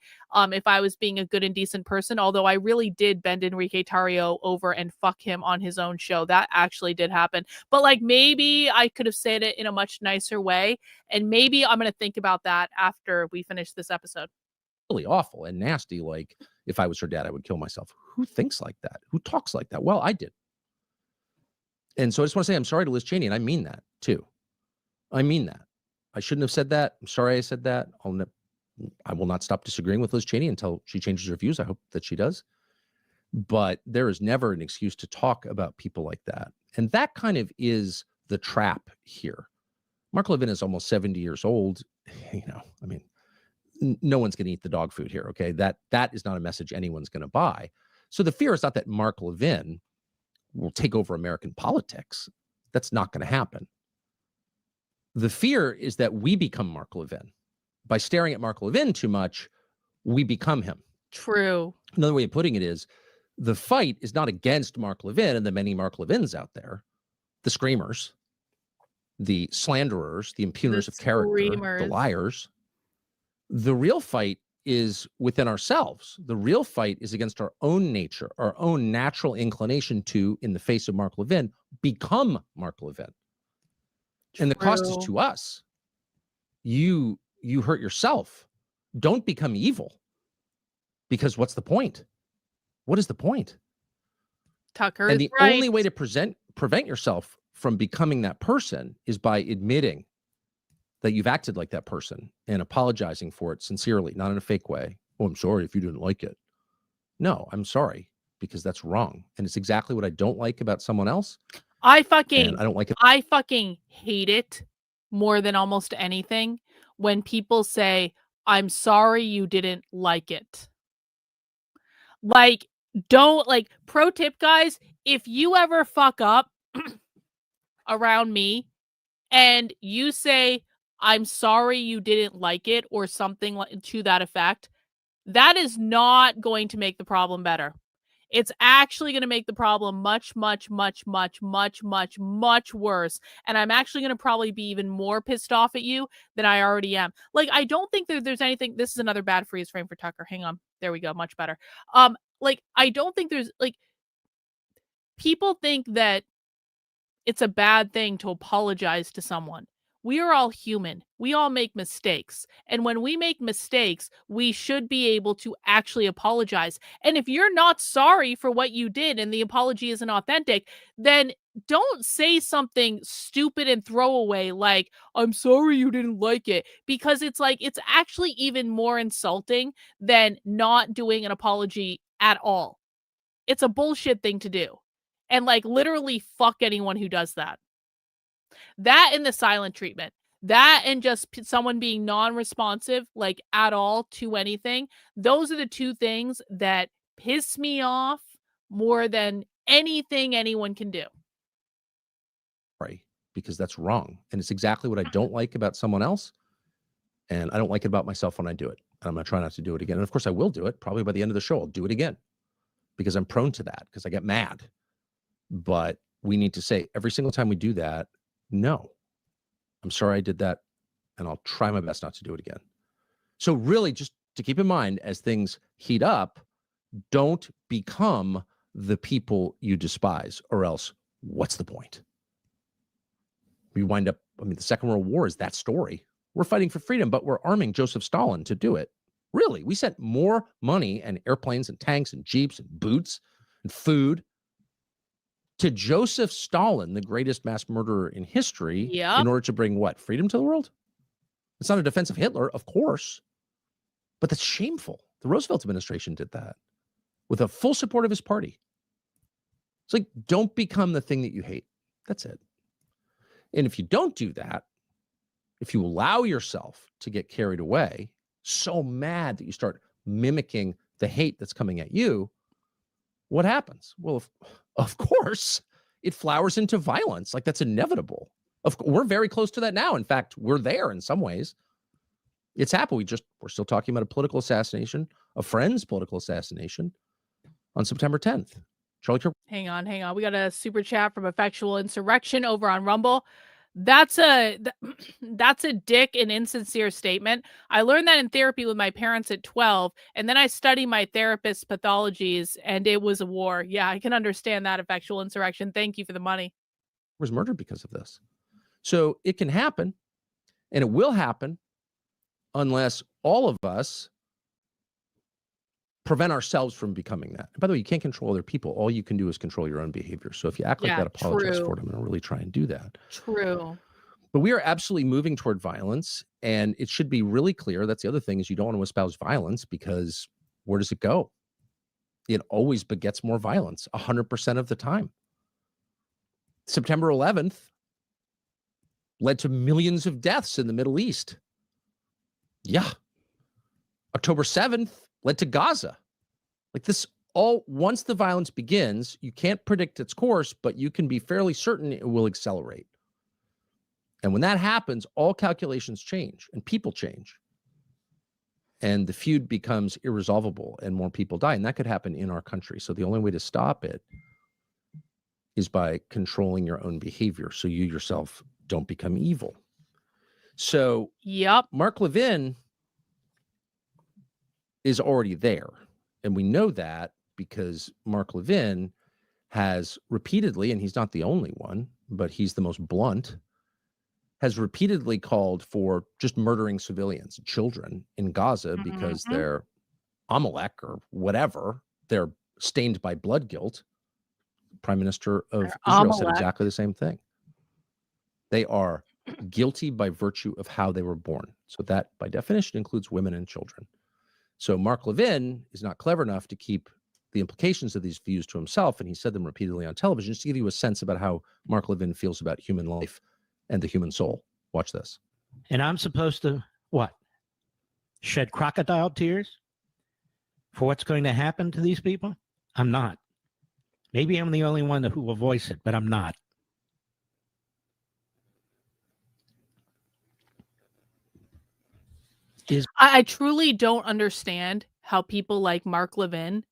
if I was being a good and decent person, although I really did bend Enrique Tarrio over and fuck him on his own show. That actually did happen. But maybe I could have said it in a much nicer way, and maybe I'm going to think about that after we finish this episode. Really awful and nasty, like if I was her dad, I would kill myself. Who thinks like that? Who talks like that? Well, I did. And so I just want to say I'm sorry to Liz Cheney, and I mean that too. I mean that. I shouldn't have said that. I'm sorry I said that. I will not stop disagreeing with Liz Cheney until she changes her views. I hope that she does. But there is never an excuse to talk about people like that. And that kind of is the trap here. Mark Levin is almost 70 years old. No one's going to eat the dog food here, okay? That is not a message anyone's going to buy. So the fear is not that Mark Levin will take over American politics. That's not going to happen. The fear is that we become Mark Levin. By staring at Mark Levin too much, we become him. True. Another way of putting it is the fight is not against Mark Levin and the many Mark Levins out there, the screamers, the slanderers, the impugners of character, the liars. The real fight is within ourselves. The real fight is against our own nature, our own natural inclination to, in the face of Mark Levin, become Mark Levin. And the cost is to us. You hurt yourself. Don't become evil. Because what's the point? What is the point? Tucker and is the right. only way to prevent yourself from becoming that person is by admitting that you've acted like that person and apologizing for it sincerely, not in a fake way. Oh, I'm sorry if you didn't like it. No, I'm sorry because that's wrong. And it's exactly what I don't like about someone else. I don't like it. I fucking hate it more than almost anything when people say, I'm sorry you didn't like it. Like, don't, like, pro tip, guys, if you ever fuck up around me and you say, I'm sorry you didn't like it or something to that effect, that is not going to make the problem better. It's actually going to make the problem much, much, much, much, much, much, much worse. And I'm actually going to probably be even more pissed off at you than I already am. Like, I don't think that there's anything. This is another bad freeze frame for Tucker. Hang on. There we go. Much better. Like, I don't think there's, like, people think that it's a bad thing to apologize to someone. We are all human. We all make mistakes. And when we make mistakes, we should be able to actually apologize. And if you're not sorry for what you did and the apology isn't authentic, then don't say something stupid and throwaway like, I'm sorry you didn't like it. Because it's like, it's actually even more insulting than not doing an apology at all. It's a bullshit thing to do. And like literally fuck anyone who does that. That and the silent treatment. That and just someone being non-responsive, like at all to anything. Those are the two things that piss me off more than anything anyone can do. Right. Because that's wrong. And it's exactly what I don't like about someone else. And I don't like it about myself when I do it. And I'm going to try not to do it again. And of course I will do it. Probably by the end of the show, I'll do it again. Because I'm prone to that. Because I get mad. But we need to say every single time we do that, no, I'm sorry I did that, and I'll try my best not to do it again. So really, just to keep in mind, as things heat up, don't become the people you despise, or else what's the point? We wind up, I mean, the Second World War is that story. We're fighting for freedom, but we're arming Joseph Stalin to do it. Really, we sent more money and airplanes and tanks and jeeps and boots and food to Joseph Stalin, the greatest mass murderer in history, in order to bring what? Freedom to the world? It's not a defense of Hitler, of course, but that's shameful. The Roosevelt administration did that with the full support of his party. It's like, don't become the thing that you hate. That's it. And if you don't do that, if you allow yourself to get carried away, so mad that you start mimicking the hate that's coming at you, what happens? Well, of course, it flowers into violence. Like, that's inevitable. We're very close to that now. In fact, we're there in some ways. It's happened. We're still talking about a political assassination, a friend's political assassination on September 10th. Charlie Kirk. Hang on. We got a super chat from Effectual Insurrection over on Rumble. That's a dick and insincere statement. I learned that in therapy with my parents at 12, and then I studied my therapist's pathologies, and it was a war. Yeah, I can understand that, Effectual Insurrection. Thank you for the money. Was murdered because of this. So it can happen, and it will happen unless all of us prevent ourselves from becoming that. And by the way, you can't control other people. All you can do is control your own behavior. So if you act like that, apologize for it. I'm going to really try and do that. True. But we are absolutely moving toward violence. And it should be really clear. That's the other thing, is you don't want to espouse violence, because where does it go? It always begets more violence 100% of the time. September 11th led to millions of deaths in the Middle East. Yeah. October 7th led to Gaza. Like this, once the violence begins, you can't predict its course, but you can be fairly certain it will accelerate. And when that happens, all calculations change and people change. And the feud becomes irresolvable and more people die. And that could happen in our country. So the only way to stop it is by controlling your own behavior so you yourself don't become evil. So Mark Levin is already there. And we know that because Mark Levin has repeatedly, and he's not the only one, but he's the most blunt, has repeatedly called for just murdering civilians, children in Gaza because they're Amalek or whatever. They're stained by blood guilt. Prime Minister of Israel said exactly the same thing. They are guilty by virtue of how they were born. So that, by definition, includes women and children. So Mark Levin is not clever enough to keep the implications of these views to himself, and he said them repeatedly on television, just to give you a sense about how Mark Levin feels about human life and the human soul. Watch this. And I'm supposed to, what? Shed crocodile tears for what's going to happen to these people? I'm not. Maybe I'm the only one who will voice it, but I'm not. I truly don't understand how people like Mark Levin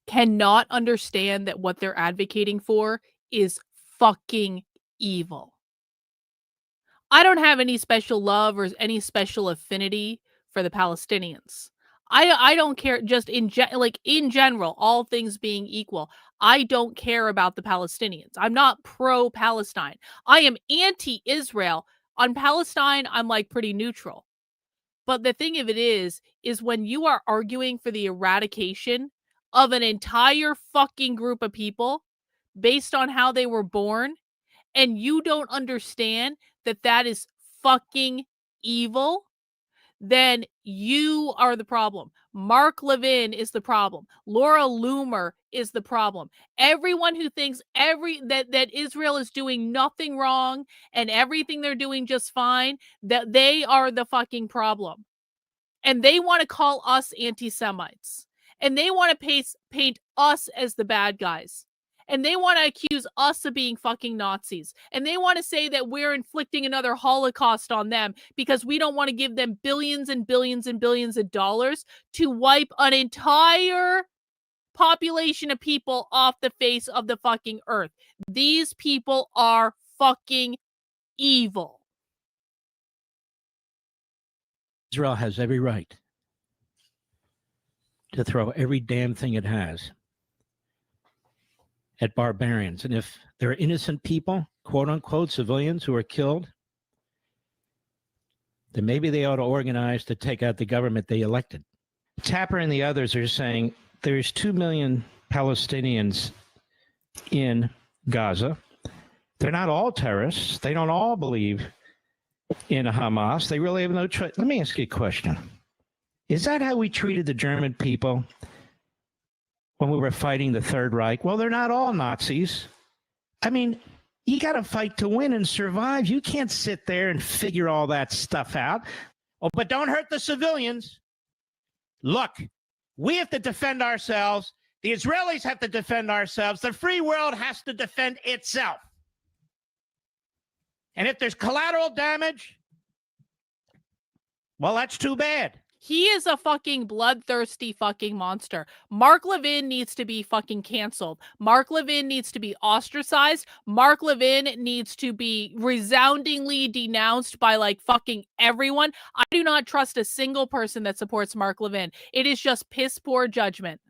cannot understand that what they're advocating for is fucking evil. I don't have any special love or any special affinity for the Palestinians. I don't care, just in general, all things being equal, I don't care about the Palestinians. I'm not pro-Palestine. I am anti-Israel. On Palestine, I'm like pretty neutral. But the thing of it is when you are arguing for the eradication of an entire fucking group of people based on how they were born, and you don't understand that that is fucking evil, then you are the problem. Mark Levin is the problem. Laura Loomer is the problem. Everyone who thinks that Israel is doing nothing wrong and everything they're doing just fine, that they are the fucking problem. And they want to call us anti-Semites. And they want to paint us as the bad guys. And they want to accuse us of being fucking Nazis. And they want to say that we're inflicting another Holocaust on them because we don't want to give them billions and billions and billions of dollars to wipe an entire population of people off the face of the fucking earth. These people are fucking evil. Israel has every right to throw every damn thing it has at barbarians. And if there are innocent people, quote unquote, civilians who are killed, then maybe they ought to organize to take out the government they elected. Tapper and the others are saying there's 2 million Palestinians in Gaza. They're not all terrorists. They don't all believe in Hamas. They really have no choice. Let me ask you a question. Is that how we treated the German people when we were fighting the Third Reich? Well, they're not all Nazis. I mean, you got to fight to win and survive. You can't sit there and figure all that stuff out. Oh, but don't hurt the civilians. Look, we have to defend ourselves. The Israelis have to defend ourselves. The free world has to defend itself. And if there's collateral damage, well, that's too bad. He is a fucking bloodthirsty fucking monster. Mark Levin needs to be fucking canceled. Mark Levin needs to be ostracized. Mark Levin needs to be resoundingly denounced by like fucking everyone. I do not trust a single person that supports Mark Levin. It is just piss poor judgment.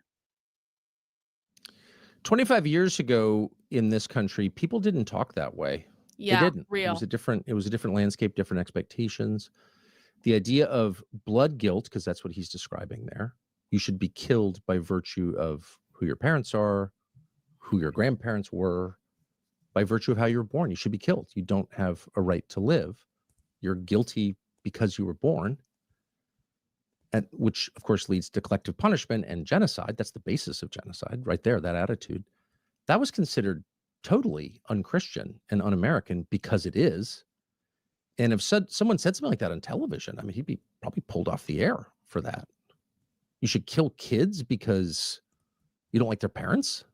25 years ago in this country, people didn't talk that way. Yeah, they didn't. real. It was a different landscape, different expectations. The idea of blood guilt, because that's what he's describing there. You should be killed by virtue of who your parents are, who your grandparents were, by virtue of how you were born. You should be killed. You don't have a right to live. You're guilty because you were born, and which, of course, leads to collective punishment and genocide. That's the basis of genocide right there, that attitude. That was considered totally unchristian and un-American because it is. And if someone said something like that on television, I mean, he'd be probably pulled off the air for that. You should kill kids because you don't like their parents?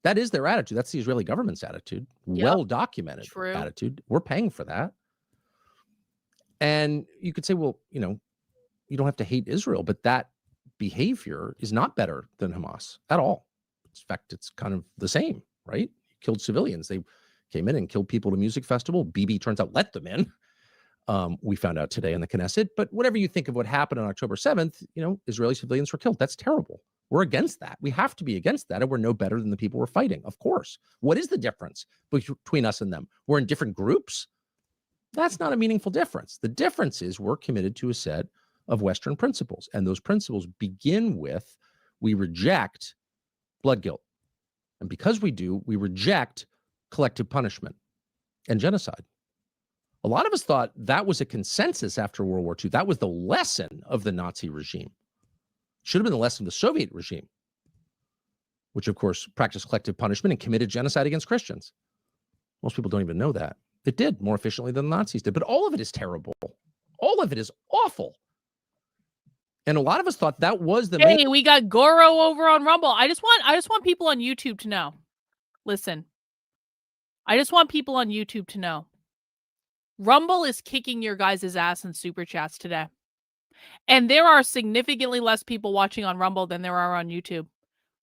That is their attitude. That's the Israeli government's attitude. Yep. Well-documented attitude. We're paying for that. And you could say, well, you don't have to hate Israel, but that behavior is not better than Hamas at all. In fact, it's kind of the same, right? Killed civilians. They came in and killed people at a music festival. Bibi turns out let them in. We found out today in the Knesset. But whatever you think of what happened on October 7th, Israeli civilians were killed. That's terrible. We're against that. We have to be against that. And we're no better than the people we're fighting, of course. What is the difference between us and them? We're in different groups. That's not a meaningful difference. The difference is we're committed to a set of Western principles. And those principles begin with, we reject blood guilt. And because we do, we reject collective punishment and genocide. A lot of us thought that was a consensus after World War II. That was the lesson of the Nazi regime. Should have been the lesson of the Soviet regime, which of course practiced collective punishment and committed genocide against Christians. Most people don't even know that. It did more efficiently than the Nazis did, but all of it is terrible. All of it is awful. And a lot of us thought that was the Hey, we got Goro over on Rumble. I just want people on YouTube to know. Listen. I just want people on YouTube to know. Rumble is kicking your guys' ass in super chats today. And there are significantly less people watching on Rumble than there are on YouTube.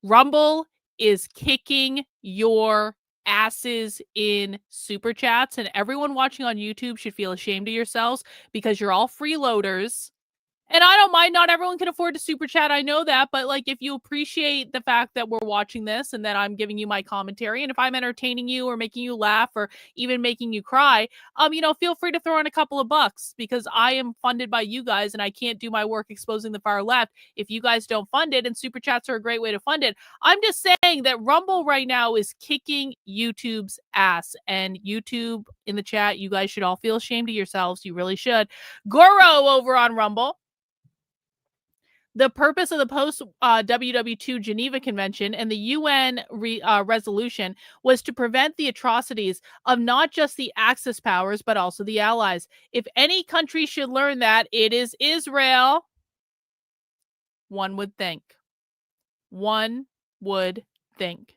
Rumble is kicking your asses in super chats, and everyone watching on YouTube should feel ashamed of yourselves because you're all freeloaders. And I don't mind, not everyone can afford to super chat. I know that. But like, if you appreciate the fact that we're watching this and that I'm giving you my commentary, and if I'm entertaining you or making you laugh or even making you cry, feel free to throw in a couple of bucks, because I am funded by you guys and I can't do my work exposing the far left if you guys don't fund it. And super chats are a great way to fund it. I'm just saying that Rumble right now is kicking YouTube's ass, and YouTube in the chat, you guys should all feel ashamed of yourselves. You really should. Goro over on Rumble. The purpose of the post-WW2 Geneva Convention and the UN resolution was to prevent the atrocities of not just the Axis powers, but also the Allies. If any country should learn that, it is Israel. One would think. One would think.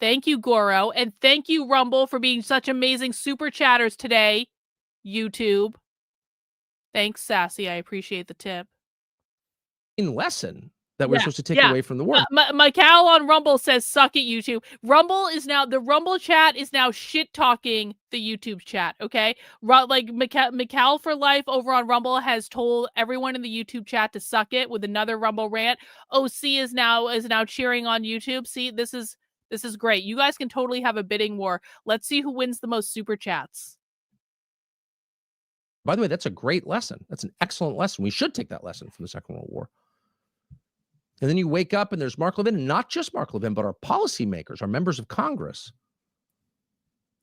Thank you, Goro, and thank you, Rumble, for being such amazing super chatters today, YouTube. Thanks, Sassy. I appreciate the tip. Lesson that we're supposed to take away from the war. Mikal on Rumble says, suck it, YouTube. The Rumble chat is now shit talking the YouTube chat. Okay. Like Mikal for life over on Rumble has told everyone in the YouTube chat to suck it with another Rumble rant. OC is now cheering on YouTube. See, this is great. You guys can totally have a bidding war. Let's see who wins the most super chats. By the way, that's a great lesson. That's an excellent lesson. We should take that lesson from the Second World War. And then you wake up and there's Mark Levin, and not just Mark Levin, but our policymakers, our members of Congress.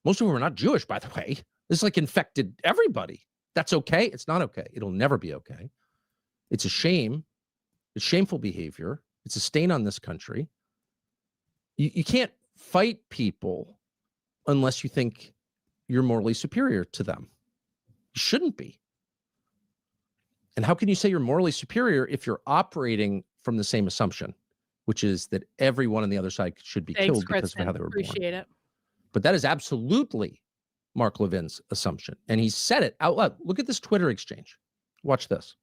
Most of them are not Jewish, by the way. This infected everybody. That's okay. It's not okay. It'll never be okay. It's a shame. It's shameful behavior. It's a stain on this country. You can't fight people unless you think you're morally superior to them. You shouldn't be. And how can you say you're morally superior if you're operating from the same assumption, which is that everyone on the other side should be killed because of how they were born? Appreciate it. But that is absolutely Mark Levin's assumption. And he said it out loud. Look at this Twitter exchange. Watch this.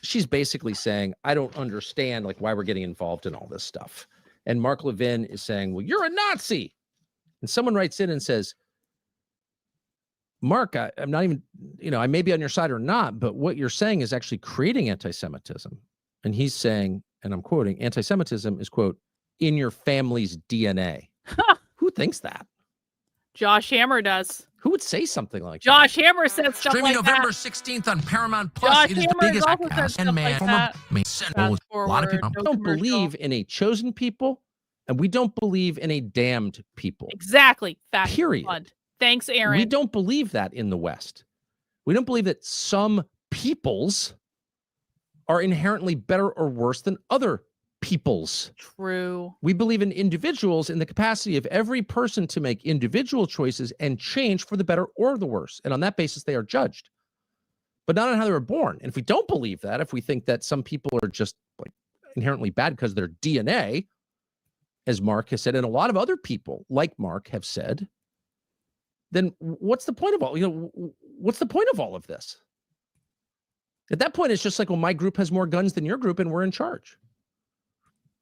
She's basically saying, I don't understand why we're getting involved in all this stuff. And Mark Levin is saying, well, you're a Nazi. And someone writes in and says, Mark, I'm not even, I may be on your side or not, but what you're saying is actually creating anti-Semitism. And he's saying, and I'm quoting, anti-Semitism is, quote, in your family's DNA. Who thinks that? Josh Hammer does. Who would say something like Josh Hammer said stuff Streaming like November that. 16th on Paramount Plus. Josh It is Hammer the biggest also said stuff like that. a lot of people don't believe in a chosen people, and we don't believe in a damned people. Exactly. Fact. Period. Fund. Thanks, Aaron. We don't believe that in the West. We don't believe that some peoples are inherently better or worse than other peoples. True. We believe in individuals in the capacity of every person to make individual choices and change for the better or the worse. And on that basis, they are judged, but not on how they were born. And if we don't believe that, if we think that some people are just inherently bad because of their DNA, as Mark has said, and a lot of other people like Mark have said, then what's the point of all, what's the point of all of this? At that point, it's just like, well, my group has more guns than your group and we're in charge.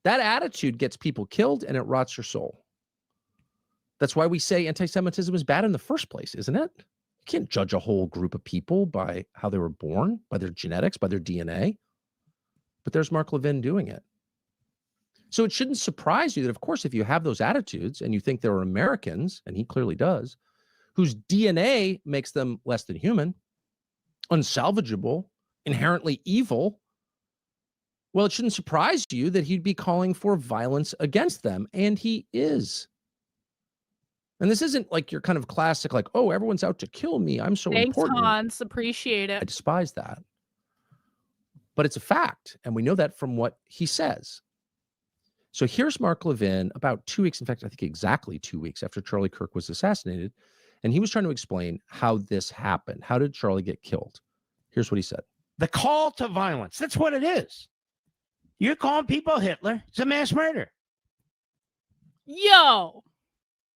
That attitude gets people killed and it rots your soul. That's why we say anti-Semitism is bad in the first place, isn't it? You can't judge a whole group of people by how they were born, by their genetics, by their DNA. But there's Mark Levin doing it. So it shouldn't surprise you that, of course, if you have those attitudes and you think there are Americans, and he clearly does, whose DNA makes them less than human, unsalvageable, inherently evil, well, it shouldn't surprise you that he'd be calling for violence against them. And he is. And this isn't like your kind of classic, like, oh, everyone's out to kill me. I'm so Thanks, important. Hans. Appreciate I it. despise that. But it's a fact. And we know that from what he says. So here's Mark Levin about 2 weeks, in fact, I think exactly 2 weeks after Charlie Kirk was assassinated. And he was trying to explain how this happened. How did Charlie get killed? Here's what he said. The call to violence. That's what it is. You're calling people Hitler. It's a mass murder. Yo!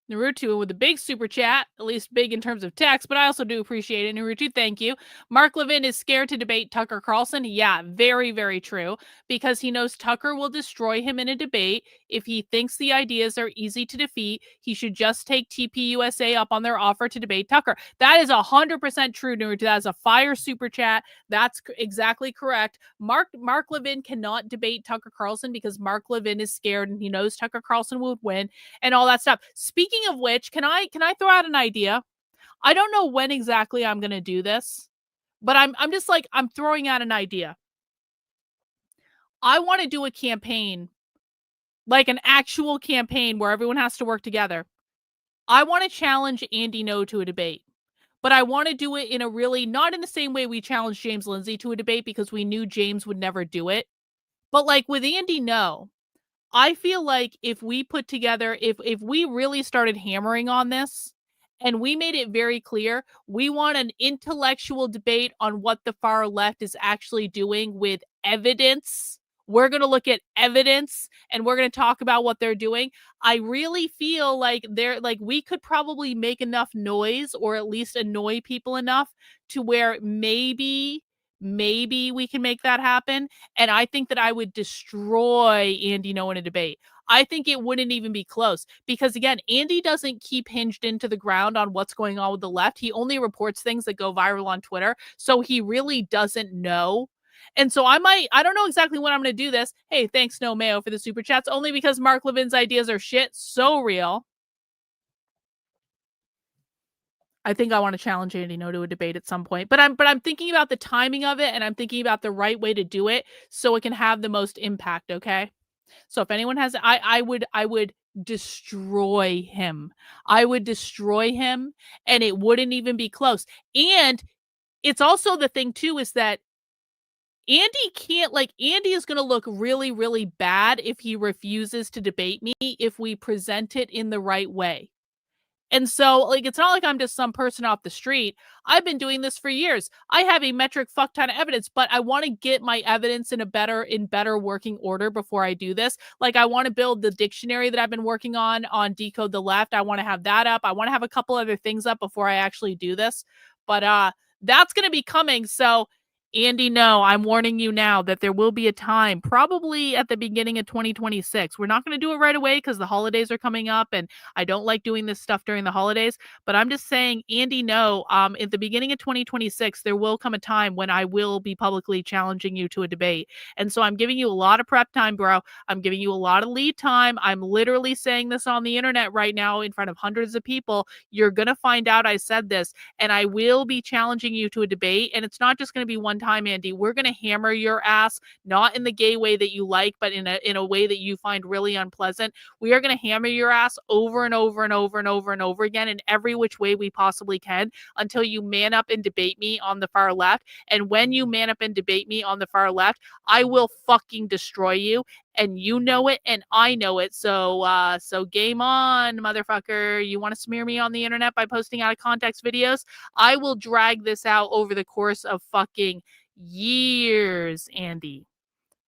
Naruto with a big super chat, at least big in terms of text, but I also do appreciate it. Naruto, thank you. Mark Levin is scared to debate Tucker Carlson. Yeah, very, very true. Because he knows Tucker will destroy him in a debate. If he thinks the ideas are easy to defeat, he should just take TPUSA up on their offer to debate Tucker. That is 100% true, Naruto. That is a fire super chat. That's exactly correct. Mark Levin cannot debate Tucker Carlson because Mark Levin is scared and he knows Tucker Carlson would win and all that stuff. Speaking of which, can I throw out an idea? I don't know when exactly I'm going to do this, but I'm just like, I'm throwing out an idea. I want to do a campaign, like an actual campaign where everyone has to work together. I want to challenge Andy No to a debate, but I want to do it in a really, not in the same way we challenged James Lindsay to a debate because we knew James would never do it. But like with Andy No, I feel like if we put together, if we really started hammering on this and we made it very clear, we want an intellectual debate on what the far left is actually doing with evidence. We're going to look at evidence and we're going to talk about what they're doing. I really feel like we could probably make enough noise or at least annoy people enough to where maybe we can make that happen. And I think that I would destroy Andy No in a debate. I think it wouldn't even be close because, again, Andy doesn't keep hinged into the ground on what's going on with the left. He only reports things that go viral on Twitter. So he really doesn't know. And so I don't know exactly when I'm going to do this. Hey, thanks, No Mayo, for the super chats, only because Mark Levin's ideas are shit. So real. I think I want to challenge Andy No to a debate at some point, but I'm thinking about the timing of it and I'm thinking about the right way to do it so it can have the most impact. Okay. So if anyone has, I would destroy him. I would destroy him and it wouldn't even be close. And it's also the thing too, is that Andy is going to look really, really bad if he refuses to debate me, if we present it in the right way. And so, like, it's not like I'm just some person off the street. I've been doing this for years. I have a metric fuck ton of evidence, but I want to get my evidence in better working order before I do this. Like, I want to build the dictionary that I've been working on Decode the Left. I want to have that up. I want to have a couple other things up before I actually do this. But that's going to be coming. So, Andy, no, I'm warning you now that there will be a time, probably at the beginning of 2026. We're not going to do it right away because the holidays are coming up and I don't like doing this stuff during the holidays. But I'm just saying, Andy, no, at the beginning of 2026, there will come a time when I will be publicly challenging you to a debate. And so I'm giving you a lot of prep time, bro. I'm giving you a lot of lead time. I'm literally saying this on the internet right now in front of hundreds of people. You're going to find out I said this and I will be challenging you to a debate. And it's not just going to be one time, Andy. We're going to hammer your ass, not in the gay way that you like, but in a way that you find really unpleasant. We are going to hammer your ass over and over and over and over and over again in every which way we possibly can until you man up and debate me on the far left. And when you man up and debate me on the far left, I will fucking destroy you. And you know it, and I know it. So game on, motherfucker. You want to smear me on the internet by posting out of context videos? I will drag this out over the course of fucking years, Andy.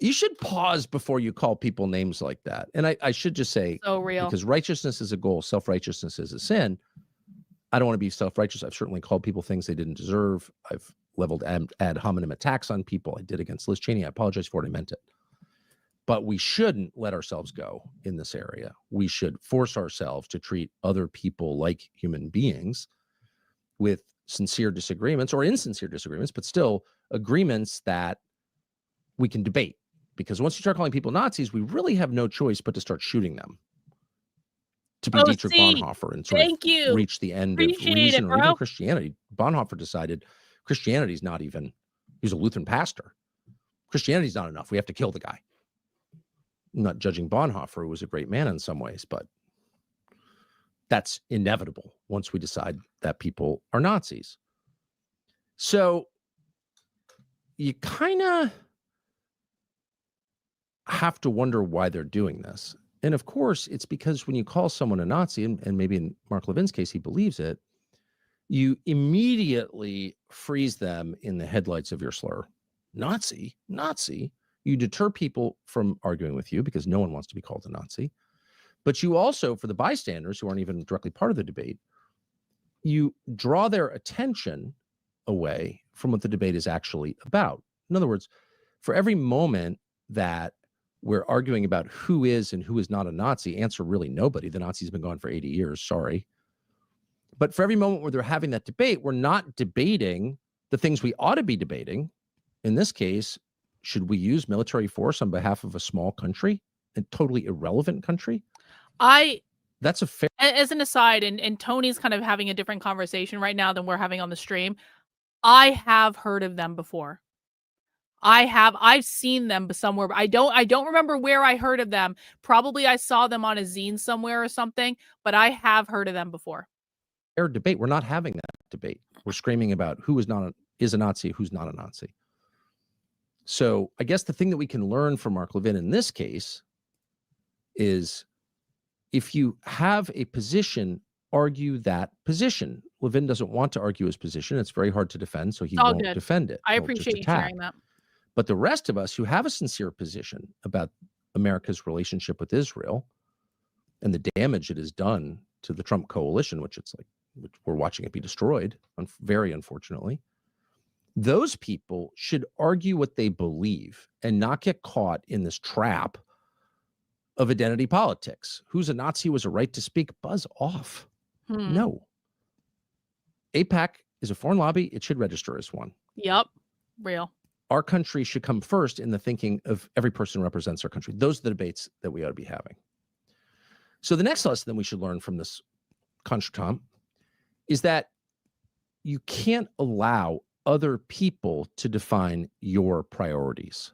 You should pause before you call people names like that. And I should just say, So real. because righteousness is a goal, self-righteousness is a sin. I don't want to be self-righteous. I've certainly called people things they didn't deserve. I've leveled ad hominem attacks on people. I did against Liz Cheney. I apologize for it. I meant it. But we shouldn't let ourselves go in this area. We should force ourselves to treat other people like human beings with sincere disagreements or insincere disagreements, but still agreements that we can debate. Because once you start calling people Nazis, we really have no choice but to start shooting them. To be Dietrich Bonhoeffer and sort of reach the end of reason or even Christianity. Bonhoeffer decided Christianity's not even, he's a Lutheran pastor. Christianity's not enough. We have to kill the guy. I'm not judging Bonhoeffer, who was a great man in some ways, but that's inevitable once we decide that people are Nazis. So you kind of have to wonder why they're doing this. And of course, it's because when you call someone a Nazi, and maybe in Mark Levin's case, he believes it, you immediately freeze them in the headlights of your slur. Nazi. You deter people from arguing with you because no one wants to be called a Nazi. But you also, for the bystanders who aren't even directly part of the debate, you draw their attention away from what the debate is actually about. In other words, for every moment that we're arguing about who is and who is not a Nazi, answer really nobody. The Nazis have been gone for 80 years. Sorry. But for every moment where they're having that debate, we're not debating the things we ought to be debating. In this case, should we use military force on behalf of a small country, a totally irrelevant country? That's a fair. As an aside, and Tony's kind of having a different conversation right now than we're having on the stream. I have heard of them before. I've seen them somewhere. I don't remember where I heard of them. Probably I saw them on a zine somewhere or something, but I have heard of them before. Fair debate. We're not having that debate. We're screaming about who is a Nazi, who's not a Nazi. So I guess the thing that we can learn from Mark Levin in this case is if you have a position, argue that position. Levin doesn't want to argue his position. It's very hard to defend, so he won't defend it. I He'll appreciate you just attack. sharing that. But the rest of us who have a sincere position about America's relationship with Israel and the damage it has done to the Trump coalition, which we're watching it be destroyed, very unfortunately, those people should argue what they believe and not get caught in this trap of identity politics. Who's a Nazi was a right to speak. Buzz off. No. AIPAC is a foreign lobby. It should register as one. Yep. Real. Our country should come first in the thinking of every person who represents our country. Those are the debates that we ought to be having. So the next lesson that we should learn from this contretemps is that you can't allow other people to define your priorities.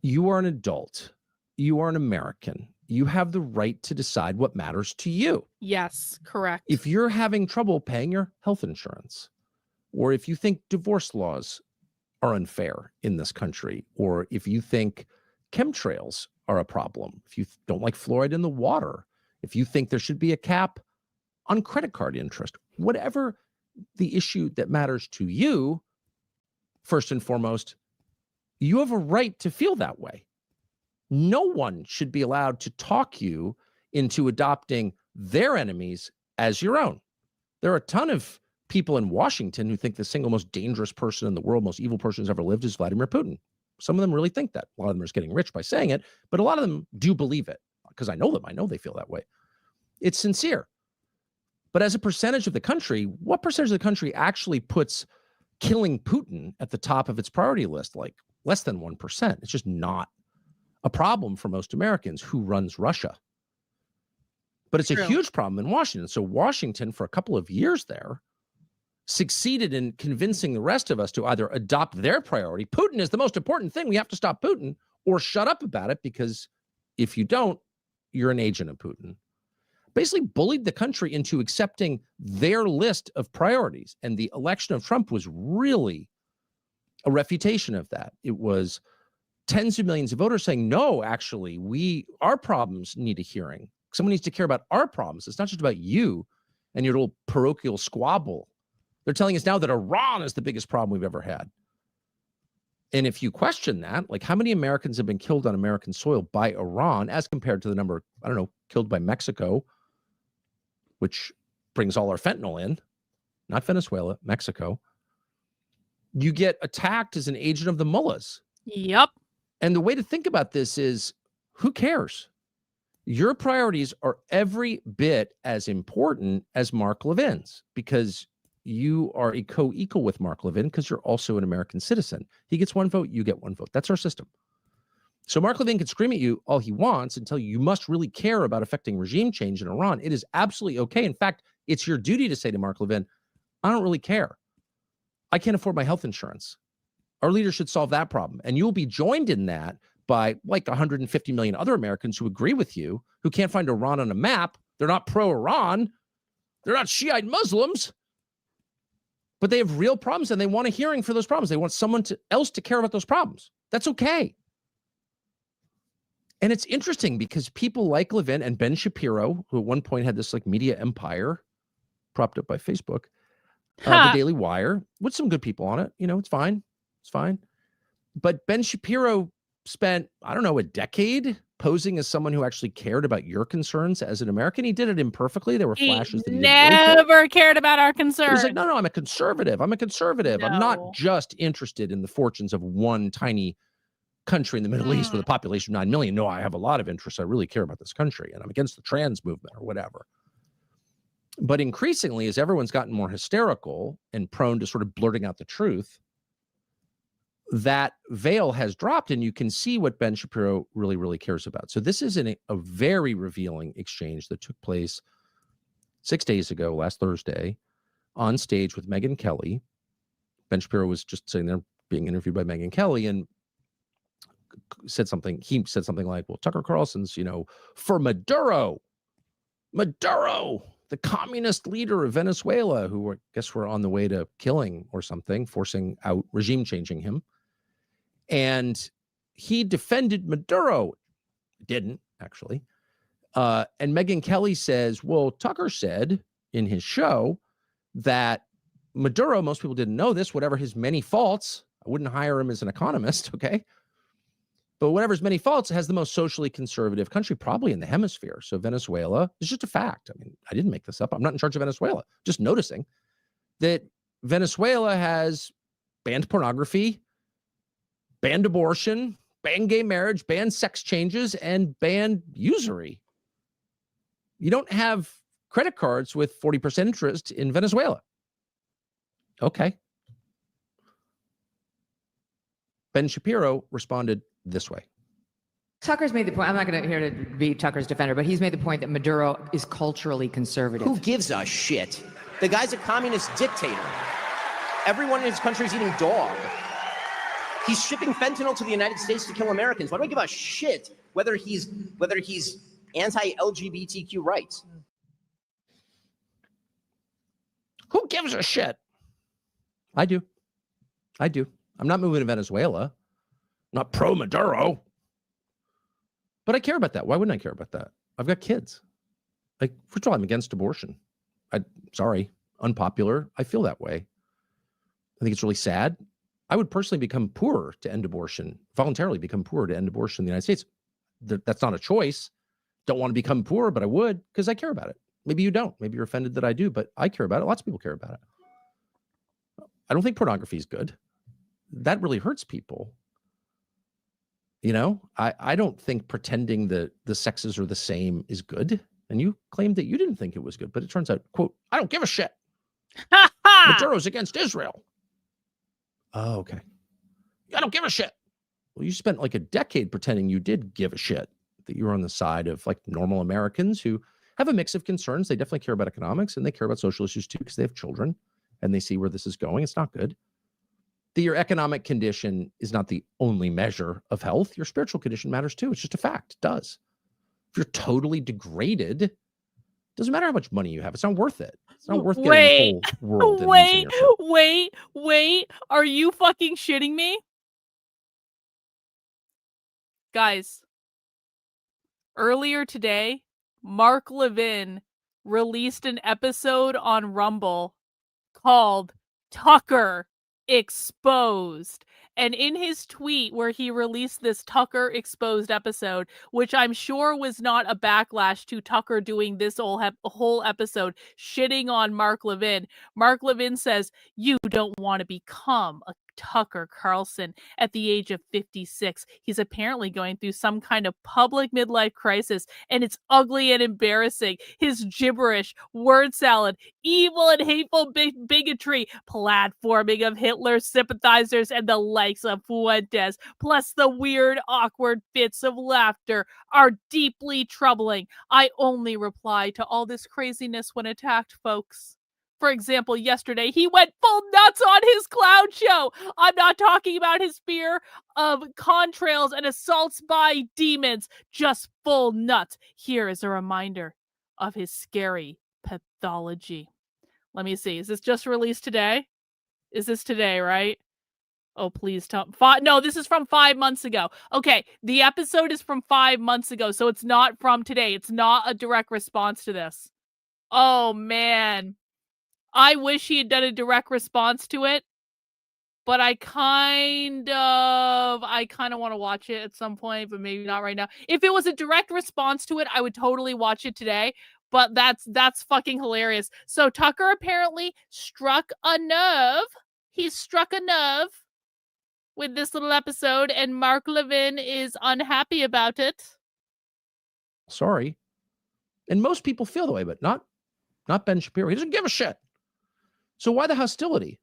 You are an adult. You are an American. You have the right to decide what matters to you. Yes, correct. If you're having trouble paying your health insurance, or if you think divorce laws are unfair in this country, or if you think chemtrails are a problem, if you don't like fluoride in the water, if you think there should be a cap on credit card interest, whatever the issue that matters to you, first and foremost, you have a right to feel that way. No one should be allowed to talk you into adopting their enemies as your own. There are a ton of people in Washington who think the single most dangerous person in the world, most evil person who's ever lived is Vladimir Putin. Some of them really think that. A lot of them are just getting rich by saying it, but a lot of them do believe it because I know them. I know they feel that way. It's sincere. But as a percentage of the country, what percentage of the country actually puts killing Putin at the top of its priority list? Like less than 1%. It's just not a problem for most Americans. Who runs Russia? But it's a huge problem in Washington. So Washington, for a couple of years there, succeeded in convincing the rest of us to either adopt their priority. Putin is the most important thing. We have to stop Putin, or shut up about it, because if you don't, you're an agent of Putin. Basically bullied the country into accepting their list of priorities. And the election of Trump was really a refutation of that. It was tens of millions of voters saying, no, actually, our problems need a hearing. Someone needs to care about our problems. It's not just about you and your little parochial squabble. They're telling us now that Iran is the biggest problem we've ever had. And if you question that, like how many Americans have been killed on American soil by Iran as compared to the number, I don't know, killed by Mexico, which brings all our fentanyl in, not Venezuela, Mexico. You get attacked as an agent of the mullahs. Yep. And the way to think about this is, who cares? Your priorities are every bit as important as Mark Levin's, because you are a co-equal with Mark Levin because you're also an American citizen. He gets one vote, you get one vote. That's our system. So Mark Levin can scream at you all he wants and tell you must really care about affecting regime change in Iran. It is absolutely okay. In fact, it's your duty to say to Mark Levin, I don't really care. I can't afford my health insurance. Our leaders should solve that problem. And you'll be joined in that by like 150 million other Americans who agree with you, who can't find Iran on a map. They're not pro-Iran. They're not Shiite Muslims. But they have real problems and they want a hearing for those problems. They want someone else to care about those problems. That's okay. And it's interesting because people like Levin and Ben Shapiro, who at one point had this like media empire propped up by Facebook, the Daily Wire, with some good people on it. You know, it's fine. It's fine. But Ben Shapiro spent, I don't know, a decade posing as someone who actually cared about your concerns as an American. He did it imperfectly. There were flashes that he never cared about our concerns. He's like, no, I'm a conservative. I'm a conservative. No. I'm not just interested in the fortunes of one tiny country in the Middle East with a population of 9 million. No, I have a lot of interests. I really care about this country, and I'm against the trans movement or whatever. But increasingly, as everyone's gotten more hysterical and prone to sort of blurting out the truth, that veil has dropped and you can see what Ben Shapiro really, really cares about. So this is a very revealing exchange that took place 6 days ago, last Thursday, on stage with Megyn Kelly. Ben Shapiro was just sitting there being interviewed by Megyn Kelly and said something. He said something like, well, Tucker Carlson's, you know, for Maduro, the communist leader of Venezuela, who I guess were on the way to killing or something, forcing out, regime changing him. And he defended Maduro. Didn't, actually. And Megyn Kelly says, well, Tucker said in his show that Maduro, most people didn't know this, whatever his many faults, I wouldn't hire him as an economist, okay? But whatever his many faults, has the most socially conservative country probably in the hemisphere. So Venezuela is just a fact. I mean, I didn't make this up. I'm not in charge of Venezuela. Just noticing that Venezuela has banned pornography, banned abortion, banned gay marriage, banned sex changes, and banned usury. You don't have credit cards with 40% interest in Venezuela. Okay. Ben Shapiro responded this way. Tucker's made the point, I'm not going to here to be Tucker's defender, but he's made the point that Maduro is culturally conservative. Who gives a shit? The guy's a communist dictator. Everyone in his country is eating dog. He's shipping fentanyl to the United States to kill Americans. Why do I give a shit whether he's anti-LGBTQ rights? Who gives a shit? I do. I'm not moving to Venezuela. I'm not pro-Maduro. But I care about that. Why wouldn't I care about that? I've got kids. Like, first of all, I'm against abortion. Sorry, unpopular. I feel that way. I think it's really sad. I would personally become poorer to end abortion, voluntarily become poorer to end abortion in the United States. That's not a choice. Don't want to become poor, but I would because I care about it. Maybe you don't. Maybe you're offended that I do, but I care about it. Lots of people care about it. I don't think pornography is good. That really hurts people. You know, I don't think pretending that the sexes are the same is good. And you claimed that you didn't think it was good, but it turns out, quote, I don't give a shit. Maduro's against Israel. Oh, okay. I don't give a shit. Well, you spent like a decade pretending you did give a shit, that you were on the side of like normal Americans who have a mix of concerns. They definitely care about economics and they care about social issues too because they have children and they see where this is going. It's not good. That your economic condition is not the only measure of health. Your spiritual condition matters too. It's just a fact. It does. If you're totally degraded, it doesn't matter how much money you have. It's not worth it. It's not worth getting the whole world. Wait. Are you fucking shitting me? Guys, earlier today, Mark Levin released an episode on Rumble called Tucker exposed. And in his tweet where he released this Tucker exposed episode, which I'm sure was not a backlash to Tucker doing this whole episode shitting on Mark Levin says, "You don't want to become a Tucker Carlson at the age of 56. He's apparently going through some kind of public midlife crisis, and it's ugly and embarrassing. His gibberish, word salad, evil and hateful bigotry, platforming of Hitler's sympathizers and the likes of Fuentes, plus the weird, awkward fits of laughter are deeply troubling. I only reply to all this craziness when attacked, folks." For example, yesterday, he went full nuts on his clown show. I'm not talking about his fear of contrails and assaults by demons, just full nuts. Here is a reminder of his scary pathology. Let me see. Is this just released today? Is this today, right? Oh, please tell me. No, this is from 5 months ago. Okay, the episode is from 5 months ago, so it's not from today. It's not a direct response to this. Oh, man. I wish he had done a direct response to it, but I kind of want to watch it at some point, but maybe not right now. If it was a direct response to it, I would totally watch it today, but that's fucking hilarious. So Tucker apparently struck a nerve. He struck a nerve with this little episode, and Mark Levin is unhappy about it. Sorry. And most people feel the way, but not Ben Shapiro. He doesn't give a shit. So why the hostility?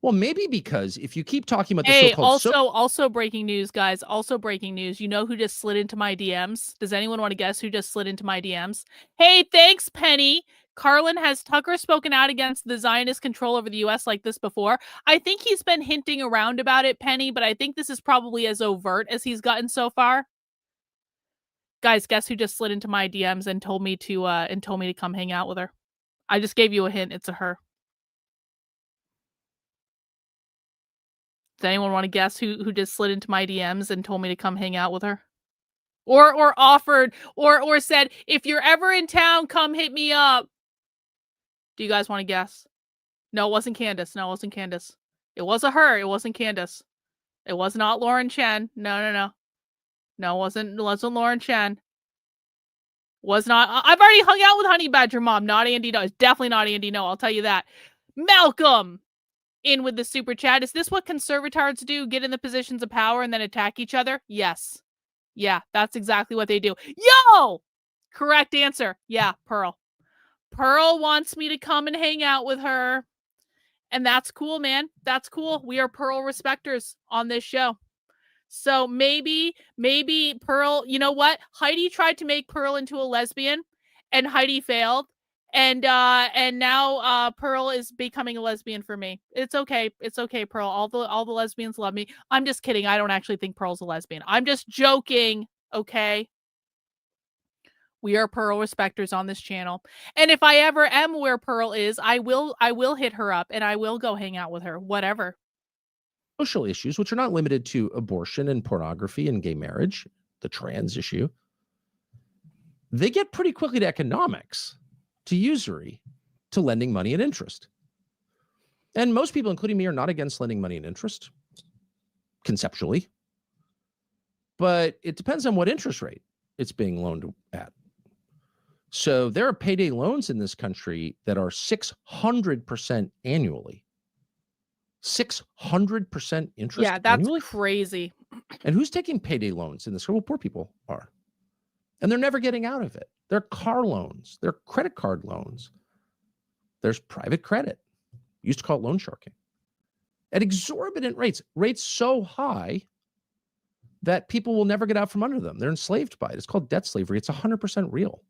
Well, maybe because if you keep talking about the so-called... Also breaking news, guys. Also breaking news. You know who just slid into my DMs? Does anyone want to guess who just slid into my DMs? Hey, thanks, Penny. Karlyn, has Tucker spoken out against the Zionist control over the U.S. like this before? I think he's been hinting around about it, Penny, but I think this is probably as overt as he's gotten so far. Guys, guess who just slid into my DMs and told me to come hang out with her? I just gave you a hint. It's a her. Does anyone want to guess who just slid into my DMs and told me to come hang out with her? Or offered, or said, if you're ever in town, come hit me up. Do you guys want to guess? No, it wasn't Candace. No, it wasn't Candace. It was a her. It wasn't Candace. It was not Lauren Chen. No. No, it wasn't Lauren Chen. Was not. I've already hung out with Honey Badger Mom. Not Andy. No, it's definitely not Andy. No, I'll tell you that. Malcolm in with the super chat. Is this what conservatards do? Get in the positions of power and then attack each other? Yes. Yeah, that's exactly what they do. Yo! Correct answer. Yeah, Pearl. Pearl wants me to come and hang out with her. And that's cool, man. That's cool. We are Pearl respecters on this show. So maybe Pearl, you know what? Heidi tried to make Pearl into a lesbian and Heidi failed. And now Pearl is becoming a lesbian for me. It's okay. It's okay, Pearl. All the lesbians love me. I'm just kidding. I don't actually think Pearl's a lesbian. I'm just joking, okay? We are Pearl respecters on this channel. And if I ever am where Pearl is, I will hit her up and I will go hang out with her. Whatever. Social issues, which are not limited to abortion and pornography and gay marriage, the trans issue, they get pretty quickly to economics, to usury, to lending money and interest. And most people, including me, are not against lending money and interest, conceptually. But it depends on what interest rate it's being loaned at. So there are payday loans in this country that are 600% annually. 600% interest. Yeah, that's annually? Crazy. And who's taking payday loans in this? Well, poor people are. And they're never getting out of it. They're car loans. They're credit card loans. There's private credit. We used to call it loan sharking. At exorbitant rates so high that people will never get out from under them. They're enslaved by it. It's called debt slavery. It's 100% real.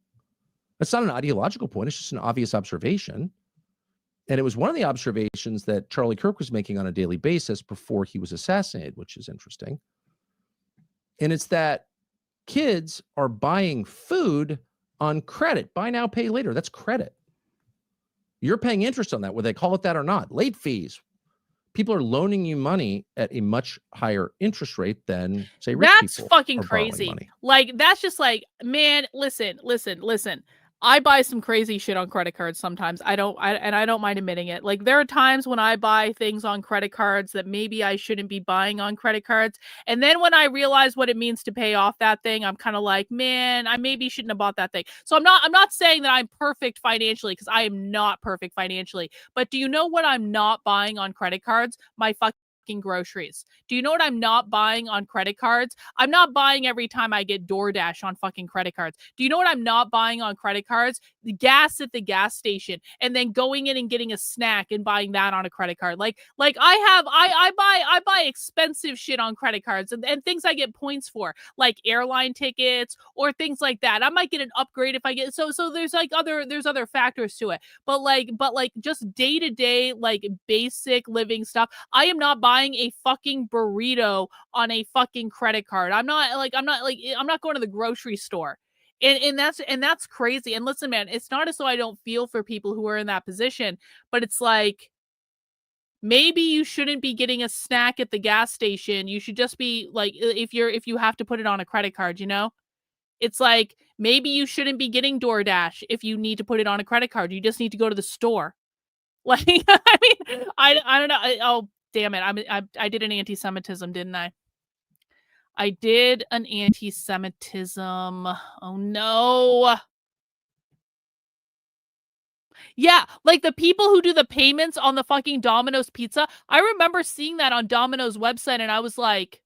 It's not an ideological point. It's just an obvious observation. And it was one of the observations that Charlie Kirk was making on a daily basis before he was assassinated, which is interesting. And it's that kids are buying food on credit. Buy now, pay later. That's credit. You're paying interest on that, whether they call it that or not. Late fees. People are loaning you money at a much higher interest rate than, say, rich people. That's fucking crazy. Like, that's just like, man, listen. I buy some crazy shit on credit cards sometimes. I don't mind admitting it. Like, there are times when I buy things on credit cards that maybe I shouldn't be buying on credit cards. And then when I realize what it means to pay off that thing, I'm kind of like, man, I maybe shouldn't have bought that thing. So I'm not saying that I'm perfect financially, because I am not perfect financially. But do you know what I'm not buying on credit cards? My fucking groceries. Do you know what I'm not buying on credit cards? I'm not buying every time I get DoorDash on fucking credit cards. Do you know what I'm not buying on credit cards? The gas at the gas station, and then going in and getting a snack and buying that on a credit card. Like I buy expensive shit on credit cards, and things I get points for, like airline tickets or things like that. I might get an upgrade if I get so there's other factors to it. But like just day-to-day, like, basic living stuff. I am not buying a fucking burrito on a fucking credit card. I'm not going to the grocery store. And that's crazy. And listen, man, it's not as though I don't feel for people who are in that position, but it's like, maybe you shouldn't be getting a snack at the gas station. You should just be like, if you have to put it on a credit card, you know? It's like, maybe you shouldn't be getting DoorDash if you need to put it on a credit card. You just need to go to the store. Like, I mean, I don't know. Oh, damn it. I did an anti-Semitism, didn't I? I did an anti-Semitism. Oh no. Yeah, like the people who do the payments on the fucking Domino's pizza. I remember seeing that on Domino's website, and I was like,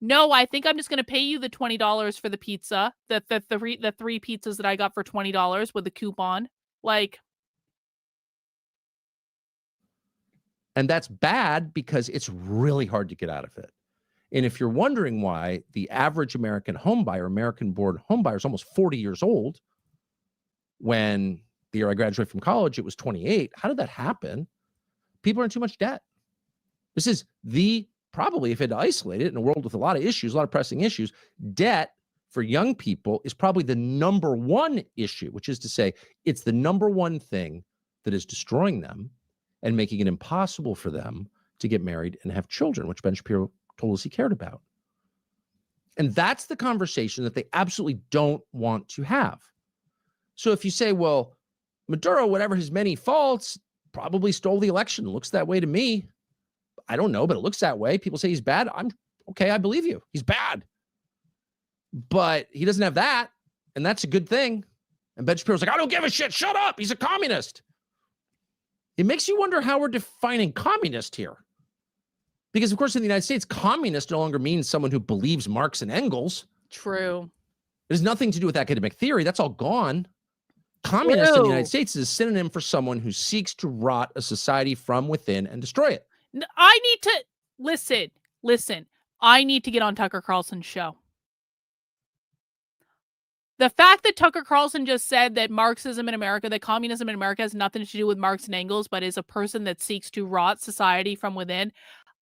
no, I think I'm just going to pay you the $20 for the pizza. The three pizzas that I got for $20 with a coupon. Like, And that's bad because it's really hard to get out of it. And if you're wondering why the average American homebuyer, American-born homebuyer, is almost 40 years old, when the year I graduated from college, it was 28. How did that happen? People are in too much debt. This is probably, if it isolated in a world with a lot of issues, a lot of pressing issues, debt for young people is probably the number one issue, which is to say, it's the number one thing that is destroying them and making it impossible for them to get married and have children, which Ben Shapiro told us he cared about. And that's the conversation that they absolutely don't want to have. So if you say, well, Maduro, whatever his many faults, probably stole the election. Looks that way to me. I don't know, but it looks that way. People say he's bad. I'm okay. I believe you. He's bad. But he doesn't have that. And that's a good thing. And Ben Shapiro's like, I don't give a shit. Shut up. He's a communist. It makes you wonder how we're defining communist here. Because, of course, in the United States, communist no longer means someone who believes Marx and Engels. true. It has nothing to do with academic theory. That's all gone. Communist in the United States is a synonym for someone who seeks to rot a society from within and destroy it. I need to listen. I need to get on Tucker Carlson's show. The fact that Tucker Carlson just said that Marxism in America, that communism in America has nothing to do with Marx and Engels, but is a person that seeks to rot society from within.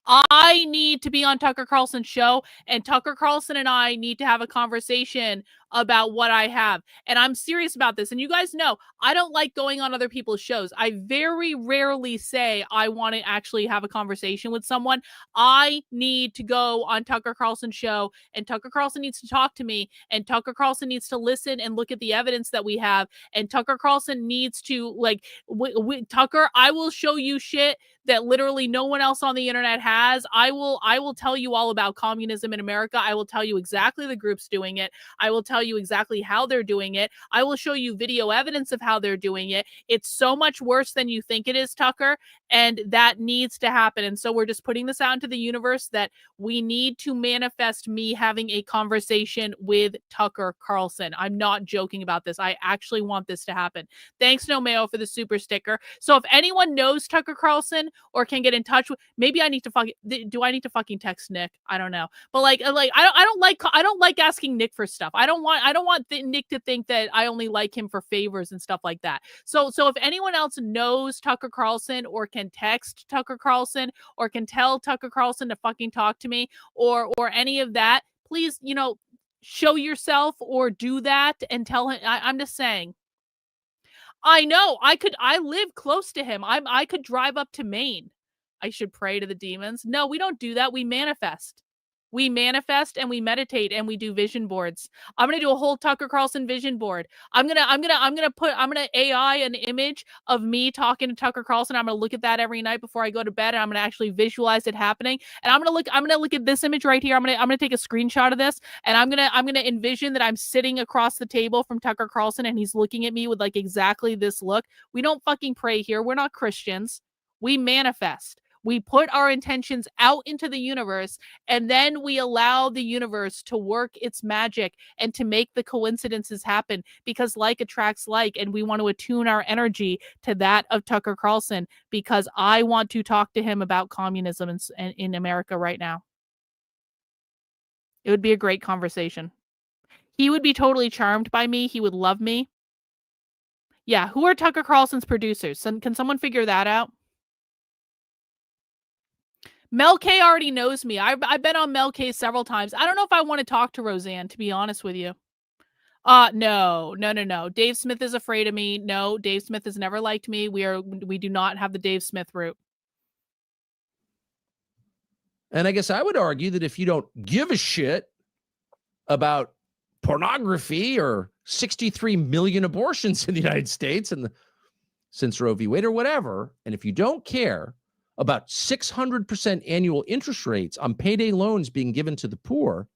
I need to be on Tucker Carlson's show, and Tucker Carlson and I need to have a conversation about what I have. And I'm serious about this. And you guys know, I don't like going on other people's shows. I very rarely say I want to actually have a conversation with someone. I need to go on Tucker Carlson's show, and Tucker Carlson needs to talk to me, and Tucker Carlson needs to listen and look at the evidence that we have. And Tucker Carlson needs to, like, Tucker, I will show you shit that literally no one else on the internet has. I will tell you all about communism in America. I will tell you exactly the groups doing it. I will tell you exactly how they're doing it. I will show you video evidence of how they're doing it. It's so much worse than you think it is, Tucker, and that needs to happen. And so we're just putting this out into the universe that we need to manifest me having a conversation with Tucker Carlson. I'm not joking about this. I actually want this to happen. Thanks, Nomeo, for the super sticker. So if anyone knows Tucker Carlson or can get in touch with, maybe I need to do I need to fucking text Nick? I don't know. But I don't like asking Nick for stuff. I don't want Nick to think that I only like him for favors and stuff like that. So if anyone else knows Tucker Carlson or can text Tucker Carlson or can tell Tucker Carlson to fucking talk to me or any of that, please, show yourself or do that and tell him. I'm just saying. I know I live close to him. I could drive up to Maine. I should pray to the demons. No, we don't do that. We manifest. We manifest and we meditate and we do vision boards. I'm gonna do a whole Tucker Carlson vision board. I'm gonna AI an image of me talking to Tucker Carlson. I'm gonna look at that every night before I go to bed, and I'm gonna actually visualize it happening. And I'm gonna look at this image right here. I'm gonna take a screenshot of this, and I'm gonna envision that I'm sitting across the table from Tucker Carlson, and he's looking at me with like exactly this look. We don't fucking pray here. We're not Christians. We manifest. We put our intentions out into the universe, and then we allow the universe to work its magic and to make the coincidences happen, because like attracts like, and we want to attune our energy to that of Tucker Carlson, because I want to talk to him about communism in America right now. It would be a great conversation. He would be totally charmed by me. He would love me. Yeah, who are Tucker Carlson's producers? Can someone figure that out? Mel K already knows me. I've been on Mel K several times. I don't know if I want to talk to Roseanne, to be honest with you. No. Dave Smith is afraid of me. No, Dave Smith has never liked me. We do not have the Dave Smith route. And I guess I would argue that if you don't give a shit about pornography or 63 million abortions in the United States since Roe v. Wade or whatever, and if you don't care about 600% annual interest rates on payday loans being given to the poor,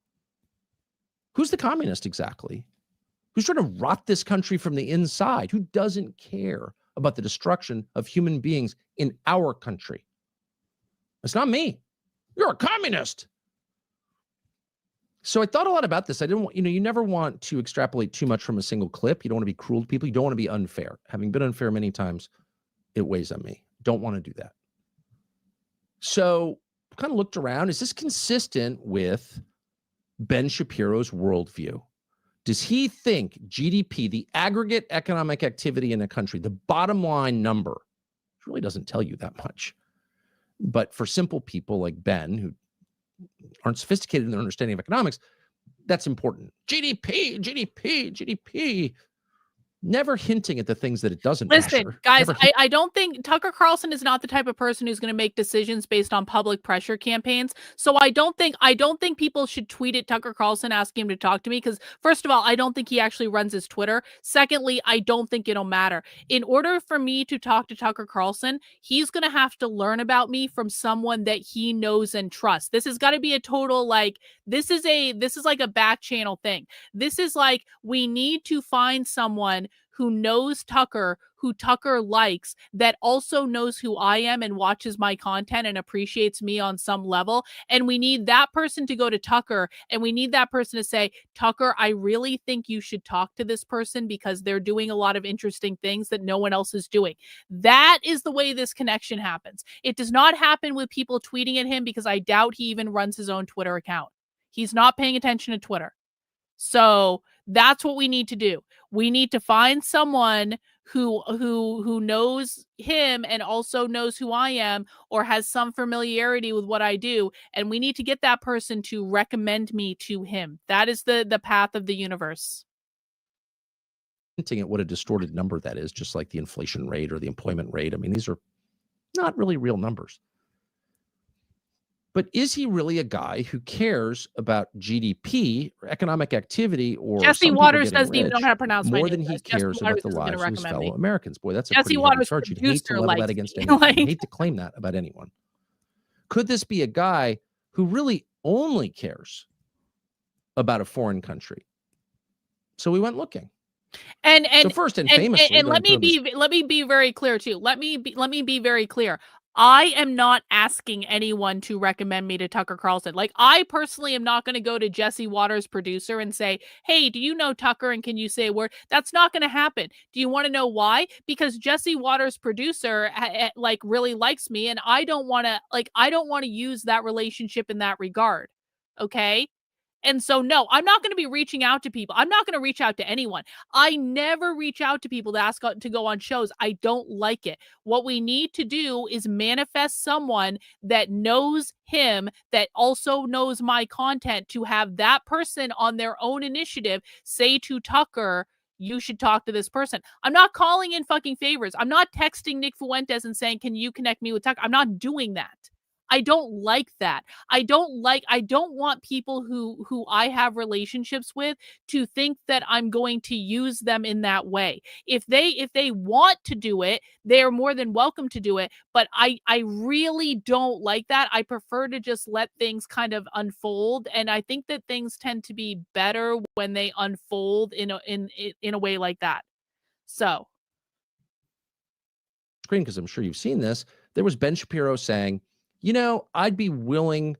who's the communist exactly? Who's trying to rot this country from the inside? Who doesn't care about the destruction of human beings in our country? It's not me. You're a communist. So I thought a lot about this. I didn't want, you never want to extrapolate too much from a single clip. You don't want to be cruel to people. You don't want to be unfair. Having been unfair many times, it weighs on me. Don't want to do that. So kind of looked around. Is this consistent with Ben Shapiro's worldview? Does he think GDP, the aggregate economic activity in a country, the bottom line number, really doesn't tell you that much? But for simple people like Ben, who aren't sophisticated in their understanding of economics, that's important. GDP. Never hinting at the things that it doesn't Listen, measure. guys, I don't think Tucker Carlson is not the type of person who's going to make decisions based on public pressure campaigns. So I don't think people should tweet at Tucker Carlson asking him to talk to me, because first of all, I don't think he actually runs his Twitter. Secondly, I don't think it'll matter. In order for me to talk to Tucker Carlson, he's going to have to learn about me from someone that he knows and trusts. This has got to be a total, like, this is like a back channel thing. This is like, we need to find someone who knows Tucker, who Tucker likes, that also knows who I am and watches my content and appreciates me on some level. And we need that person to go to Tucker, and we need that person to say, Tucker, I really think you should talk to this person because they're doing a lot of interesting things that no one else is doing. That is the way this connection happens. It does not happen with people tweeting at him, because I doubt he even runs his own Twitter account. He's not paying attention to Twitter. So that's what we need to do. We need to find someone who knows him and also knows who I am, or has some familiarity with what I do, and we need to get that person to recommend me to him. That is the path of the universe. Hinting at what a distorted number that is, just like the inflation rate or the employment rate. I mean, these are not really real numbers. But is he really a guy who cares about GDP or economic activity, or Jesse Waters doesn't even know how to pronounce my more name, than he guys. cares Jesse about Waters the isn't gonna lives of his recommend fellow me. Americans? Boy, that's a Jesse pretty heavy Waters' charge. You'd hate to producer level that likes against me. anyone. Like- You'd hate to claim that about anyone. Could this be a guy who really only cares about a foreign country? So we went looking. And so first and famously, and let me be very clear too. Let me be very clear. I am not asking anyone to recommend me to Tucker Carlson. Like, I personally am not going to go to Jesse Waters' producer and say, hey, do you know Tucker, and can you say a word? That's not going to happen. Do you want to know why? Because Jesse Waters' producer like really likes me, and I don't want to use that relationship in that regard. Okay? And so, no, I'm not going to be reaching out to people. I'm not going to reach out to anyone. I never reach out to people to ask to go on shows. I don't like it. What we need to do is manifest someone that knows him, that also knows my content, to have that person on their own initiative say to Tucker, you should talk to this person. I'm not calling in fucking favors. I'm not texting Nick Fuentes and saying, can you connect me with Tucker? I'm not doing that. I don't like that. I don't want people who I have relationships with to think that I'm going to use them in that way. If they want to do it, they are more than welcome to do it, but I really don't like that. I prefer to just let things kind of unfold, and I think that things tend to be better when they unfold in a way like that. So, screen, because I'm sure you've seen this, there was Ben Shapiro saying, you know, I'd be willing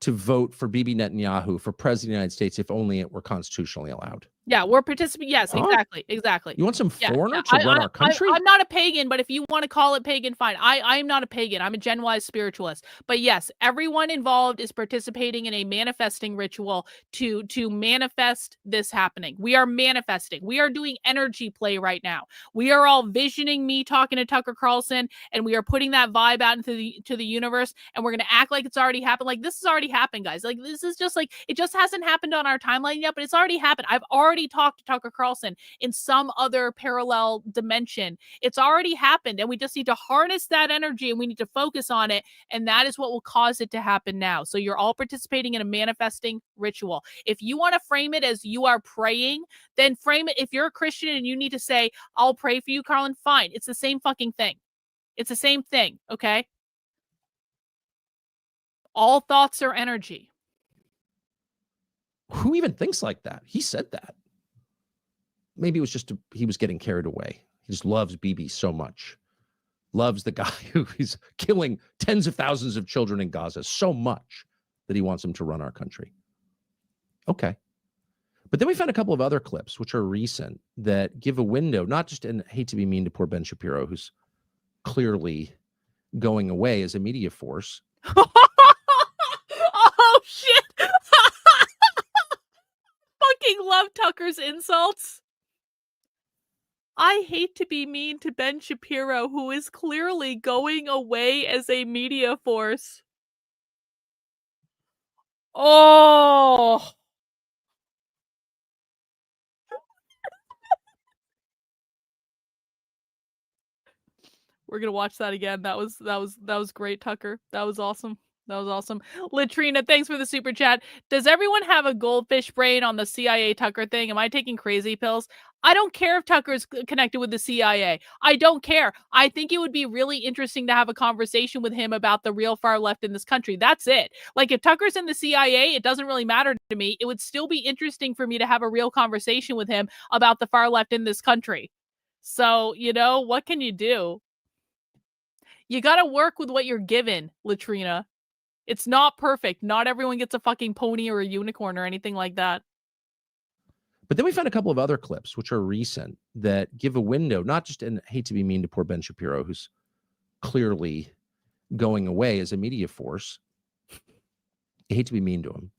to vote for Bibi Netanyahu for president of the United States if only it were constitutionally allowed. yeah, we're participating. Yes, Huh? exactly. You want some Yeah, foreigner yeah. to run our country? I'm not a pagan, but if you want to call it pagan, fine. I'm not a pagan. I'm a Gen-wise spiritualist. But yes, everyone involved is participating in a manifesting ritual to manifest this happening. We are manifesting. We are doing energy play right now. We are all visioning me talking to Tucker Carlson, and we are putting that vibe out into the universe, and we're gonna act like it's already happened. Like, this has already happened, guys. Like, this is just like, it just hasn't happened on our timeline yet, but it's already happened. I've already talked to Tucker Carlson in some other parallel dimension. It's already happened, and we just need to harness that energy, and we need to focus on it, and that is what will cause it to happen now. So you're all participating in a manifesting ritual. If you want to frame it as you are praying, then frame it. If you're a Christian and you need to say, I'll pray for you, Karlyn, fine. It's the same fucking thing. It's the same thing, okay? All thoughts are energy. Who even thinks like that? He said that. Maybe it was just he was getting carried away. He just loves Bibi so much. Loves the guy who is killing tens of thousands of children in Gaza so much that he wants him to run our country. Okay. But then we found a couple of other clips, which are recent, that give a window, not just, and I hate to be mean to poor Ben Shapiro, who's clearly going away as a media force. Oh, shit. Fucking love Tucker's insults. I hate to be mean to Ben Shapiro, who is clearly going away as a media force. Oh. We're gonna watch that again. That was great, Tucker. That was awesome. That was awesome. Latrina, thanks for the super chat. Does everyone have a goldfish brain on the CIA Tucker thing? Am I taking crazy pills? I don't care if Tucker's connected with the CIA. I don't care. I think it would be really interesting to have a conversation with him about the real far left in this country. That's it. Like, if Tucker's in the CIA, it doesn't really matter to me. It would still be interesting for me to have a real conversation with him about the far left in this country. So, you know, what can you do? You got to work with what you're given, Latrina. It's not perfect. Not everyone gets a fucking pony or a unicorn or anything like that. But then we found a couple of other clips, which are recent, that give a window, not just, and I hate to be mean to poor Ben Shapiro, who's clearly going away as a media force. I hate to be mean to him.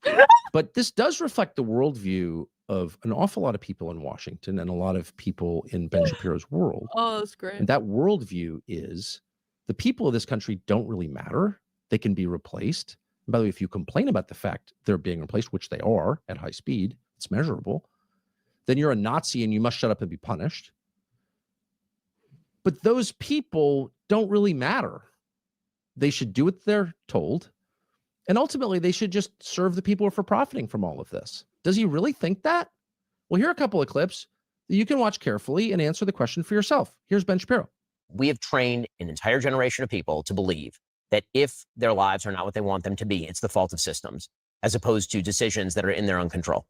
But this does reflect the worldview of an awful lot of people in Washington and a lot of people in Ben Shapiro's world. Oh, that's great. And that worldview is the people of this country don't really matter. They can be replaced. And by the way, if you complain about the fact they're being replaced, which they are at high speed, it's measurable, then you're a Nazi and you must shut up and be punished. But those people don't really matter. They should do what they're told. And ultimately, they should just serve the people who are profiting from all of this. Does he really think that? Well, here are a couple of clips that you can watch carefully and answer the question for yourself. Here's Ben Shapiro. We have trained an entire generation of people to believe that if their lives are not what they want them to be, it's the fault of systems, as opposed to decisions that are in their own control.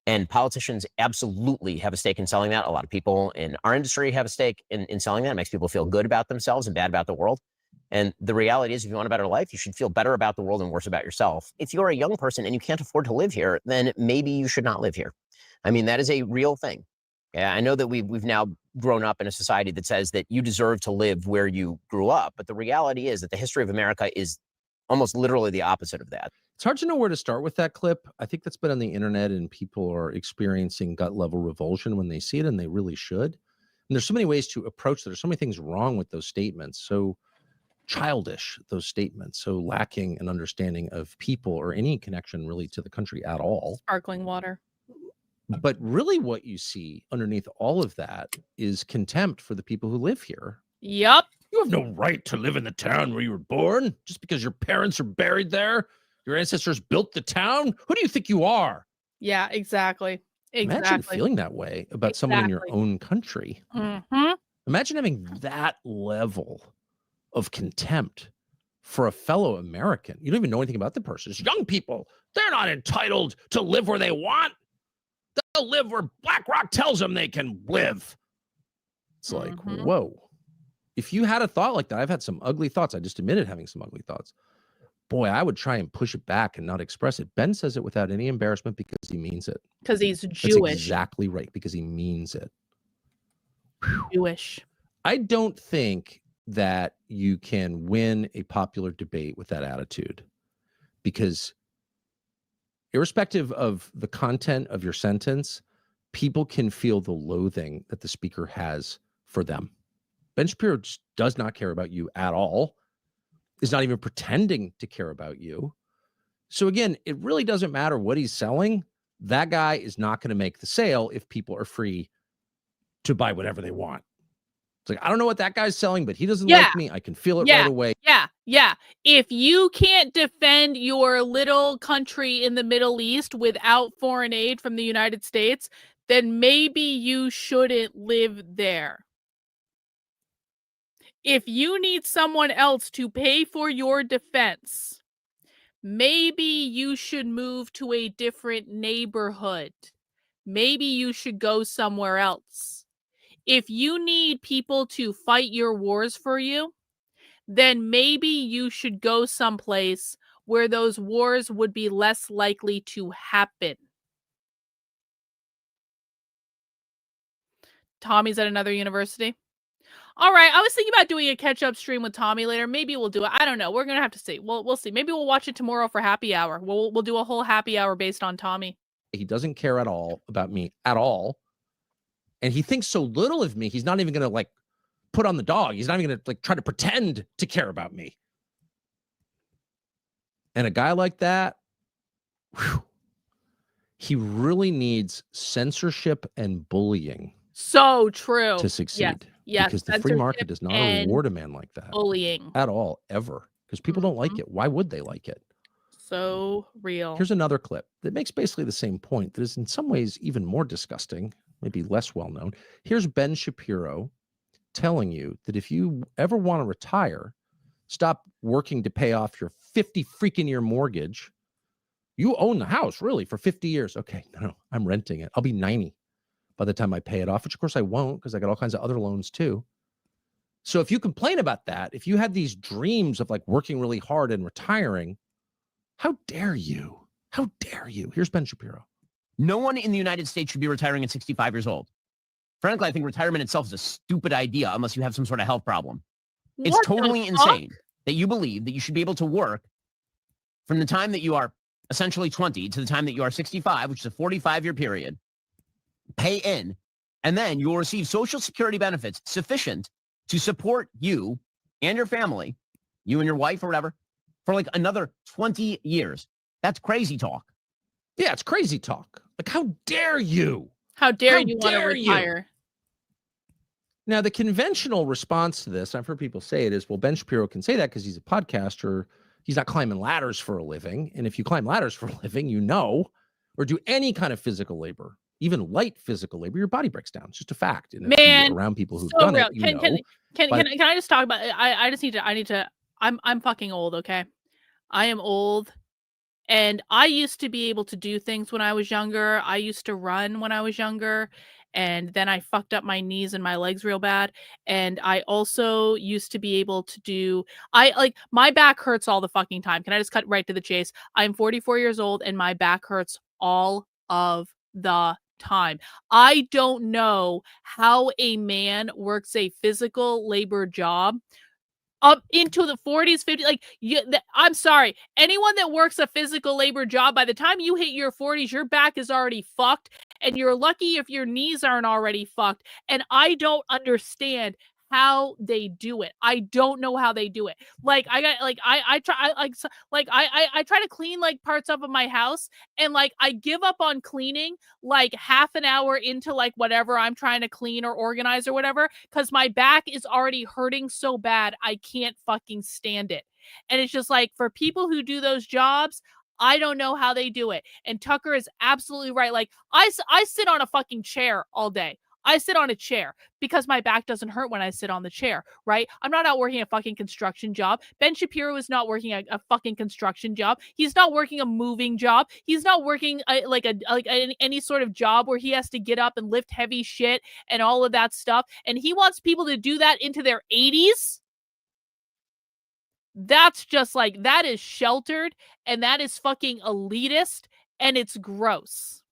And politicians absolutely have a stake in selling that. A lot of people in our industry have a stake in selling that. It makes people feel good about themselves and bad about the world. And the reality is, if you want a better life, you should feel better about the world and worse about yourself. If you're a young person and you can't afford to live here, then maybe you should not live here. I mean, that is a real thing. Yeah, I know that we've now grown up in a society that says that you deserve to live where you grew up. But the reality is that the history of America is almost literally the opposite of that. It's hard to know where to start with that clip. I think that's been on the internet and people are experiencing gut level revulsion when they see it, and they really should. And there's so many ways to approach that. There's so many things wrong with those statements. So childish, those statements, so lacking an understanding of people or any connection really to the country at all. Sparkling water. But really what you see underneath all of that is contempt for the people who live here. Yup. You have no right to live in the town where you were born just because your parents are buried there. Your ancestors built the town. Who do you think you are? Yeah, exactly. Imagine feeling that way about someone in your own country. Mm-hmm. Imagine having that level of contempt for a fellow American. You don't even know anything about the person. It's young people. They're not entitled to live where they want. They'll live where BlackRock tells them they can live. It's like, whoa. If you had a thought like that, I've had some ugly thoughts. I just admitted having some ugly thoughts. Boy, I would try and push it back and not express it. Ben says it without any embarrassment because he means it. Because he's That's Jewish. exactly right, because he means it. Jewish. I don't think that you can win a popular debate with that attitude, because irrespective of the content of your sentence, people can feel the loathing that the speaker has for them. Ben Shapiro just does not care about you at all, is not even pretending to care about you. So again, it really doesn't matter what he's selling. That guy is not going to make the sale if people are free to buy whatever they want. It's like, I don't know what that guy's selling, but he doesn't like me. I can feel it right away. Yeah. If you can't defend your little country in the Middle East without foreign aid from the United States, then maybe you shouldn't live there. If you need someone else to pay for your defense, maybe you should move to a different neighborhood. Maybe you should go somewhere else. If you need people to fight your wars for you, then maybe you should go someplace where those wars would be less likely to happen. Tommy's at another university. All right, I was thinking about doing a catch-up stream with Tommy later. Maybe we'll do it. I don't know. We're gonna have to see. We'll see. Maybe we'll watch it tomorrow for happy hour. We'll do a whole happy hour based on Tommy. He doesn't care at all about me at all, and he thinks so little of me. He's not even gonna like put on the dog. He's not even gonna like try to pretend to care about me. And a guy like that, he really needs censorship and bullying. So true. To succeed. Yes. Because the free market does not reward a man like that. Bullying. At all, ever. Because people don't like it. Why would they like it? So real. Here's another clip that makes basically the same point that is in some ways even more disgusting, maybe less well known. Here's Ben Shapiro telling you that if you ever want to retire, stop working to pay off your 50 freaking year mortgage. You own the house, really, for 50 years. Okay, no, I'm renting it. I'll be 90 by the time I pay it off, which of course I won't, because I got all kinds of other loans too. So if you complain about that, if you had these dreams of like working really hard and retiring, how dare you? How dare you? Here's Ben Shapiro. No one in the United States should be retiring at 65 years old. Frankly, I think retirement itself is a stupid idea unless you have some sort of health problem. It's totally insane that you believe that you should be able to work from the time that you are essentially 20 to the time that you are 65, which is a 45-year period, pay in, and then you will receive Social Security benefits sufficient to support you and your family, you and your wife or whatever, for like another 20 years. That's crazy talk. Yeah, it's crazy talk. Like, how dare you? How dare you want to retire? Now, the conventional response to this, I've heard people say it, is, well, Ben Shapiro can say that because he's a podcaster. He's not climbing ladders for a living. And if you climb ladders for a living, you know, or do any kind of physical labor, even light physical labor, your body breaks down. It's just a fact. And if you're around people who've done it, you know. Can I just talk about it? I need to, I'm fucking old, okay? I am old. And I used to be able to do things when I was younger. I used to run when I was younger. And then I fucked up my knees and my legs real bad. And I also used to be able to do, my back hurts all the fucking time. Can I just cut right to the chase? I'm 44 years old and my back hurts all of the time. I don't know how a man works a physical labor job up into the 40s, 50s. I'm sorry. Anyone that works a physical labor job, by the time you hit your 40s, your back is already fucked. And you're lucky if your knees aren't already fucked. And I don't understand how they do it. I don't know how they do it. Like I got like I try I try to clean like parts of my house, and like I give up on cleaning like half an hour into like whatever I'm trying to clean or organize or whatever, because my back is already hurting so bad I can't fucking stand it. And it's just like, for people who do those jobs, I don't know how they do it. And Tucker is absolutely right. Like I sit on a fucking chair all day. I sit on a chair because my back doesn't hurt when I sit on the chair, right? I'm not out working a fucking construction job. Ben Shapiro is not working a fucking construction job. He's not working a moving job. He's not working any sort of job where he has to get up and lift heavy shit and all of that stuff. And he wants people to do that into their 80s. That's just like, that is sheltered, and that is fucking elitist, and it's gross.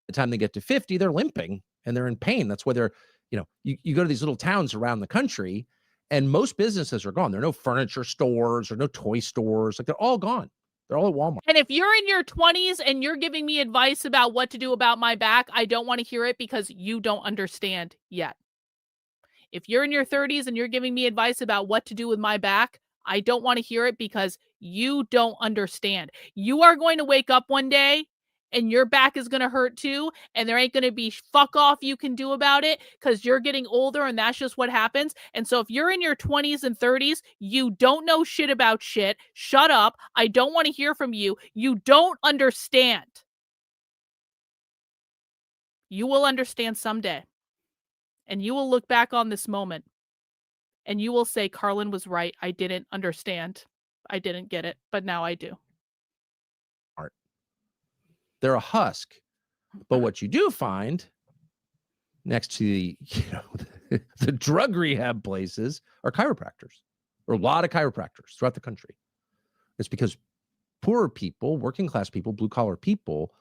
The time they get to 50, they're limping and they're in pain. That's why they're, you go to these little towns around the country, and most businesses are gone. There are no furniture stores or no toy stores. Like, they're all gone. They're all at Walmart. And if you're in your 20s and you're giving me advice about what to do about my back, I don't want to hear it, because you don't understand yet. If you're in your 30s and you're giving me advice about what to do with my back, I don't want to hear it, because you don't understand. You are going to wake up one day and your back is going to hurt too, and there ain't going to be fuck off you can do about it, because you're getting older, and that's just what happens. And so if you're in your 20s and 30s, you don't know shit about shit. Shut up. I don't want to hear from you. You don't understand. You will understand someday. And you will look back on this moment and you will say, Karlyn was right. I didn't understand. I didn't get it, but now I do. They're a husk. But what you do find next to the, the drug rehab places are chiropractors. There are a lot of chiropractors throughout the country. It's because poorer people, working class people, blue collar people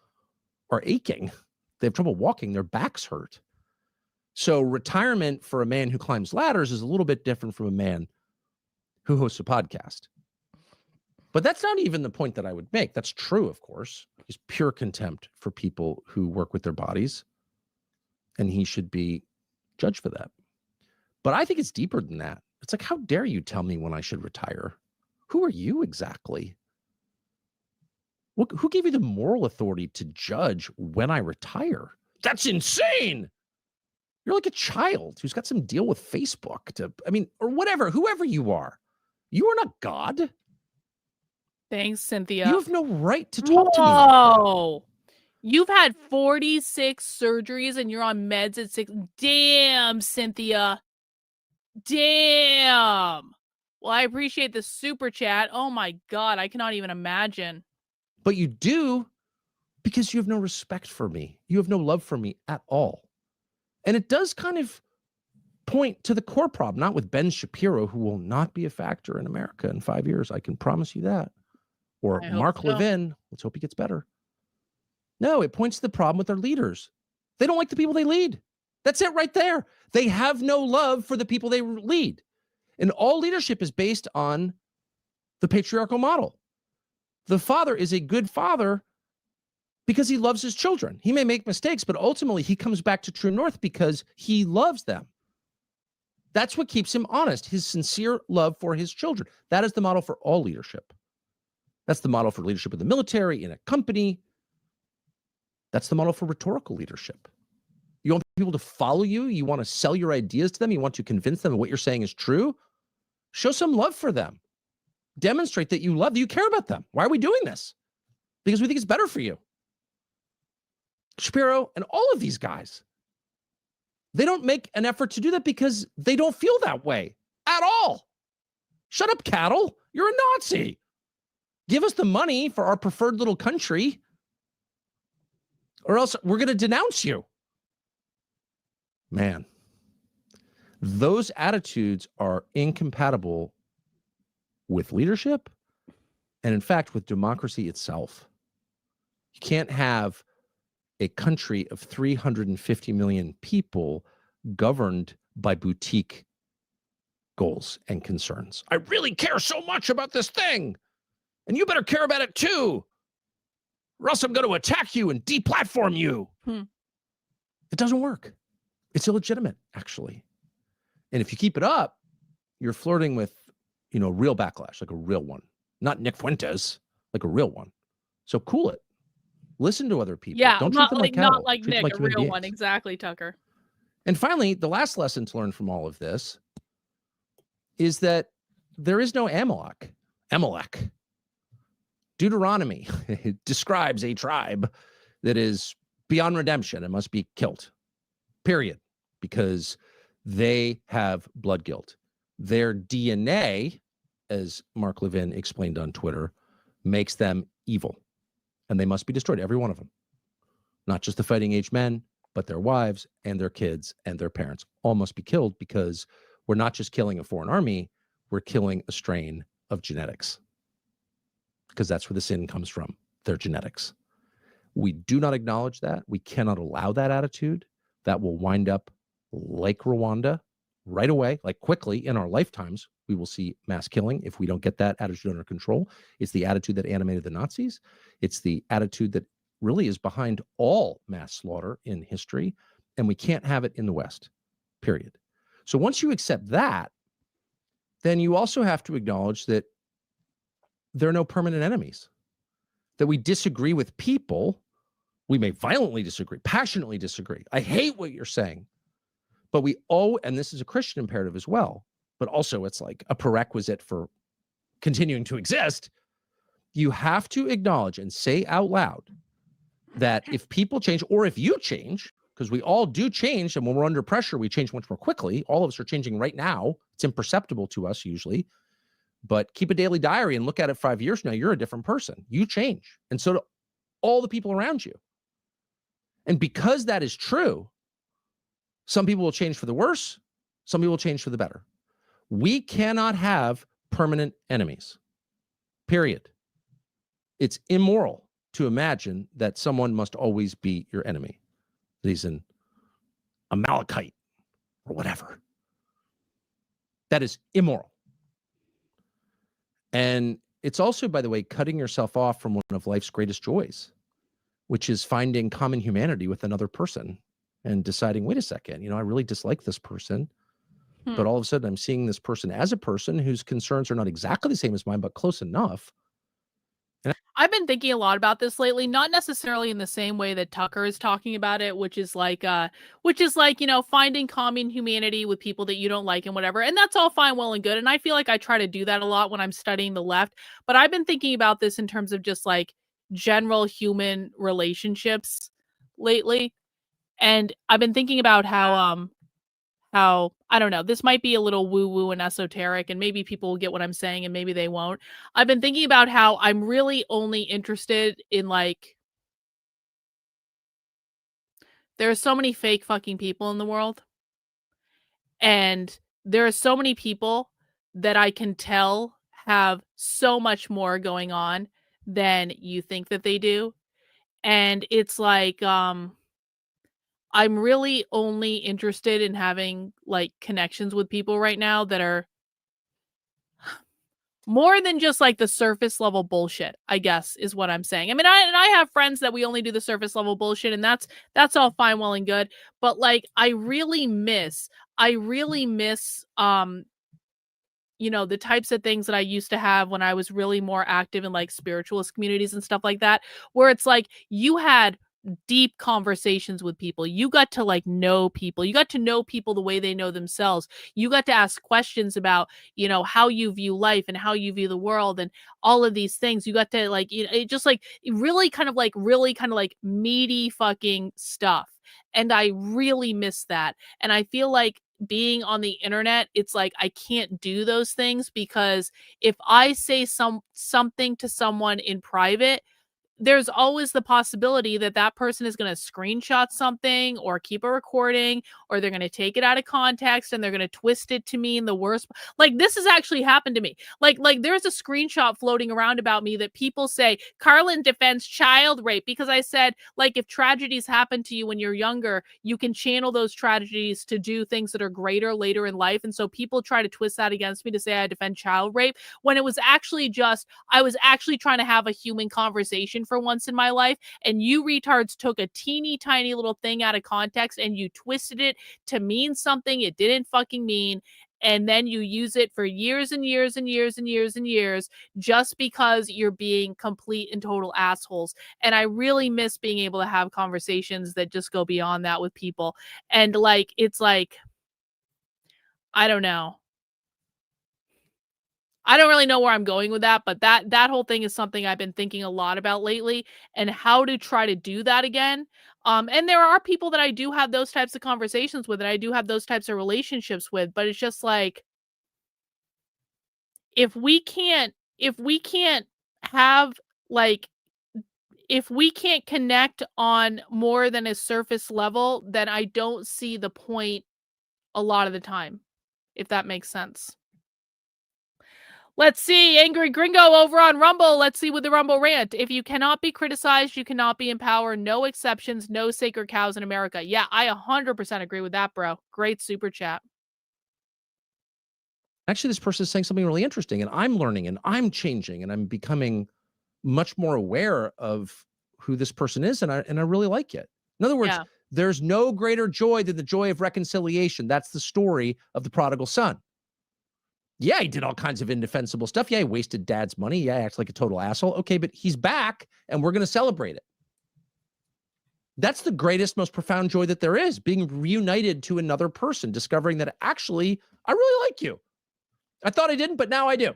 are aching. They have trouble walking. Their backs hurt. So retirement for a man who climbs ladders is a little bit different from a man who hosts a podcast. But that's not even the point that I would make. That's true, of course. He's pure contempt for people who work with their bodies, and he should be judged for that. But I think it's deeper than that. It's like, how dare you tell me when I should retire? Who are you exactly? Who gave you the moral authority to judge when I retire? That's insane. You're like a child who's got some deal with Facebook or whatever, whoever you are. You are not God. Thanks, Cynthia. You have no right to talk to me. Whoa. You've had 46 surgeries and you're on meds at 6. Damn, Cynthia. Damn. Well, I appreciate the super chat. Oh my God, I cannot even imagine. But you do, because you have no respect for me. You have no love for me at all. And it does kind of point to the core problem, not with Ben Shapiro, who will not be a factor in America in 5 years. I can promise you that. Or Mark Levin. Let's hope he gets better. No, it points to the problem with their leaders. They don't like the people they lead. That's it right there. They have no love for the people they lead. And all leadership is based on the patriarchal model. The father is a good father because he loves his children. He may make mistakes, but ultimately he comes back to true north because he loves them. That's what keeps him honest, his sincere love for his children. That is the model for all leadership. That's the model for leadership in the military, in a company. That's the model for rhetorical leadership. You want people to follow you. You want to sell your ideas to them. You want to convince them that what you're saying is true. Show some love for them. Demonstrate that you love them. You care about them. Why are we doing this? Because we think it's better for you. Shapiro and all of these guys, they don't make an effort to do that because they don't feel that way at all. Shut up, cattle. You're a Nazi. Give us the money for our preferred little country, or else we're going to denounce you. Man, those attitudes are incompatible with leadership and, in fact, with democracy itself. You can't have a country of 350 million people governed by boutique goals and concerns. I really care so much about this thing, and you better care about it too, or else I'm going to attack you and deplatform you. It doesn't work. It's illegitimate, actually. And if you keep it up, you're flirting with, real backlash, like a real one. Not Nick Fuentes, like a real one. So cool it. Listen to other people. Yeah, Don't treat not them like like cattle. not like Treat them Nick, like a human real one. beings. Exactly, Tucker. And finally, the last lesson to learn from all of this is that there is no Amalek. Deuteronomy describes a tribe that is beyond redemption and must be killed, period, because they have blood guilt. Their DNA, as Mark Levin explained on Twitter, makes them evil, and they must be destroyed, every one of them. Not just the fighting age men, but their wives and their kids and their parents all must be killed, because we're not just killing a foreign army, we're killing a strain of genetics, because that's where the sin comes from, their genetics. We do not acknowledge that. We cannot allow that attitude. That will wind up like Rwanda right away, like quickly in our lifetimes. We will see mass killing if we don't get that attitude under control. It's the attitude that animated the Nazis. It's the attitude that really is behind all mass slaughter in history, and we can't have it in the West, period. So once you accept that, then you also have to acknowledge that there are no permanent enemies, that we disagree with people. We may violently disagree, passionately disagree. I hate what you're saying, but we all, and this is a Christian imperative as well, but also it's like a prerequisite for continuing to exist. You have to acknowledge and say out loud that if people change, or if you change, because we all do change, and when we're under pressure, we change much more quickly. All of us are changing right now. It's imperceptible to us usually, but keep a daily diary and look at it 5 years from now. You're a different person. You change. And so do all the people around you. And because that is true, some people will change for the worse. Some people will change for the better. We cannot have permanent enemies, period. It's immoral to imagine that someone must always be your enemy. That he's an Amalekite or whatever. That is immoral. And it's also, by the way, cutting yourself off from one of life's greatest joys, which is finding common humanity with another person and deciding, wait a second, I really dislike this person, but all of a sudden I'm seeing this person as a person whose concerns are not exactly the same as mine, but close enough. I've been thinking a lot about this lately, not necessarily in the same way that Tucker is talking about it, which is like, finding common humanity with people that you don't like and whatever. And that's all fine, well and good. And I feel like I try to do that a lot when I'm studying the left, but I've been thinking about this in terms of just like general human relationships lately. And I've been thinking about how, I don't know, this might be a little woo-woo and esoteric, and maybe people will get what I'm saying and maybe they won't. I've been thinking about how I'm really only interested in, like, there are so many fake fucking people in the world. And there are so many people that I can tell have so much more going on than you think that they do. And it's like, I'm really only interested in having like connections with people right now that are more than just like the surface level bullshit, I guess is what I'm saying. I mean, I have friends that we only do the surface level bullshit, and that's all fine, well and good. But like, I really miss, the types of things that I used to have when I was really more active in like spiritualist communities and stuff like that, where it's like you had deep conversations with people. You got to like know people. You got to know people the way they know themselves. You got to ask questions about, how you view life and how you view the world and all of these things. You got to like, it just like really kind of like meaty fucking stuff. And I really miss that. And I feel like being on the internet, it's like I can't do those things, because if I say something to someone in private, there's always the possibility that that person is going to screenshot something or keep a recording, or they're going to take it out of context and they're going to twist it to me in the worst. Like, this has actually happened to me. Like there's a screenshot floating around about me that people say Karlyn defends child rape, because I said, like, if tragedies happen to you when you're younger, you can channel those tragedies to do things that are greater later in life. And so people try to twist that against me to say I defend child rape, when it was actually just, I was actually trying to have a human conversation conversation for once in my life, and you retards took a teeny tiny little thing out of context and you twisted it to mean something it didn't fucking mean, and then you use it for years and years and years and years and years just because you're being complete and total assholes. And I really miss being able to have conversations that just go beyond that with people. And like, it's like, I don't know. I don't really know where I'm going with that, but that whole thing is something I've been thinking a lot about lately, and how to try to do that again. And there are people that I do have those types of conversations with, and I do have those types of relationships with, but it's just like, if we can't have like, if we can't connect on more than a surface level, then I don't see the point a lot of the time, if that makes sense. Let's see, Angry Gringo over on Rumble. Let's see with the Rumble rant. If you cannot be criticized, you cannot be in power. No exceptions, no sacred cows in America. Yeah, I 100% agree with that, bro. Great super chat. Actually, this person is saying something really interesting, and I'm learning and I'm changing and I'm becoming much more aware of who this person is, and I really like it. In other words, there's no greater joy than the joy of reconciliation. That's the story of the prodigal son. Yeah, he did all kinds of indefensible stuff. Yeah, he wasted dad's money. Yeah, he acts like a total asshole. Okay, but he's back, and we're going to celebrate it. That's the greatest, most profound joy that there is, being reunited to another person, discovering that actually, I really like you. I thought I didn't, but now I do,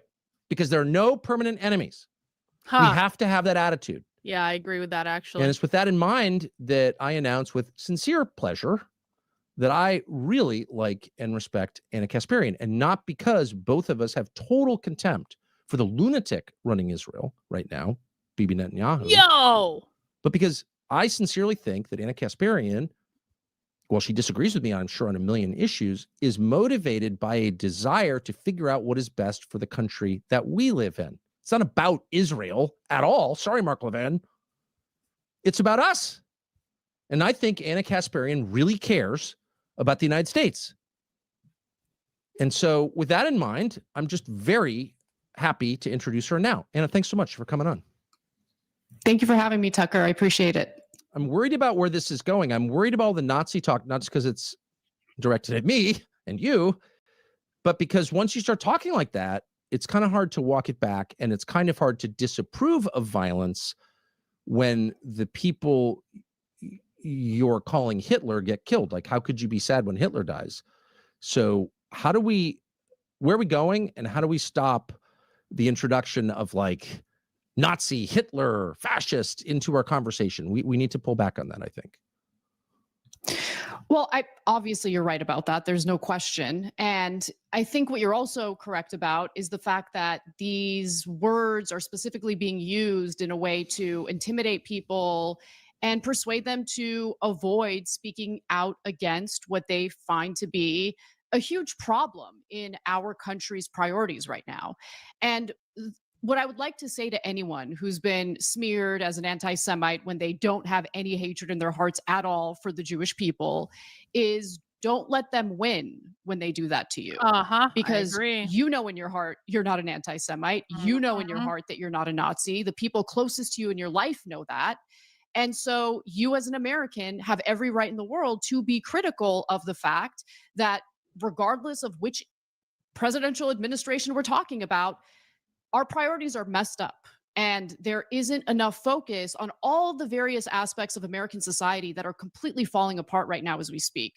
because there are no permanent enemies. We have to have that attitude. Yeah, I agree with that, actually. And it's with that in mind that I announce with sincere pleasure that I really like and respect Anna Kasparian, and not because both of us have total contempt for the lunatic running Israel right now, Bibi Netanyahu. Yo! But because I sincerely think that Anna Kasparian, while she disagrees with me, I'm sure, on a million issues, is motivated by a desire to figure out what is best for the country that we live in. It's not about Israel at all. Sorry, Mark Levin. It's about us. And I think Anna Kasparian really cares about the United States. And so with that in mind, I'm just very happy to introduce her now. Anna, thanks so much for coming on. Thank you for having me, Tucker. I appreciate it. I'm worried about where this is going. I'm worried about all the Nazi talk, not just because it's directed at me and you, but because once you start talking like that, it's kind of hard to walk it back, and it's kind of hard to disapprove of violence when the people you're calling Hitler get killed. Like, how could you be sad when Hitler dies? So where are we going, and how do we stop the introduction of like Nazi, Hitler, fascist into our conversation? We need to pull back on that, I think. Well, obviously you're right about that. There's no question. And I think what you're also correct about is the fact that these words are specifically being used in a way to intimidate people and persuade them to avoid speaking out against what they find to be a huge problem in our country's priorities right now. And what I would like to say to anyone who's been smeared as an anti-Semite when they don't have any hatred in their hearts at all for the Jewish people is, don't let them win when they do that to you. Because you know in your heart you're not an anti-Semite. You know in your heart that you're not a Nazi. The people closest to you in your life know that. And so you as an American have every right in the world to be critical of the fact that regardless of which presidential administration we're talking about, our priorities are messed up, and there isn't enough focus on all the various aspects of American society that are completely falling apart right now as we speak.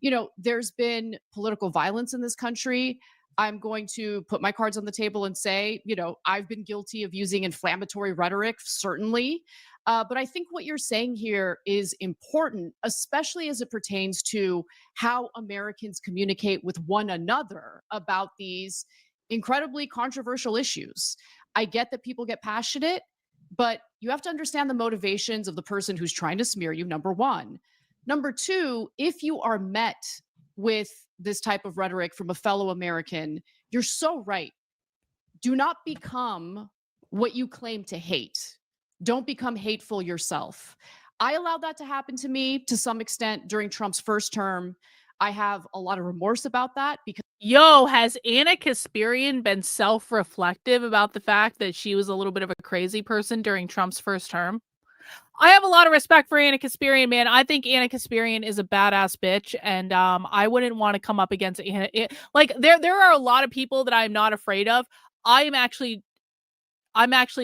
You know, there's been political violence in this country. I'm going to put my cards on the table and say, you know, I've been guilty of using inflammatory rhetoric, certainly. But I think what you're saying here is important, especially as it pertains to how Americans communicate with one another about these incredibly controversial issues. I get that people get passionate, but you have to understand the motivations of the person who's trying to smear you, number one. Number two, if you are met with this type of rhetoric from a fellow American, you're so right. Do not become what you claim to hate. Don't become hateful yourself. I allowed that to happen to me to some extent during Trump's first term. I have a lot of remorse about that because Yo, has Anna Kasparian been self-reflective about the fact that she was a little bit of a crazy person during Trump's first term? I have a lot of respect for Anna Kasparian, man. I think Anna Kasparian is a badass bitch, and I wouldn't want to come up against Anna. Like there are a lot of people that I'm not afraid of. I'm actually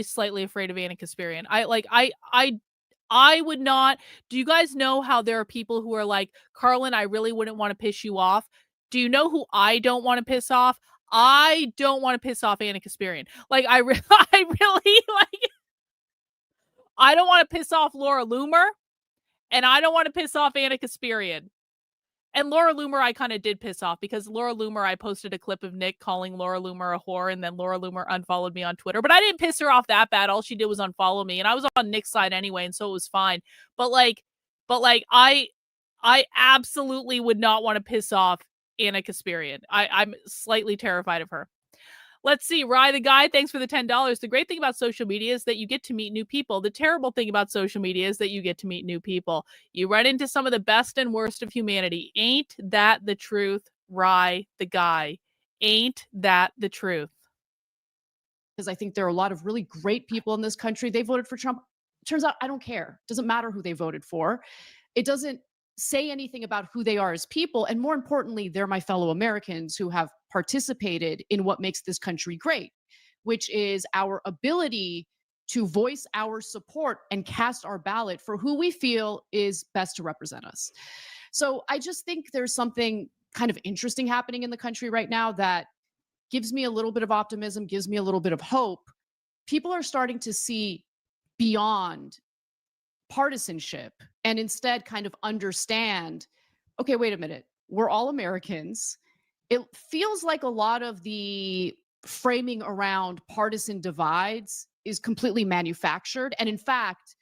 slightly afraid of Anna Kasparian. I would not. Do you guys know how there are people who are like, Karlyn, I really wouldn't want to piss you off? Do you know who I don't want to piss off? I don't want to piss off Anna Kasparian. Like, I really like. I don't want to piss off Laura Loomer, and I don't want to piss off Anna Kasparian. And Laura Loomer, I kind of did piss off because Laura Loomer, I posted a clip of Nick calling Laura Loomer a whore, and then Laura Loomer unfollowed me on Twitter. But I didn't piss her off that bad. All she did was unfollow me, and I was on Nick's side anyway, and so it was fine. But I absolutely would not want to piss off Anna Kasparian. I'm slightly terrified of her. Let's see. Rye the Guy, thanks for the $10. The great thing about social media is that you get to meet new people. The terrible thing about social media is that you get to meet new people. You run into some of the best and worst of humanity. Ain't that the truth, Rye the Guy? Ain't that the truth? because I think there are a lot of really great people in this country. They voted for Trump. Turns out I don't care. Doesn't matter who they voted for. It doesn't say anything about who they are as people. And more importantly, they're my fellow Americans who have participated in what makes this country great, which is our ability to voice our support and cast our ballot for who we feel is best to represent us. So I just think there's something kind of interesting happening in the country right now that gives me a little bit of optimism, gives me a little bit of hope. People are starting to see beyond partisanship and instead kind of understand, okay, wait a minute, we're all Americans. It feels like a lot of the framing around partisan divides is completely manufactured and in fact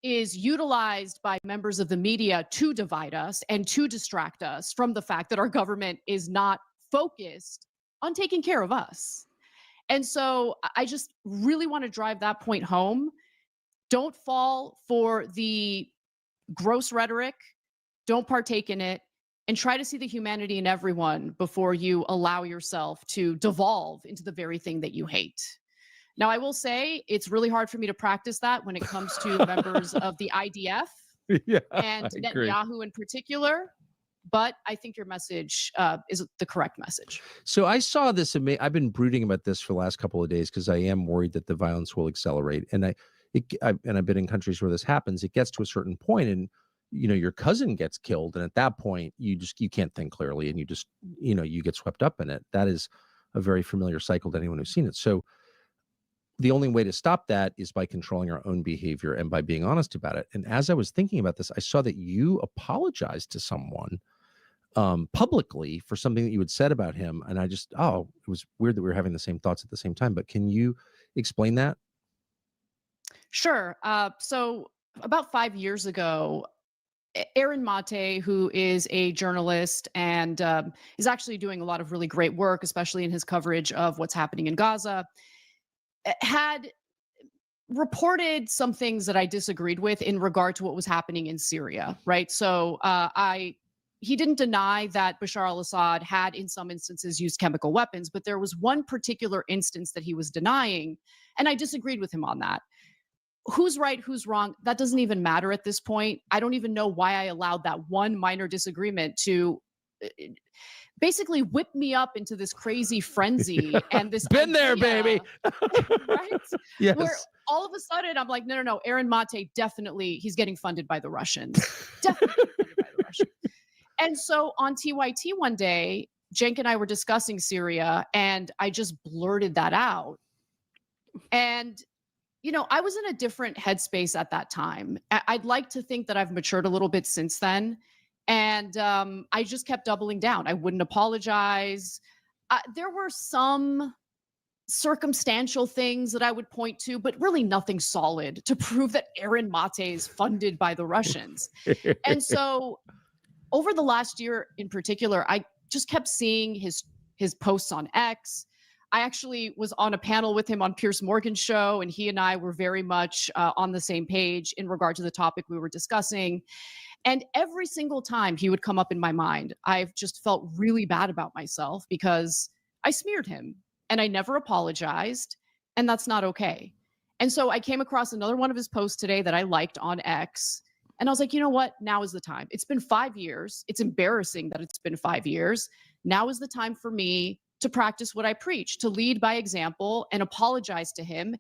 is utilized by members of the media to divide us and to distract us from the fact that our government is not focused on taking care of us. And so I just really want to drive that point home. Don't fall for the gross rhetoric. Don't partake in it. And try to see the humanity in everyone before you allow yourself to devolve into the very thing that you hate. Now, I will say it's really hard for me to practice that when it comes to members of the IDF and Netanyahu in particular. But I think your message is the correct message. So I saw this. I've been brooding about this for the last couple of days because I am worried that the violence will accelerate. And I've been in countries where this happens. It gets to a certain point, and your cousin gets killed, and at that point, you can't think clearly, and you get swept up in it. That is a very familiar cycle to anyone who's seen it. So the only way to stop that is by controlling our own behavior and by being honest about it. And as I was thinking about this, I saw that you apologized to someone publicly for something that you had said about him. And it was weird that we were having the same thoughts at the same time. But can you explain that? Sure. So about 5 years ago, Aaron Mate, who is a journalist and is actually doing a lot of really great work, especially in his coverage of what's happening in Gaza, had reported some things that I disagreed with in regard to what was happening in Syria, right? So he didn't deny that Bashar al-Assad had in some instances used chemical weapons, but there was one particular instance that he was denying, and I disagreed with him on that. Who's right, who's wrong, that doesn't even matter at this point. I don't even know why I allowed that one minor disagreement to basically whip me up into this crazy frenzy and this been there, baby. Right? Yes. Where all of a sudden I'm like, no, Aaron Mate definitely, he's getting funded by the Russians. Definitely funded by the Russians. And so on TYT one day, Cenk and I were discussing Syria and I just blurted that out. And I was in a different headspace at that time. I'd like to think that I've matured a little bit since then. And I just kept doubling down. I wouldn't apologize. There were some circumstantial things that I would point to, but really nothing solid to prove that Aaron Mate is funded by the Russians. And so over the last year in particular, I just kept seeing his posts on X. I actually was on a panel with him on Piers Morgan's show, and he and I were very much on the same page in regard to the topic we were discussing. And every single time he would come up in my mind, I've just felt really bad about myself because I smeared him and I never apologized. And that's not okay. And so I came across another one of his posts today that I liked on X. And I was like, you know what? Now is the time. It's been 5 years. It's embarrassing that it's been 5 years. Now is the time for me to practice what I preach, to lead by example and apologize to him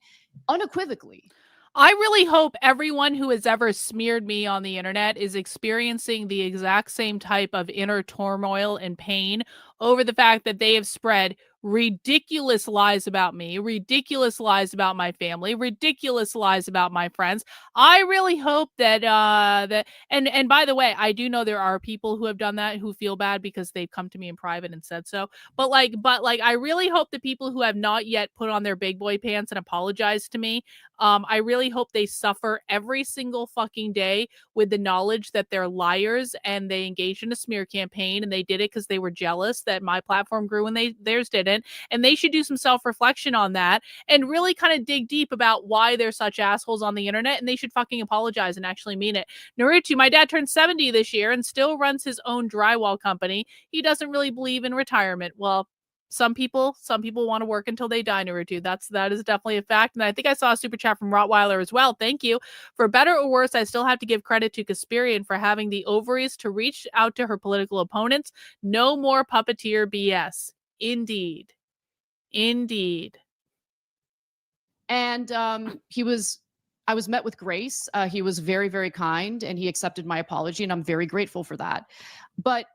unequivocally. I really hope everyone who has ever smeared me on the internet is experiencing the exact same type of inner turmoil and pain over the fact that they have spread ridiculous lies about me, ridiculous lies about my family, ridiculous lies about my friends. I really hope that and by the way, I do know there are people who have done that who feel bad because they've come to me in private and said so. But I really hope the people who have not yet put on their big boy pants and apologized to me, I really hope they suffer every single fucking day with the knowledge that they're liars and they engaged in a smear campaign and they did it because they were jealous that my platform grew and theirs didn't. And they should do some self-reflection on that and really kind of dig deep about why they're such assholes on the internet, and they should fucking apologize and actually mean it. Naruto, my dad turned 70 this year and still runs his own drywall company. He doesn't really believe in retirement. Well, some people want to work until they die, Naruto. That is definitely a fact. And I think I saw a super chat from Rottweiler as well. Thank you. For better or worse, I still have to give credit to Kasperian for having the ovaries to reach out to her political opponents. No more puppeteer BS. Indeed. And I was met with grace. He was very, very kind and he accepted my apology. And I'm very grateful for that. But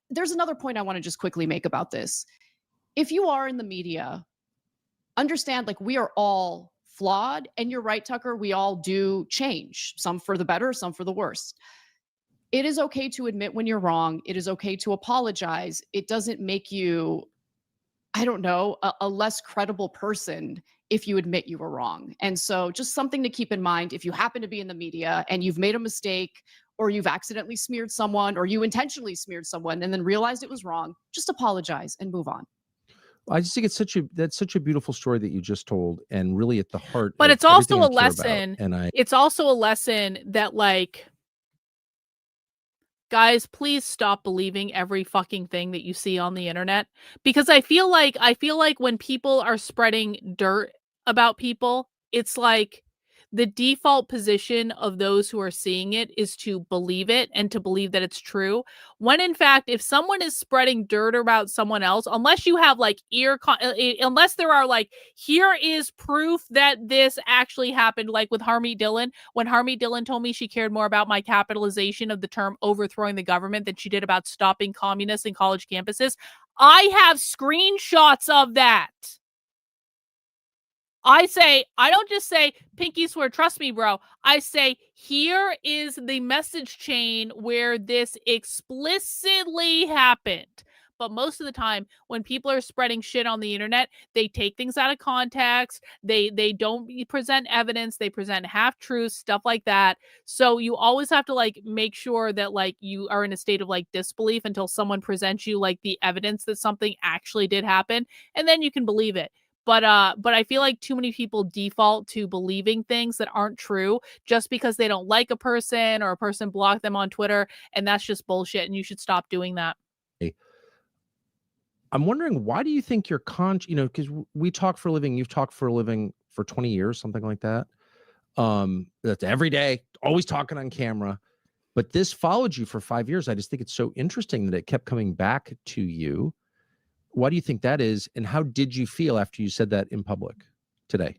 there's another point I want to just quickly make about this. If you are in the media, understand like we are all flawed. And you're right, Tucker, we all do change, some for the better, some for the worse. It is okay to admit when you're wrong. It is okay to apologize. It doesn't make you, I don't know, a less credible person if you admit you were wrong. And so just something to keep in mind if you happen to be in the media and you've made a mistake or you've accidentally smeared someone or you intentionally smeared someone and then realized it was wrong, just apologize and move on. I just think that's such a beautiful story that you just told, and really at the heart. But of it's also everything a I care about. lesson. And It's also a lesson that like, guys, please stop believing every fucking thing that you see on the internet, because I feel like when people are spreading dirt about people, it's like the default position of those who are seeing it is to believe it and to believe that it's true. When in fact, if someone is spreading dirt about someone else, unless you have like unless there are like, here is proof that this actually happened, like with Harmeet Dillon, when Harmeet Dillon told me she cared more about my capitalization of the term overthrowing the government than she did about stopping communists in college campuses. I have screenshots of that. I don't just say, pinky swear, trust me, bro. I say, here is the message chain where this explicitly happened. But most of the time, when people are spreading shit on the internet, they take things out of context. They don't present evidence. They present half-truths, stuff like that. So you always have to like make sure that like you are in a state of like disbelief until someone presents you like the evidence that something actually did happen, and then you can believe it. But I feel like too many people default to believing things that aren't true just because they don't like a person or a person blocked them on Twitter, and that's just bullshit, and you should stop doing that. I'm wondering, why do you think you're because we talk for a living, you've talked for a living for 20 years, something like that. That's every day, always talking on camera. But this followed you for 5 years. I just think it's so interesting that it kept coming back to you. Why do you think that is? And how did you feel after you said that in public today?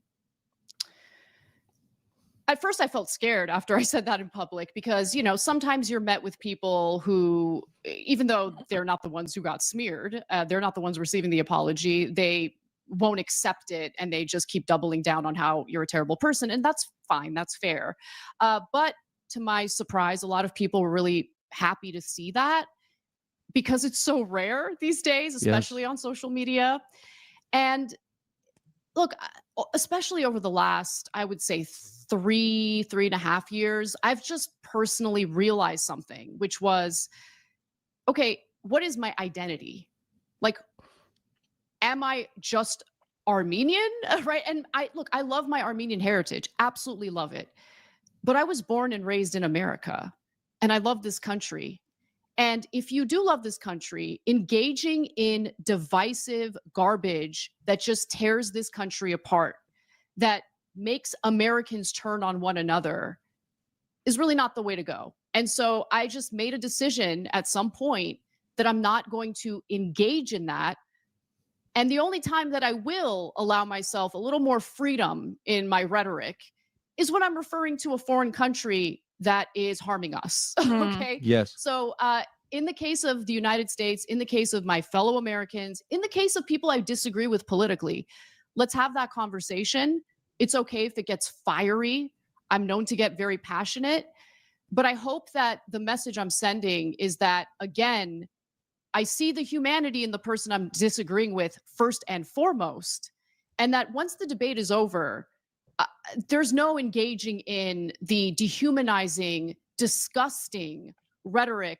At first, I felt scared after I said that in public because, sometimes you're met with people who, even though they're not the ones who got smeared, they're not the ones receiving the apology, they won't accept it and they just keep doubling down on how you're a terrible person. And that's fine. That's fair. But to my surprise, a lot of people were really happy to see that, because it's so rare these days, especially on social media. And look, especially over the last, I would say 3.5 years, I've just personally realized something, which was, okay, what is my identity? Like, am I just Armenian, right? And I love my Armenian heritage, absolutely love it. But I was born and raised in America. and I love this country. And if you do love this country, engaging in divisive garbage that just tears this country apart, that makes Americans turn on one another, is really not the way to go. And so I just made a decision at some point that I'm not going to engage in that. And the only time that I will allow myself a little more freedom in my rhetoric is when I'm referring to a foreign country that is harming us. Okay. Yes. So, in the case of the United States, in the case of my fellow Americans, in the case of people I disagree with politically, let's have that conversation. It's okay if it gets fiery. I'm known to get very passionate, but I hope that the message I'm sending is that, again, I see the humanity in the person I'm disagreeing with first and foremost, and that once the debate is over, there's no engaging in the dehumanizing, disgusting rhetoric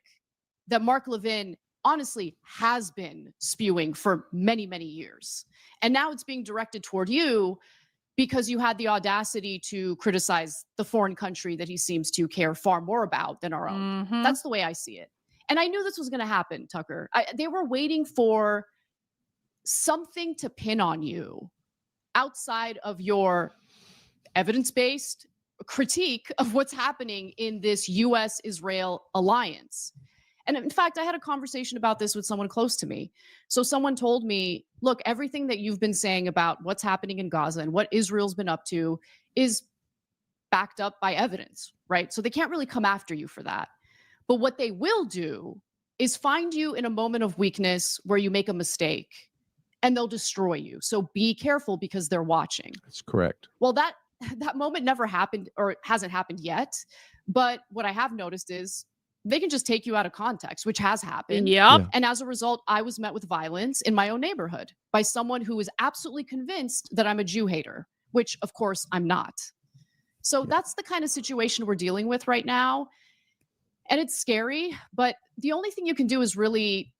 that Mark Levin honestly has been spewing for many, many years. And now it's being directed toward you because you had the audacity to criticize the foreign country that he seems to care far more about than our own. That's the way I see it. And I knew this was going to happen, Tucker. They were waiting for something to pin on you outside of your evidence-based critique of what's happening in this U.S.-Israel alliance. And in fact, I had a conversation about this with someone close to me. So someone told me, look, everything that you've been saying about what's happening in Gaza and what Israel's been up to is backed up by evidence, right? So they can't really come after you for that. But what they will do is find you in a moment of weakness where you make a mistake and they'll destroy you. So be careful because they're watching. That's correct. Well, that moment never happened, or hasn't happened yet. But what I have noticed is they can just take you out of context, which has happened. Yep. Yeah. And as a result, I was met with violence in my own neighborhood by someone who is absolutely convinced that I'm a Jew hater, which of course I'm not. So that's the kind of situation we're dealing with right now. And it's scary, but the only thing you can do is really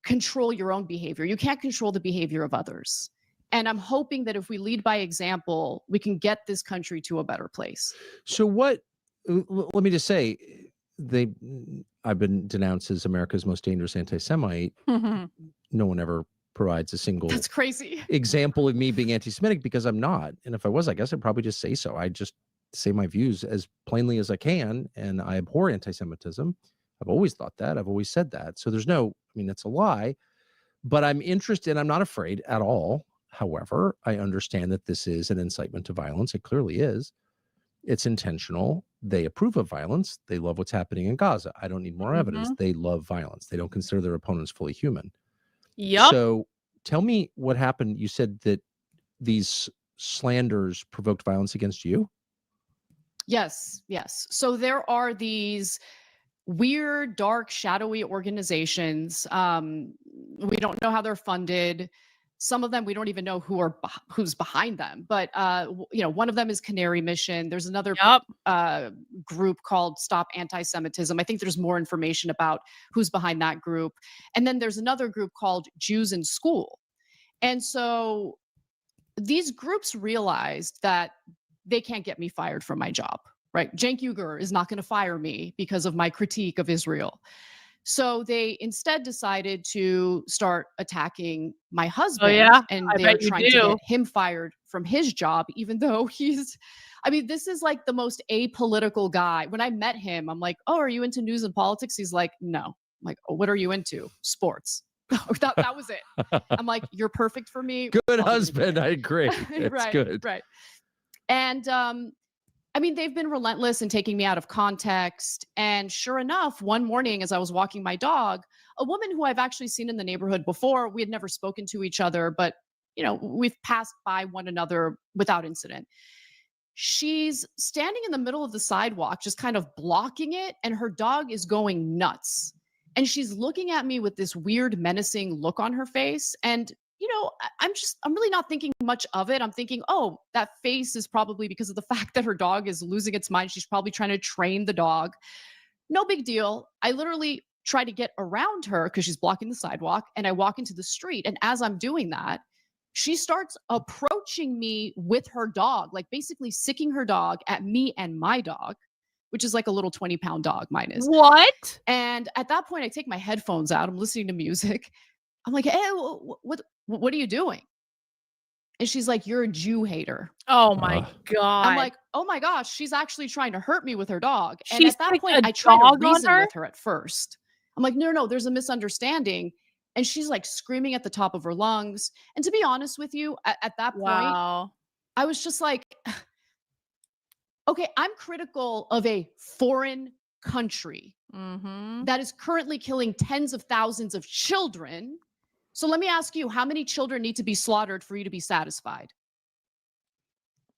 control your own behavior. You can't control the behavior of others. And I'm hoping that if we lead by example, we can get this country to a better place. So let me just say, I've been denounced as America's most dangerous anti-Semite. No one ever provides a single That's crazy. example of me being anti-Semitic because I'm not. And if I was, I guess I'd probably just say so. I just say my views as plainly as I can. And I abhor anti-Semitism. I've always thought that. I've always said that. So that's a lie. But I'm interested. I'm not afraid at all. However, I understand that this is an incitement to violence. It clearly is. It's intentional. They approve of violence. They love what's happening in Gaza. I don't need more evidence. They love violence. They don't consider their opponents fully human. Yep. So tell me what happened. You said that these slanders provoked violence against you? Yes. So there are these weird, dark, shadowy organizations. We don't know how they're funded. Some of them, we don't even know who's behind them. But, one of them is Canary Mission. There's another group called Stop Anti-Semitism. I think there's more information about who's behind that group. And then there's another group called Jews in School. And so these groups realized that they can't get me fired from my job, right? Cenk Uygur is not going to fire me because of my critique of Israel. So they instead decided to start attacking my husband. And they're trying to get him fired from his job, even though this is like the most apolitical guy. When I met him, I'm like, oh, are you into news and politics? He's like, no. I'm like, oh, what are you into? Sports. that was it. I'm like, you're perfect for me. Good husband. I agree. It's good. Right. And they've been relentless in taking me out of context. And sure enough, one morning as I was walking my dog, a woman who I've actually seen in the neighborhood before, we had never spoken to each other, but we've passed by one another without incident. She's standing in the middle of the sidewalk, just kind of blocking it, and her dog is going nuts. And she's looking at me with this weird, menacing look on her face. And I'm really not thinking much of it. I'm thinking, oh, that face is probably because of the fact that her dog is losing its mind. She's probably trying to train the dog. No big deal. I literally try to get around her because she's blocking the sidewalk, and I walk into the street. And as I'm doing that, she starts approaching me with her dog, like basically sicking her dog at me and my dog. which is like a little 20-pound dog, mine is. What? And at that point, I take my headphones out. I'm listening to music. I'm like, hey, what are you doing? And she's like, you're a Jew hater. Oh my God. I'm like, oh my gosh, she's actually trying to hurt me with her dog. And She's at that like point, a I tried dog to on reason her? with her at first. I'm like, no, there's a misunderstanding. And she's like screaming at the top of her lungs. And to be honest with you, at that point, I was just like, okay, I'm critical of a foreign country that is currently killing tens of thousands of children. So let me ask you, how many children need to be slaughtered for you to be satisfied?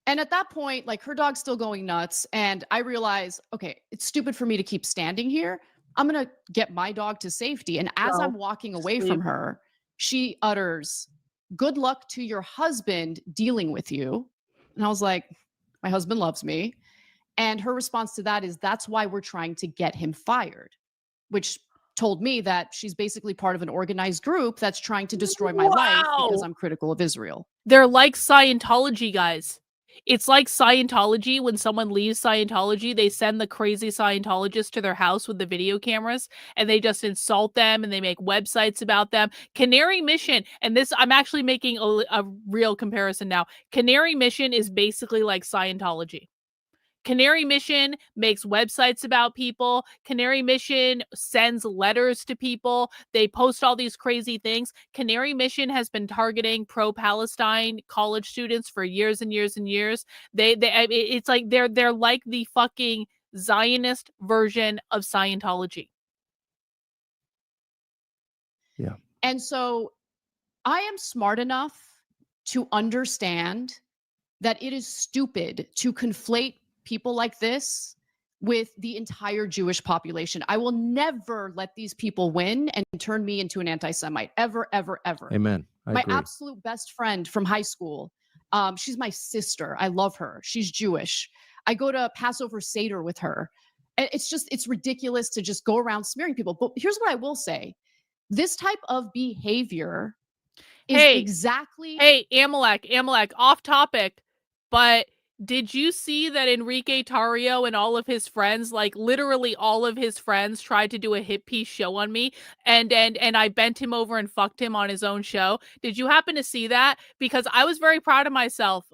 And at that point, like, her dog's still going nuts. And I realize, okay, it's stupid for me to keep standing here. I'm going to get my dog to safety. And as I'm walking away from her, she utters, good luck to your husband dealing with you. And I was like, my husband loves me. And her response to that is, that's why we're trying to get him fired, which told me that she's basically part of an organized group that's trying to destroy my life because I'm critical of Israel. They're like Scientology, guys. It's like Scientology. When someone leaves Scientology, they send the crazy Scientologist to their house with the video cameras, and they just insult them, and they make websites about them. Canary Mission, and this, I'm actually making a real comparison now. Canary Mission is basically like Scientology. Canary Mission makes websites about people. Canary Mission sends letters to people. They post all these crazy things. Canary Mission has been targeting pro-Palestine college students for years and years and years. It's like they're like the fucking Zionist version of Scientology. Yeah. And so I am smart enough to understand that it is stupid to conflate people like this with the entire Jewish population. I will never let these people win and turn me into an anti-Semite, ever, ever, ever. Amen. I my agree. absolute best friend from high school, she's my sister. I love her. She's Jewish. I go to Passover Seder with her. And it's ridiculous to just go around smearing people. But here's what I will say. This type of behavior is exactly... Hey, Amalek, off topic, but did you see that Enrique Tarrio and all of his friends, like literally all of his friends, tried to do a hit piece show on me, and I bent him over and fucked him on his own show? Did you happen to see that? Because I was very proud of myself.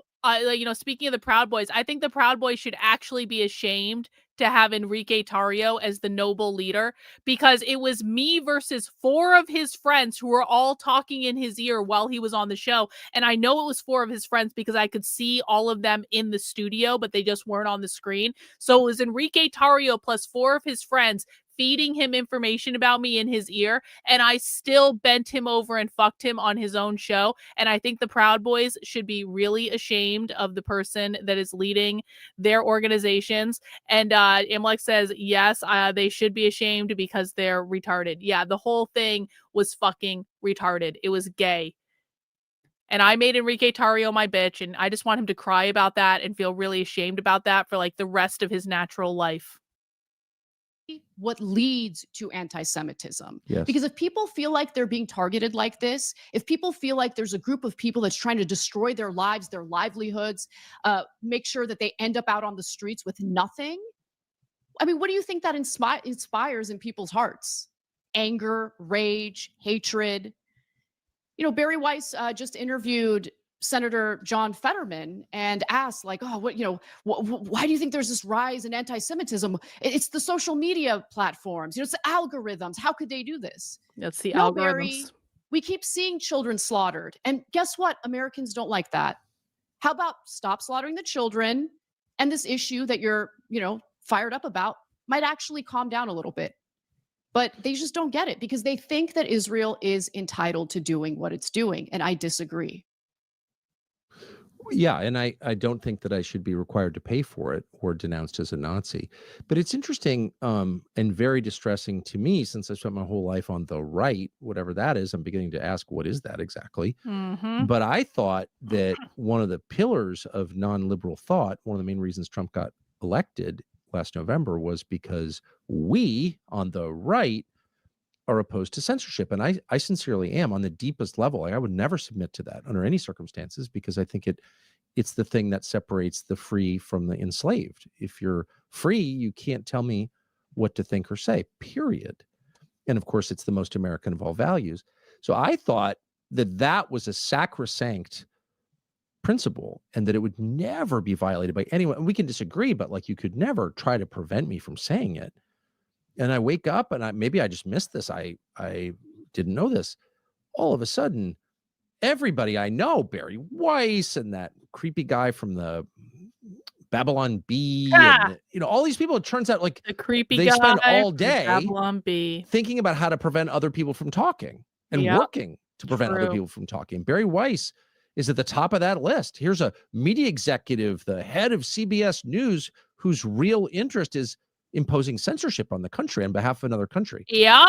Speaking of the Proud Boys, I think the Proud Boys should actually be ashamed to have Enrique Tarrio as the noble leader, because it was me versus 4 of his friends who were all talking in his ear while he was on the show. And I know it was 4 of his friends because I could see all of them in the studio, but they just weren't on the screen. So it was Enrique Tarrio plus 4 of his friends feeding him information about me in his ear, and I still bent him over and fucked him on his own show. And I think the Proud Boys should be really ashamed of the person that is leading their organizations. And Imlek says, yes, they should be ashamed because they're retarded. Yeah, the whole thing was fucking retarded. It was gay. And I made Enrique Tarrio my bitch, and I just want him to cry about that and feel really ashamed about that for like the rest of his natural life. What leads to anti-Semitism. Yes. Because if people feel like they're being targeted like this, if people feel like there's a group of people that's trying to destroy their lives, their livelihoods, make sure that they end up out on the streets with nothing, I mean, what do you think that inspires in people's hearts? Anger, rage, hatred. You know, Barry Weiss just interviewed Senator John Fetterman and asked, like, oh, why do you think there's this rise in anti-Semitism? It's the social media platforms. It's the algorithms. How could they do this? That's the No, algorithms. Barry, we keep seeing children slaughtered. And guess what? Americans don't like that. How about stop slaughtering the children? And this issue that you're, fired up about might actually calm down a little bit. But they just don't get it because they think that Israel is entitled to doing what it's doing. And I disagree. Yeah, and I don't think that I should be required to pay for it or denounced as a Nazi. But it's interesting and very distressing to me, since I spent my whole life on the right, whatever that is. I'm beginning to ask, what is that exactly? Mm-hmm. But I thought that one of the pillars of non-liberal thought, one of the main reasons Trump got elected last November, was because we on the right are opposed to censorship. And I sincerely am on the deepest level. I would never submit to that under any circumstances, because I think it's the thing that separates the free from the enslaved. If you're free, you can't tell me what to think or say, period. And of course, it's the most American of all values. So I thought that that was a sacrosanct principle and that it would never be violated by anyone. And we can disagree, but like you could never try to prevent me from saying it. And I wake up and maybe I just missed this. I didn't know this. All of a sudden, everybody I know, Barry Weiss and that creepy guy from the Babylon Bee, and all these people, it turns out like the creepy they guy spend all from day Babylon Bee thinking about how to prevent other people from talking and working to prevent other people from talking. Barry Weiss is at the top of that list. Here's a media executive, the head of CBS News, whose real interest is imposing censorship on the country on behalf of another country. Yeah.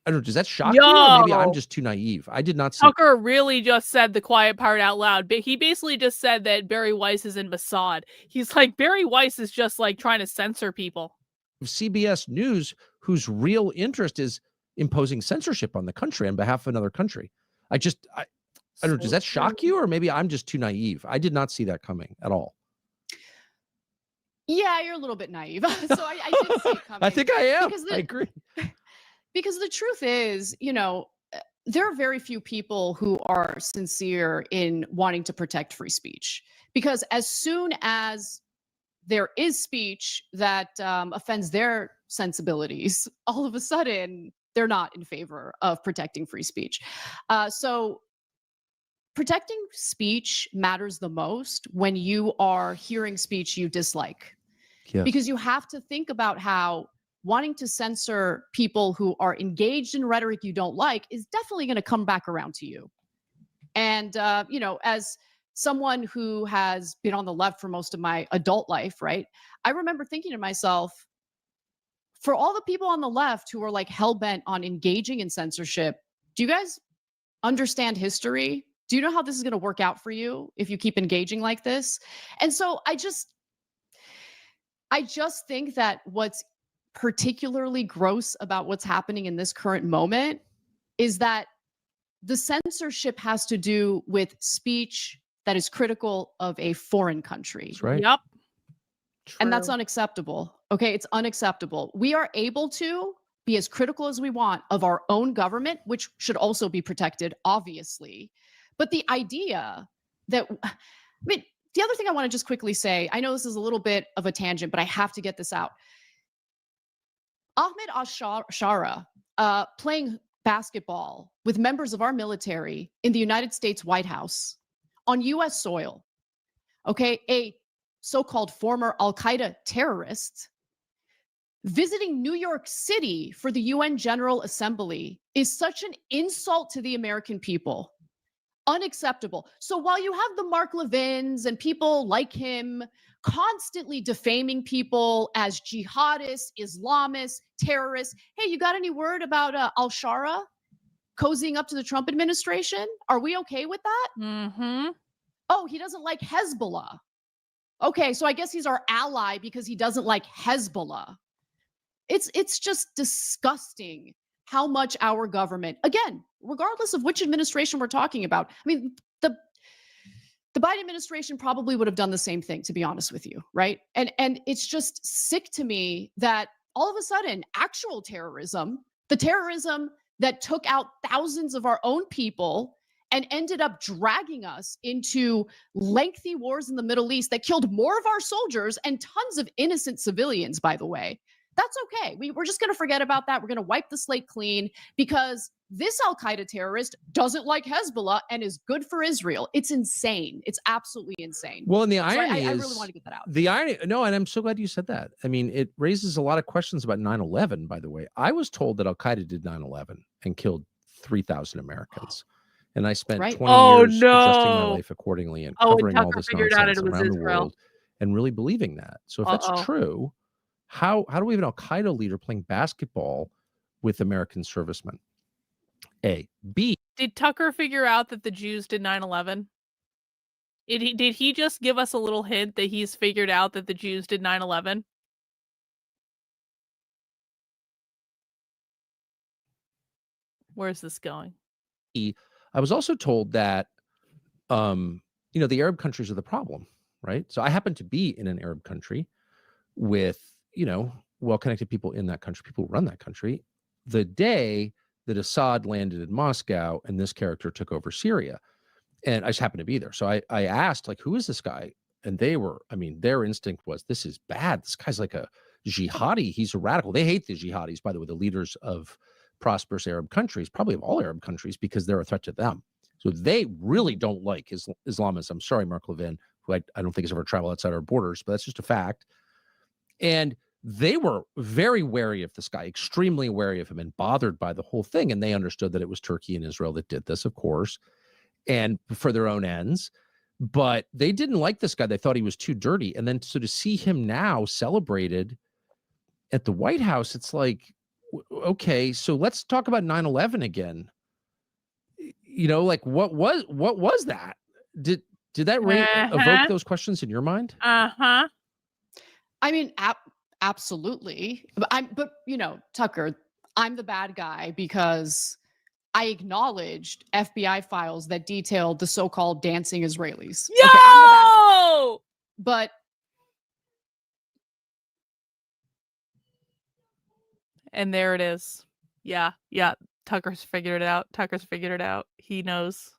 I don't know. Does that shock you? Or maybe I'm just too naive. I did not see. Tucker really just said the quiet part out loud. But he basically just said that Barry Weiss is in Mossad. He's like, Barry Weiss is just like trying to censor people. CBS News, whose real interest is imposing censorship on the country on behalf of another country. I don't know. Does that shock you? Or maybe I'm just too naive. I did not see that coming at all. Yeah, you're a little bit naive. So I didn't see it coming. I think I am. I agree. Because the truth is, there are very few people who are sincere in wanting to protect free speech. Because as soon as there is speech that offends their sensibilities, all of a sudden they're not in favor of protecting free speech. So protecting speech matters the most when you are hearing speech you dislike. Yes. Because you have to think about how wanting to censor people who are engaged in rhetoric you don't like is definitely going to come back around to you. And, as someone who has been on the left for most of my adult life, right? I remember thinking to myself, for all the people on the left who are like hell-bent on engaging in censorship, do you guys understand history? Do you know how this is going to work out for you if you keep engaging like this? And so I just think that what's particularly gross about what's happening in this current moment is that the censorship has to do with speech that is critical of a foreign country. That's right. Yep. And that's unacceptable. Okay, it's unacceptable. We are able to be as critical as we want of our own government, which should also be protected, obviously. But the idea that, the other thing I want to just quickly say, I know this is a little bit of a tangent, but I have to get this out. Ahmed Ashara playing basketball with members of our military in the United States White House on U.S. soil, okay, a so-called former Al-Qaeda terrorist visiting New York City for the UN General Assembly is such an insult to the American people. Unacceptable. So while you have the Mark Levins and people like him constantly defaming people as jihadists, Islamists, terrorists, hey, you got any word about Al-Shara cozying up to the Trump administration? Are we okay with that? Mm-hmm. Oh, he doesn't like Hezbollah. Okay, so I guess he's our ally because he doesn't like Hezbollah. It's just disgusting how much our government, again, regardless of which administration we're talking about, I mean, the Biden administration probably would have done the same thing, to be honest with you, right? And it's just sick to me that all of a sudden, actual terrorism, the terrorism that took out thousands of our own people and ended up dragging us into lengthy wars in the Middle East that killed more of our soldiers and tons of innocent civilians, by the way. That's okay. We're just going to forget about that. We're going to wipe the slate clean because this Al-Qaeda terrorist doesn't like Hezbollah and is good for Israel. It's insane. It's absolutely insane. Well, and the irony is, I really want to get that out. The irony, no, and I'm so glad you said that. I mean, it raises a lot of questions about 9/11, by the way. I was told that Al-Qaeda did 9/11 and killed 3,000 Americans. And I spent 20 years adjusting my life accordingly and covering all this nonsense around the world and really believing that. So if that's true, how do we have an Al-Qaeda leader playing basketball with American servicemen? A. B. Did Tucker figure out that the Jews did 9/11? Did he just give us a little hint that he's figured out that the Jews did 9/11? Where's this going? I was also told that, the Arab countries are the problem, right? So I happen to be in an Arab country with, well-connected people in that country, people who run that country, the day that Assad landed in Moscow and this character took over Syria. And I just happened to be there. So I asked, like, who is this guy? And their instinct was, this is bad. This guy's like a jihadi. He's a radical. They hate the jihadis, by the way, the leaders of prosperous Arab countries, probably of all Arab countries, because they're a threat to them. So they really don't like Islamists. I'm sorry, Mark Levin, who I don't think has ever traveled outside our borders, but that's just a fact. And they were very wary of this guy, extremely wary of him, and bothered by the whole thing. And they understood that it was Turkey and Israel that did this, of course, and for their own ends. But they didn't like this guy. They thought he was too dirty. And then so to see him now celebrated at the White House, it's like, okay, so let's talk about 9/11 again. Like what was that? Did that evoke those questions in your mind? I mean, absolutely. But Tucker, I'm the bad guy because I acknowledged FBI files that detailed the so-called dancing Israelis. Yo! Okay, I'm the bad guy. But and there it is. Yeah. Tucker's figured it out. He knows.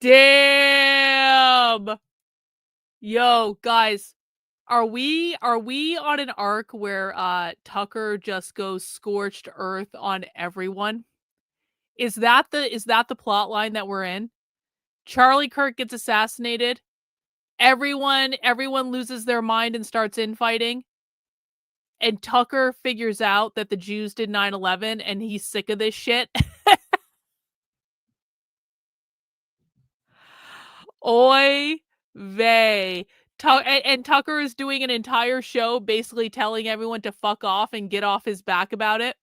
Damn. Yo, guys, are we on an arc where Tucker just goes scorched earth on everyone? Is that the plot line that we're in? Charlie Kirk gets assassinated. Everyone loses their mind and starts infighting. And Tucker figures out that the Jews did 9/11 and he's sick of this shit. Oy vey. And Tucker is doing an entire show basically telling everyone to fuck off and get off his back about it.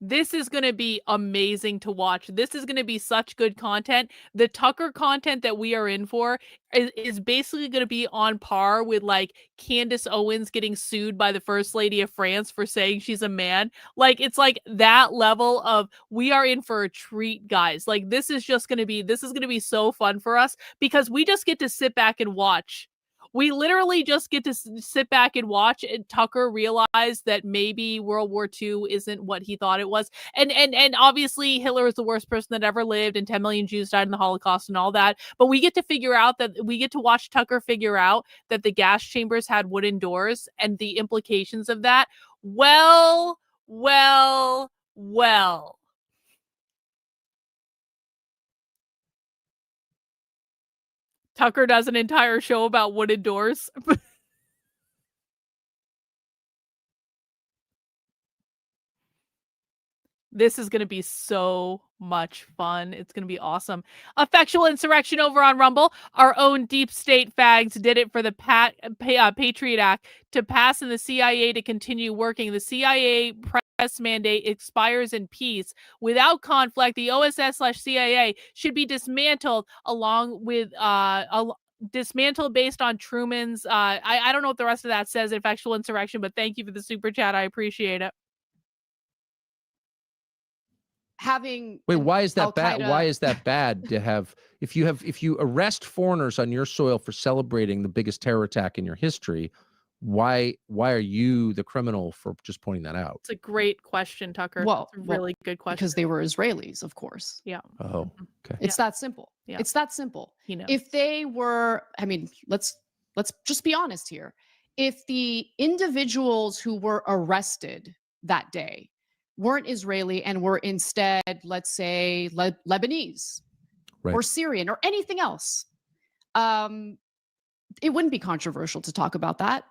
This is going to be amazing to watch. This is going to be such good content. The Tucker content that we are in for is basically going to be on par with like Candace Owens getting sued by the First Lady of France for saying she's a man. Like, it's like that level of we are in for a treat, guys. Like, this is going to be so fun for us because we just get to sit back and watch. We literally just get to sit back and watch Tucker realize that maybe World War II isn't what he thought it was. And obviously Hitler is the worst person that ever lived and 10 million Jews died in the Holocaust and all that. But we get to watch Tucker figure out that the gas chambers had wooden doors and the implications of that. Well. Tucker does an entire show about wooden doors. This is going to be so much fun. It's going to be awesome. Effectual insurrection over on Rumble. Our own deep state fags did it for the Patriot Act to pass and the CIA to continue working. The CIA press mandate expires in peace. Without conflict, the OSS/CIA should be dismantled along with dismantled based on Truman's I don't know what the rest of that says, effectual insurrection, but thank you for the super chat. I appreciate it. Why is that bad? Why is that bad to have if you arrest foreigners on your soil for celebrating the biggest terror attack in your history? Why are you the criminal for just pointing that out? It's a great question, Tucker. Well, it's a really good question. Because they were Israelis, of course. Yeah. Oh, okay. It's that simple. Yeah. It's that simple. He knows. If they were, let's just be honest here. If the individuals who were arrested that day weren't Israeli and were instead, let's say, Lebanese or Syrian or anything else, it wouldn't be controversial to talk about that.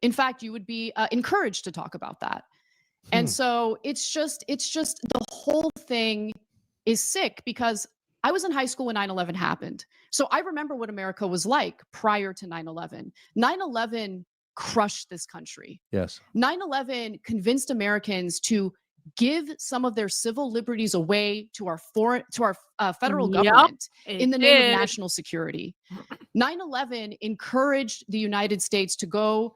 In fact, you would be encouraged to talk about that. And so it's just the whole thing is sick because I was in high school when 9/11 happened. So I remember what America was like prior to 9/11. 9/11 crushed this country. Yes. 9/11 convinced Americans to give some of their civil liberties away to our federal government in the name of national security. 9/11 encouraged the United States to go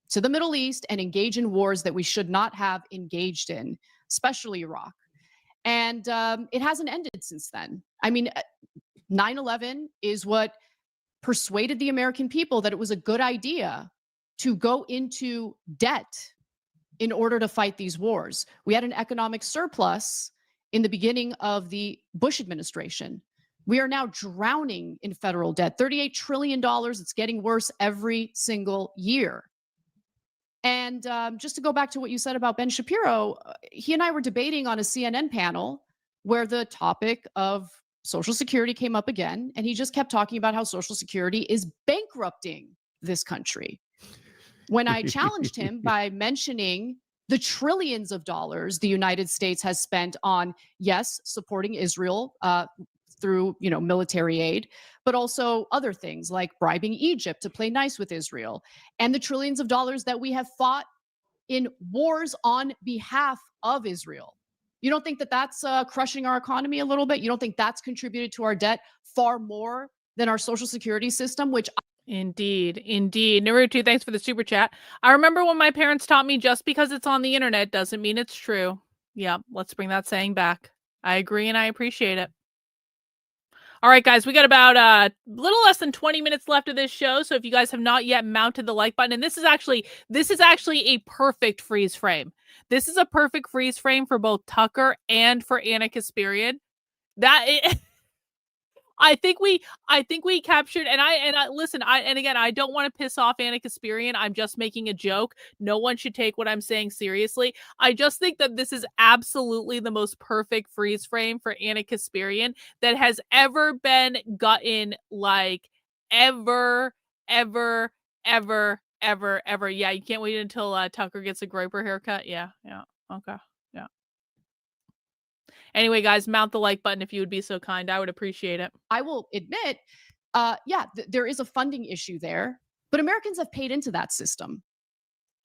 to the Middle East and engage in wars that we should not have engaged in, especially Iraq. And it hasn't ended since then. I mean, 9/11 is what persuaded the American people that it was a good idea to go into debt in order to fight these wars. We had an economic surplus in the beginning of the Bush administration. We are now drowning in federal debt, $38 trillion. It's getting worse every single year. And just to go back to what you said about Ben Shapiro, he and I were debating on a CNN panel where the topic of Social Security came up again. And he just kept talking about how Social Security is bankrupting this country. When I challenged him by mentioning the trillions of dollars the United States has spent on, yes, supporting Israel through, military aid, but also other things like bribing Egypt to play nice with Israel, and the trillions of dollars that we have fought in wars on behalf of Israel. You don't think that that's crushing our economy a little bit? You don't think that's contributed to our debt far more than our Social Security system, which Indeed. Naruto, thanks for the super chat. I remember when my parents taught me just because it's on the internet doesn't mean it's true. Yep, let's bring that saying back. I agree and I appreciate it. All right, guys, we got about a little less than 20 minutes left of this show. So if you guys have not yet mounted the like button, and this is actually a perfect freeze frame. This is a perfect freeze frame for both Tucker and for Anna Kasparian. I think we captured, and I listen, again, I don't want to piss off Anna Kasparian. I'm just making a joke. No one should take what I'm saying seriously. I just think that this is absolutely the most perfect freeze frame for Anna Kasparian that has ever been gotten, like ever. Yeah, you can't wait until Tucker gets a Groper haircut. Yeah. Okay. Yeah. Anyway, guys, mount the like button if you would be so kind. I would appreciate it. I will admit, there is a funding issue there, but Americans have paid into that system.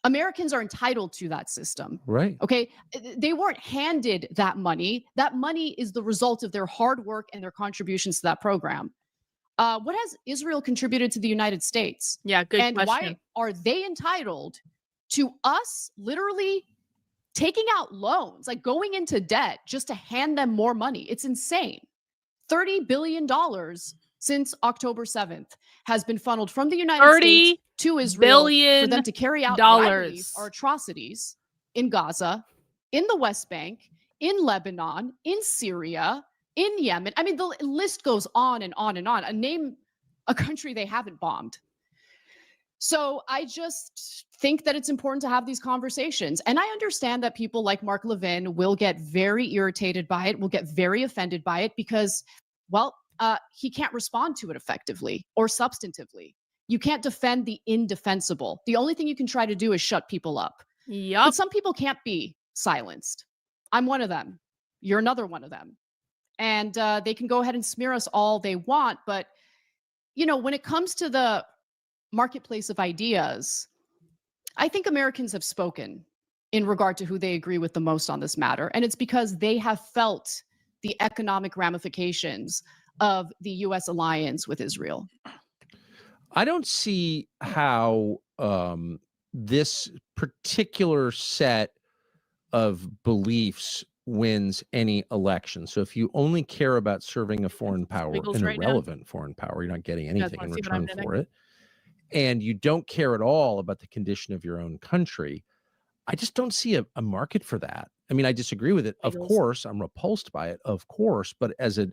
Americans are entitled to that system. Right. Okay. They weren't handed that money. That money is the result of their hard work and their contributions to that program. What has Israel contributed to the United States? Yeah, good and question. Why are they entitled to us literally taking out loans, like going into debt just to hand them more money? It's insane. $30 billion since October 7th has been funneled from the United States to Israel for them to carry out briberies or atrocities in Gaza, in the West Bank, in Lebanon, in Syria, in Yemen. I mean, the list goes on and on and on. Name a country they haven't bombed. So I just think that it's important to have these conversations. And I understand that people like Mark Levin will get very irritated by it, will get very offended by it because, well, he can't respond to it effectively or substantively. You can't defend the indefensible. The only thing you can try to do is shut people up. Yep. But some people can't be silenced. I'm one of them. You're another one of them. And they can go ahead and smear us all they want. But, when it comes to the marketplace of ideas, I think Americans have spoken in regard to who they agree with the most on this matter. And it's because they have felt the economic ramifications of the U.S. alliance with Israel. I don't see how this particular set of beliefs wins any election. So if you only care about serving a foreign power, an irrelevant foreign power, you're not getting anything in return for it. And you don't care at all about the condition of your own country, I just don't see a market for that. I mean, I disagree with it. Of course, I'm repulsed by it, of course, but as a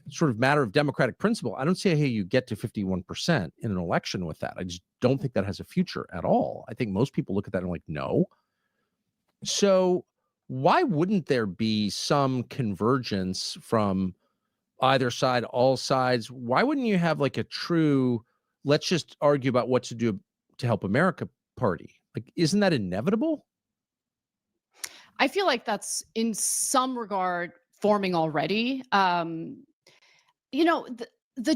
sort of matter of democratic principle, I don't see how you get to 51% in an election with that. I just don't think that has a future at all. I think most people look at that and like, no. So why wouldn't there be some convergence from either side, all sides? Why wouldn't you have like a true, let's just argue about what to do to help America party? Like, isn't that inevitable? I feel like that's in some regard forming already. The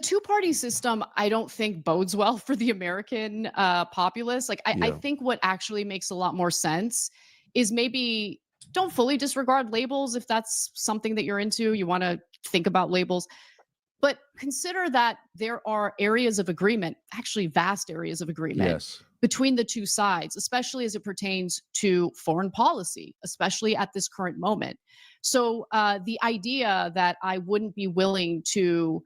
two-party system, I don't think bodes well for the American populace. I think what actually makes a lot more sense is maybe don't fully disregard labels if that's something that you're into. You want to think about labels. But consider that there are areas of agreement, actually vast areas of agreement between the two sides, especially as it pertains to foreign policy, especially at this current moment. So the idea that I wouldn't be willing to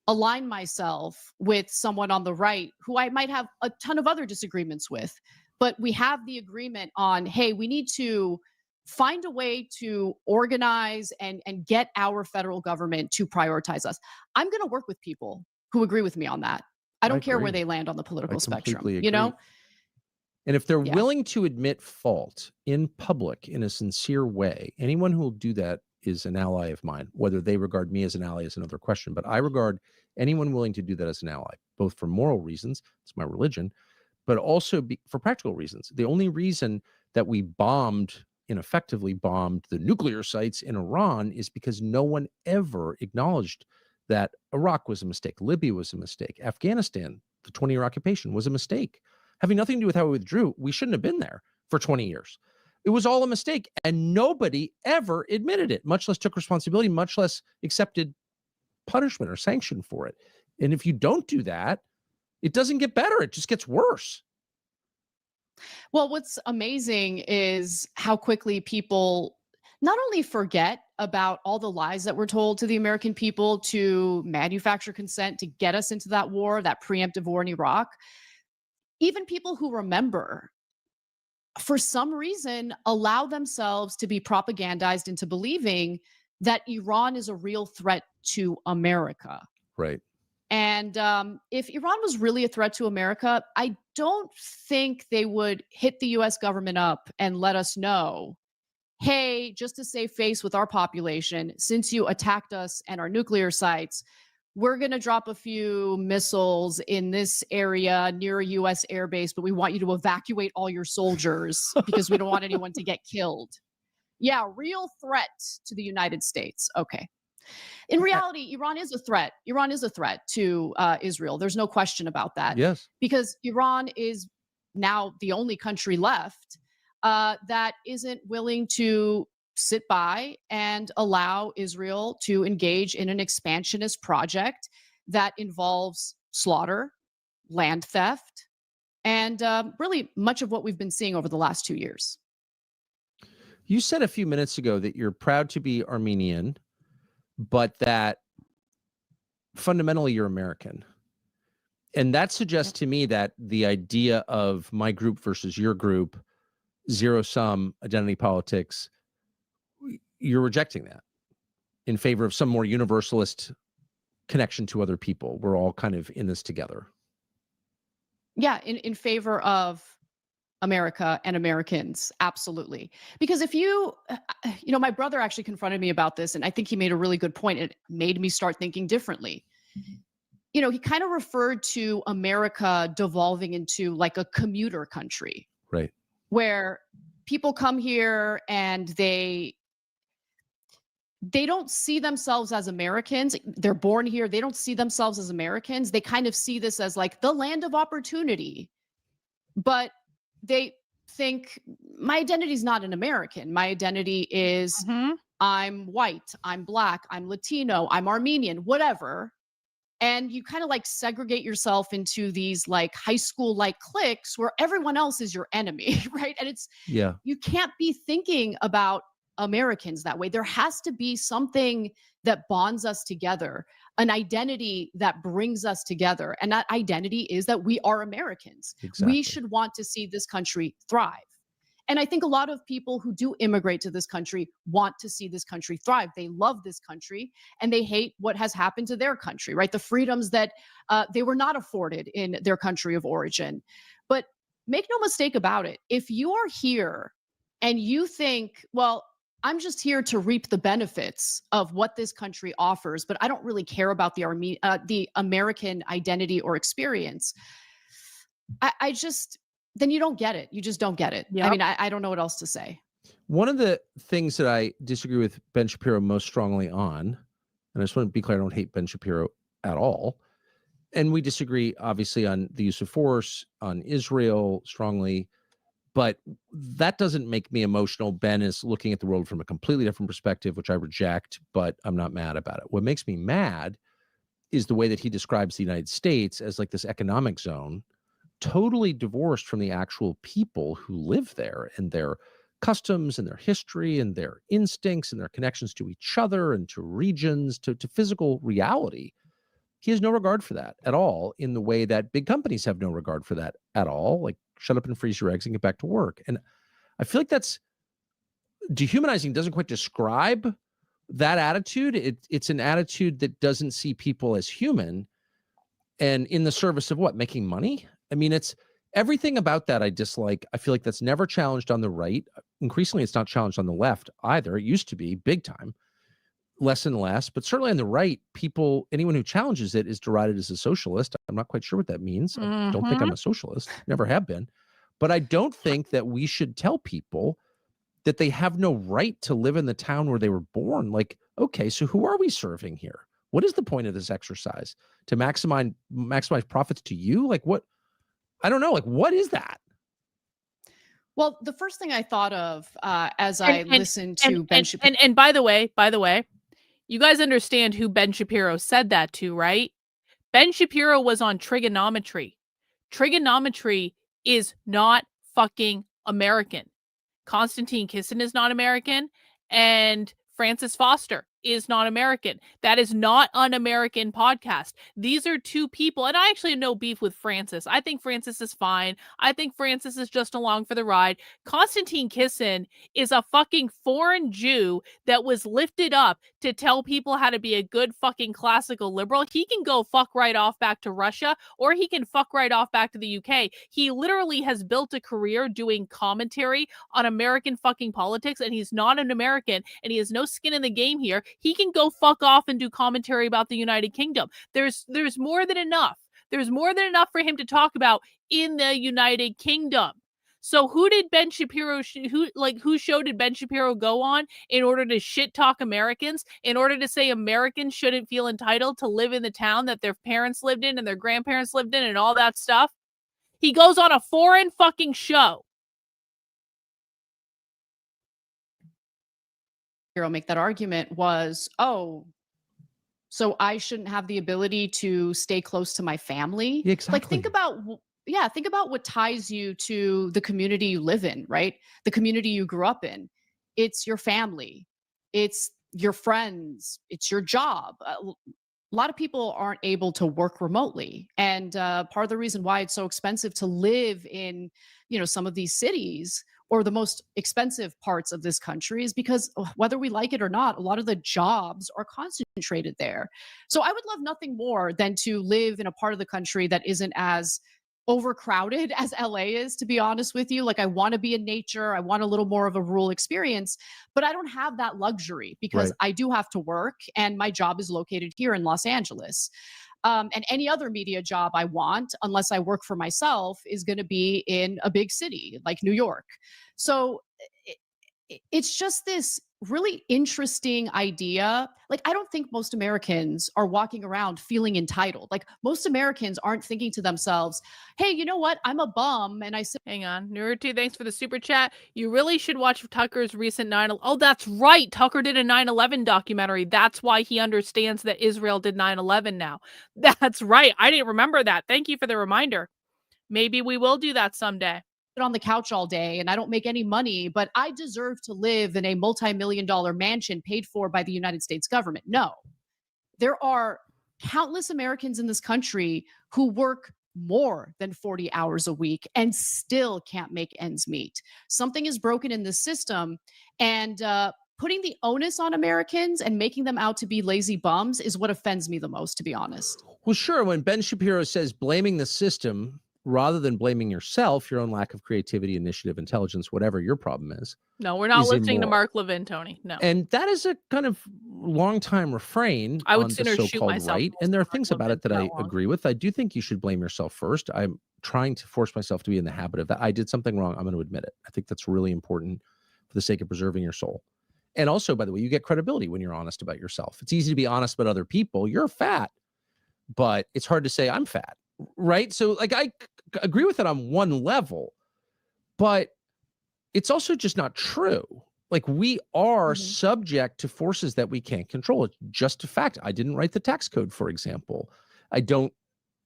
align myself with someone on the right who I might have a ton of other disagreements with, but we have the agreement on, hey, we need to find a way to organize and get our federal government to prioritize us. I'm going to work with people who agree with me on that. I don't care where agree. they land on the political spectrum, completely you know? agree. And if they're Yeah. willing to admit fault in public in a sincere way, anyone who will do that is an ally of mine. Whether they regard me as an ally is another question, but I regard anyone willing to do that as an ally, both for moral reasons, it's my religion, but also for practical reasons. The only reason that we ineffectively bombed the nuclear sites in Iran is because no one ever acknowledged that Iraq was a mistake, Libya was a mistake, Afghanistan, the 20-year occupation was a mistake. Having nothing to do with how we withdrew, we shouldn't have been there for 20 years. It was all a mistake, and nobody ever admitted it, much less took responsibility, much less accepted punishment or sanction for it. And if you don't do that, it doesn't get better. It just gets worse. Well, what's amazing is how quickly people not only forget about all the lies that were told to the American people to manufacture consent to get us into that war, that preemptive war in Iraq, even people who remember, for some reason, allow themselves to be propagandized into believing that Iran is a real threat to America. Right. And if Iran was really a threat to America, I don't think they would hit the US government up and let us know, hey, just to save face with our population, since you attacked us and our nuclear sites, we're going to drop a few missiles in this area near a US airbase, but we want you to evacuate all your soldiers because we don't want anyone to get killed. Yeah, real threat to the United States. Okay. In reality, Iran is a threat. Iran is a threat to Israel. There's no question about that. Yes. Because Iran is now the only country left that isn't willing to sit by and allow Israel to engage in an expansionist project that involves slaughter, land theft, and really much of what we've been seeing over the last 2 years. You said a few minutes ago that you're proud to be Armenian, but that fundamentally you're American. And that suggests to me that the idea of my group versus your group, zero-sum identity politics, you're rejecting that in favor of some more universalist connection to other people. We're all kind of in this together. Yeah, in favor of America and Americans, absolutely. Because if my brother actually confronted me about this, and I think he made a really good point. It made me start thinking differently. He kind of referred to America devolving into like a commuter country. Right. Where people come here and they don't see themselves as Americans. They're born here. They don't see themselves as Americans. They kind of see this as like the land of opportunity. But they think my identity is not an American. My identity is I'm white, I'm Black, I'm Latino, I'm Armenian, whatever. And you kind of like segregate yourself into these like high school like cliques where everyone else is your enemy, right? And you can't be thinking about Americans that way. There has to be something that bonds us together, an identity that brings us together. And that identity is that we are Americans. Exactly. We should want to see this country thrive. And I think a lot of people who do immigrate to this country want to see this country thrive. They love this country and they hate what has happened to their country, right? The freedoms that they were not afforded in their country of origin. But make no mistake about it. If you are here and you think, well, I'm just here to reap the benefits of what this country offers, but I don't really care about the American identity or experience. Then you don't get it. You just don't get it. Yep. I mean, I don't know what else to say. One of the things that I disagree with Ben Shapiro most strongly on, and I just want to be clear, I don't hate Ben Shapiro at all. And we disagree, obviously, on the use of force, on Israel strongly, but that doesn't make me emotional. Ben is looking at the world from a completely different perspective, which I reject, but I'm not mad about it. What makes me mad is the way that he describes the United States as like this economic zone, totally divorced from the actual people who live there and their customs and their history and their instincts and their connections to each other and to regions, to physical reality. He has no regard for that at all, in the way that big companies have no regard for that at all. Like, shut up and freeze your eggs and get back to work. And I feel like that's dehumanizing. Doesn't quite describe that attitude. It's an attitude that doesn't see people as human, and in the service of what? Making money? I mean, it's everything about that I dislike. I feel like that's never challenged on the right. Increasingly, it's not challenged on the left either. It used to be big time. Less and less, but certainly on the right, anyone who challenges it is derided as a socialist. I'm not quite sure what that means. I don't think I'm a socialist, never have been. But I don't think that we should tell people that they have no right to live in the town where they were born. Like, okay, so who are we serving here? What is the point of this exercise? To maximize profits to you? Like, what? I don't know. Like, what is that? Well, the first thing I thought of as I listened to Ben Shapiro. And by the way, you guys understand who Ben Shapiro said that to, right? Ben Shapiro was on trigonometry. Trigonometry is not fucking American. Konstantin Kisin is not American, and Francis Foster is not American. That is not an American podcast. These are two people, and I actually have no beef with Francis. I think Francis is fine. I think Francis is just along for the ride. Konstantin Kisin is a fucking foreign Jew that was lifted up to tell people how to be a good fucking classical liberal. He can go fuck right off back to Russia, or he can fuck right off back to the UK. He literally has built a career doing commentary on American fucking politics, and he's not an American, and he has no skin in the game here. He can go fuck off and do commentary about the United Kingdom. There's more than enough. There's more than enough for him to talk about in the United Kingdom. So who did Ben Shapiro, who show did Ben Shapiro go on in order to shit talk Americans, in order to say Americans shouldn't feel entitled to live in the town that their parents lived in and their grandparents lived in and all that stuff? He goes on a foreign fucking show. Make that argument was, oh, so I shouldn't have the ability to stay close to my family. Yeah, exactly. Like, think about what ties you to the community you live in, right? The community you grew up in. It's your family, it's your friends, it's your job. A lot of people aren't able to work remotely, and part of the reason why it's so expensive to live in, some of these cities or the most expensive parts of this country is because whether we like it or not, a lot of the jobs are concentrated there. So I would love nothing more than to live in a part of the country that isn't as overcrowded as LA is, to be honest with you. Like, I want to be in nature. I want a little more of a rural experience, but I don't have that luxury because I do have to work, and my job is located here in Los Angeles. And any other media job I want, unless I work for myself, is going to be in a big city like New York. So it's just this really interesting idea. Like, I don't think most Americans are walking around feeling entitled. Like, most Americans aren't thinking to themselves, hey, you know what? I'm a bum. And hang on. Nurtu, thanks for the super chat. You really should watch Tucker's recent 9/11. Oh, that's right. Tucker did a 9/11 documentary. That's why he understands that Israel did 9/11 now. That's right. I didn't remember that. Thank you for the reminder. Maybe we will do that someday. On the couch all day and I don't make any money, but I deserve to live in a multi-million-dollar mansion paid for by the United States government. No, there are countless Americans in this country who work more than 40 hours a week and still can't make ends meet. Something is broken in the system, and putting the onus on Americans and making them out to be lazy bums is what offends me the most, to be honest. Well, sure. When Ben Shapiro says blaming the system rather than blaming yourself, your own lack of creativity, initiative, intelligence, whatever your problem is. No, we're not listening to Mark Levin, Tony. No. And that is a kind of long time refrain I would on sooner the shoot so-called myself right. And there are things about it that I agree with. I do think you should blame yourself first. I'm trying to force myself to be in the habit of that. I did something wrong. I'm going to admit it. I think that's really important for the sake of preserving your soul. And also, by the way, you get credibility when you're honest about yourself. It's easy to be honest about other people. You're fat, but it's hard to say I'm fat, right? So like, I agree with it on one level, but it's also just not true. Like, we are subject to forces that we can't control. It's just a fact. I didn't write the tax code, for example. I don't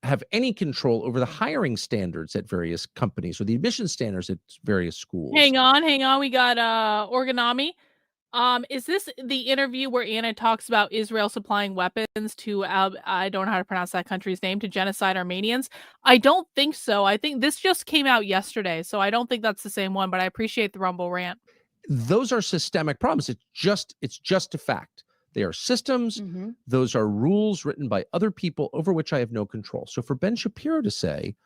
have any control over the hiring standards at various companies or the admission standards at various schools. Hang on. We got Origami. Is this the interview where Anna talks about Israel supplying weapons to, I don't know how to pronounce that country's name, to genocide Armenians? I don't think so. I think this just came out yesterday, so I don't think that's the same one, but I appreciate the Rumble rant. Those are systemic problems. It's just a fact. They are systems. Those are rules written by other people over which I have no control. So for Ben Shapiro to say,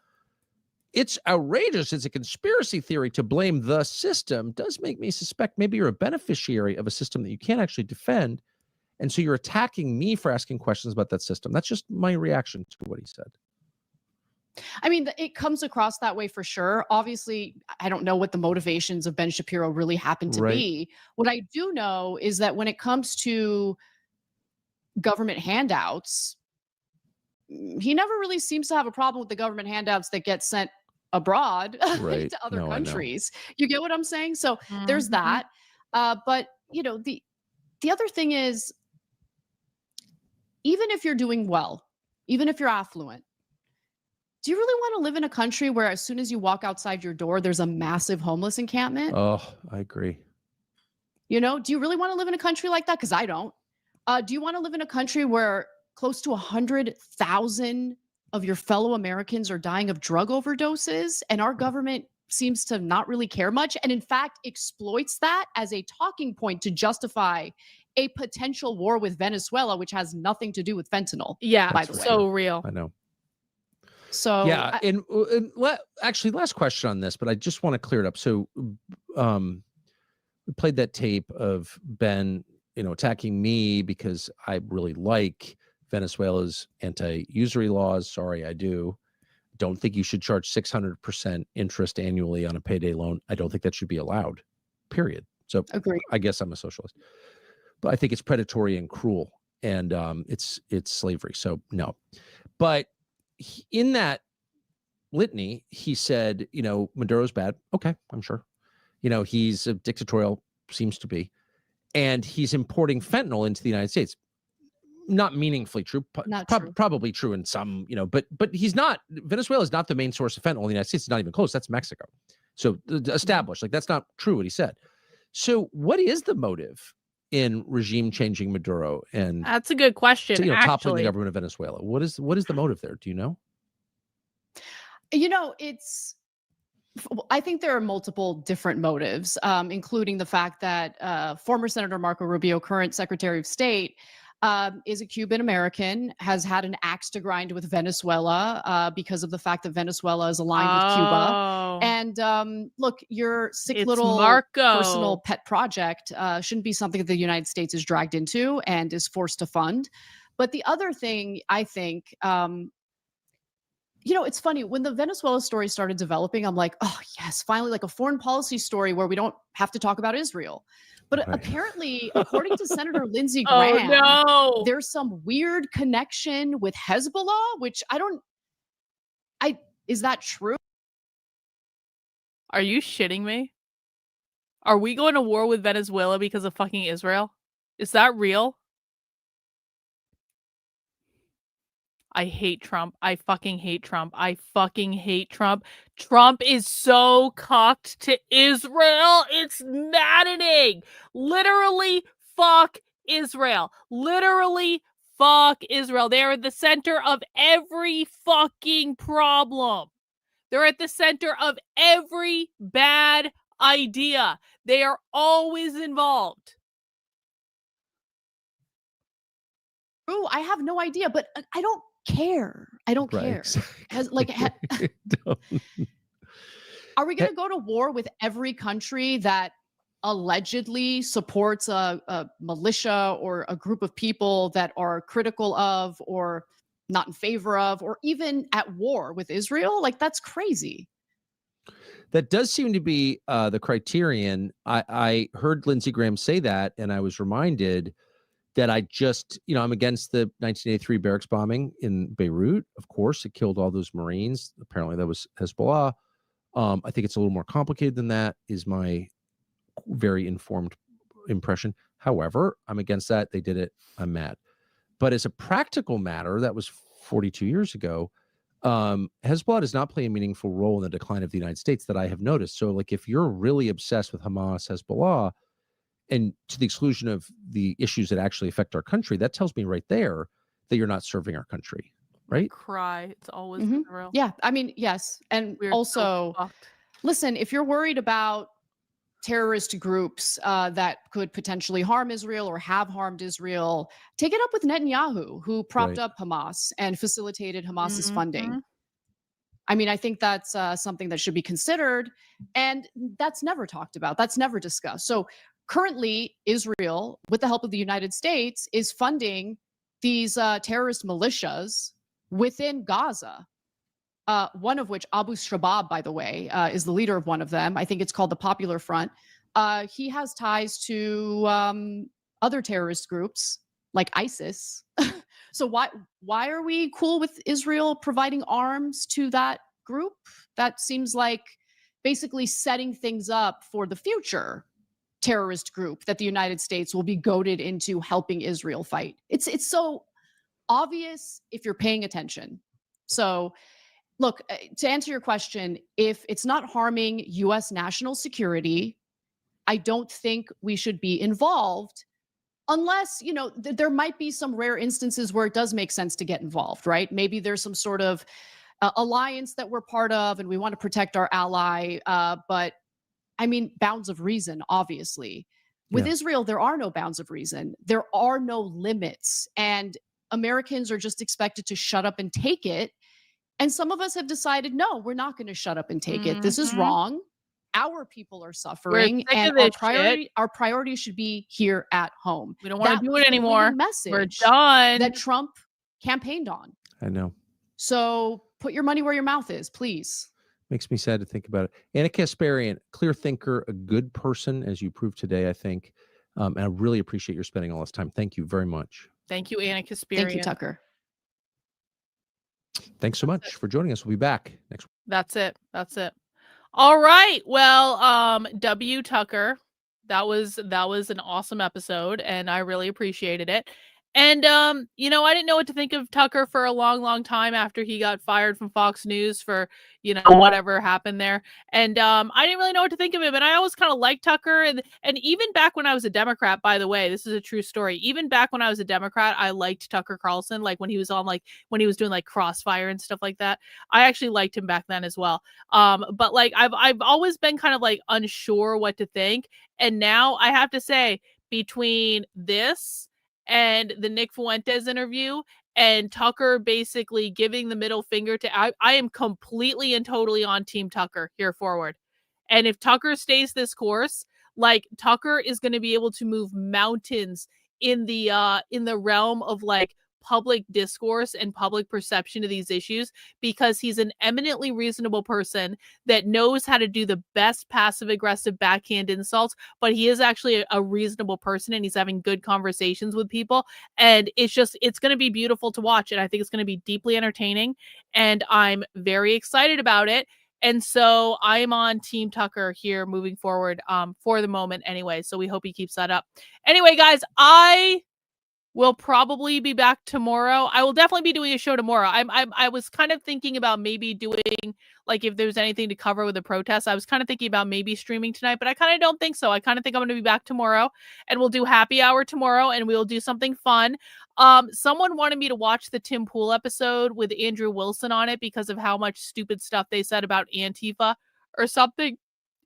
it's outrageous, it's a conspiracy theory to blame the system, does make me suspect maybe you're a beneficiary of a system that you can't actually defend. And so you're attacking me for asking questions about that system. That's just my reaction to what he said. I mean, it comes across that way for sure. Obviously, I don't know what the motivations of Ben Shapiro really happen to be. What I do know is that when it comes to government handouts, he never really seems to have a problem with the government handouts that get sent abroad to other countries. You get what I'm saying? So there's that. But you know, the other thing is, even if you're doing well, even if you're affluent, do you really want to live in a country where as soon as you walk outside your door, there's a massive homeless encampment? Oh, I agree. You know, do you really want to live in a country like that? Because I don't. Do you want to live in a country where close to 100,000 of your fellow Americans are dying of drug overdoses, and our government seems to not really care much, and in fact exploits that as a talking point to justify a potential war with Venezuela, which has nothing to do with fentanyl? Yeah, by the way. so real. I know. So yeah, actually, last question on this, but I just want to clear it up. So, we played that tape of Ben, attacking me because I really like Venezuela's anti-usury laws. Sorry, I do. Don't think you should charge 600% interest annually on a payday loan. I don't think that should be allowed. Period. So, agree. I guess I'm a socialist, but I think it's predatory and cruel, and it's slavery. So no, but in that litany, he said, Maduro's bad. Okay, I'm sure. He's a dictatorial, seems to be, and he's importing fentanyl into the United States. Not meaningfully true, true. Probably true in some, but he's not. Venezuela is not the main source of fentanyl in the United States. It's not even close. That's Mexico. So established, that's not true what he said. So what is the motive in regime changing Maduro and that's a good question. Toppling the government of Venezuela? What is the motive there? Do you know? I think there are multiple different motives, including the fact that former Senator Marco Rubio, current Secretary of State, is a Cuban American, has had an axe to grind with Venezuela because of the fact that Venezuela is aligned with Cuba. And look, your sick little personal pet project shouldn't be something that the United States is dragged into and is forced to fund. But the other thing, I think, it's funny, when the Venezuela story started developing, I'm like, oh yes, finally, like a foreign policy story where we don't have to talk about Israel. But apparently, according to Senator Lindsey Graham, there's some weird connection with Hezbollah, which is that true? Are you shitting me? Are we going to war with Venezuela because of fucking Israel? Is that real? I hate Trump. I fucking hate Trump. I fucking hate Trump. Trump is so cocked to Israel. It's maddening. Literally, fuck Israel. Literally, fuck Israel. They're at the center of every fucking problem. They're at the center of every bad idea. They are always involved. Oh, I have no idea, but I don't care. I don't care. Are we going to go to war with every country that allegedly supports a militia or a group of people that are critical of or not in favor of or even at war with Israel? Like, that's crazy. That does seem to be the criterion. I heard Lindsey Graham say that, and I was reminded that I'm against the 1983 barracks bombing in Beirut. Of course, it killed all those Marines. Apparently, that was Hezbollah. I think it's a little more complicated than that, is my very informed impression. However, I'm against that. They did it. I'm mad. But as a practical matter, that was 42 years ago. Hezbollah does not play a meaningful role in the decline of the United States that I have noticed. So, like, if you're really obsessed with Hamas, Hezbollah, and to the exclusion of the issues that actually affect our country, that tells me right there that you're not serving our country, right? Cry. It's always Mhm. Israel. Yeah, I mean, yes. And We're so also, fucked. listen, if you're worried about terrorist groups that could potentially harm Israel or have harmed Israel, take it up with Netanyahu, who propped Right. up Hamas and facilitated Hamas's funding. Mhm. I mean, I think that's something that should be considered, and that's never talked about. That's never discussed. So currently, Israel, with the help of the United States, is funding these terrorist militias within Gaza. One of which, Abu Shabab, by the way, is the leader of one of them. I think it's called the Popular Front. He has ties to other terrorist groups like ISIS. So why are we cool with Israel providing arms to that group? That seems like basically setting things up for the future terrorist group that the United States will be goaded into helping Israel fight. It's so obvious if you're paying attention. So look, to answer your question, if it's not harming US national security, I don't think we should be involved unless, you know, there might be some rare instances where it does make sense to get involved, right? Maybe there's some sort of alliance that we're part of and we want to protect our ally. But I mean, bounds of reason, obviously. With Israel, there are no bounds of reason. There are no limits. And Americans are just expected to shut up and take it. And some of us have decided, no, we're not going to shut up and take it. This is wrong. Our people are suffering, sick and of this shit. our priority should be here at home. We don't want That to do was it the anymore. winning message We're done. that Trump campaigned on. I know. So put your money where your mouth is, please. Makes me sad to think about it. Anna Kasparian, clear thinker, a good person, as you proved today, I think. And I really appreciate your spending all this time. Thank you very much. Thank you, Anna Kasparian. Thank you, Tucker. Thanks so much for joining us. We'll be back next week. That's it. That's it. All right. Well, W Tucker, that was an awesome episode and I really appreciated it. And you know, I didn't know what to think of Tucker for a long, long time after he got fired from Fox News for, you know, whatever happened there. And I didn't really know what to think of him. And I always kind of liked Tucker. And even back when I was a Democrat, by the way, this is a true story. Even back when I was a Democrat, I liked Tucker Carlson, like when he was on, like when he was doing like Crossfire and stuff like that. I actually liked him back then as well. But like I've always been kind of like unsure what to think. And now I have to say, between this and the Nick Fuentes interview and Tucker basically giving the middle finger to, I am completely and totally on Team Tucker here forward. And if Tucker stays this course, like Tucker is going to be able to move mountains in the realm of like public discourse and public perception of these issues, because he's an eminently reasonable person that knows how to do the best passive aggressive backhand insults, but he is actually a reasonable person and he's having good conversations with people. And it's going to be beautiful to watch. And I think it's going to be deeply entertaining and I'm very excited about it. And so I'm on Team Tucker here moving forward for the moment anyway. So we hope he keeps that up. Anyway, guys, I will probably be back tomorrow. I will definitely be doing a show tomorrow. I was kind of thinking about maybe doing, like, if there's anything to cover with the protests, I was kind of thinking about maybe streaming tonight, but I kind of don't think so. I kind of think I'm going to be back tomorrow and we'll do happy hour tomorrow and we'll do something fun. Someone wanted me to watch the Tim Pool episode with Andrew Wilson on it because of how much stupid stuff they said about Antifa or something.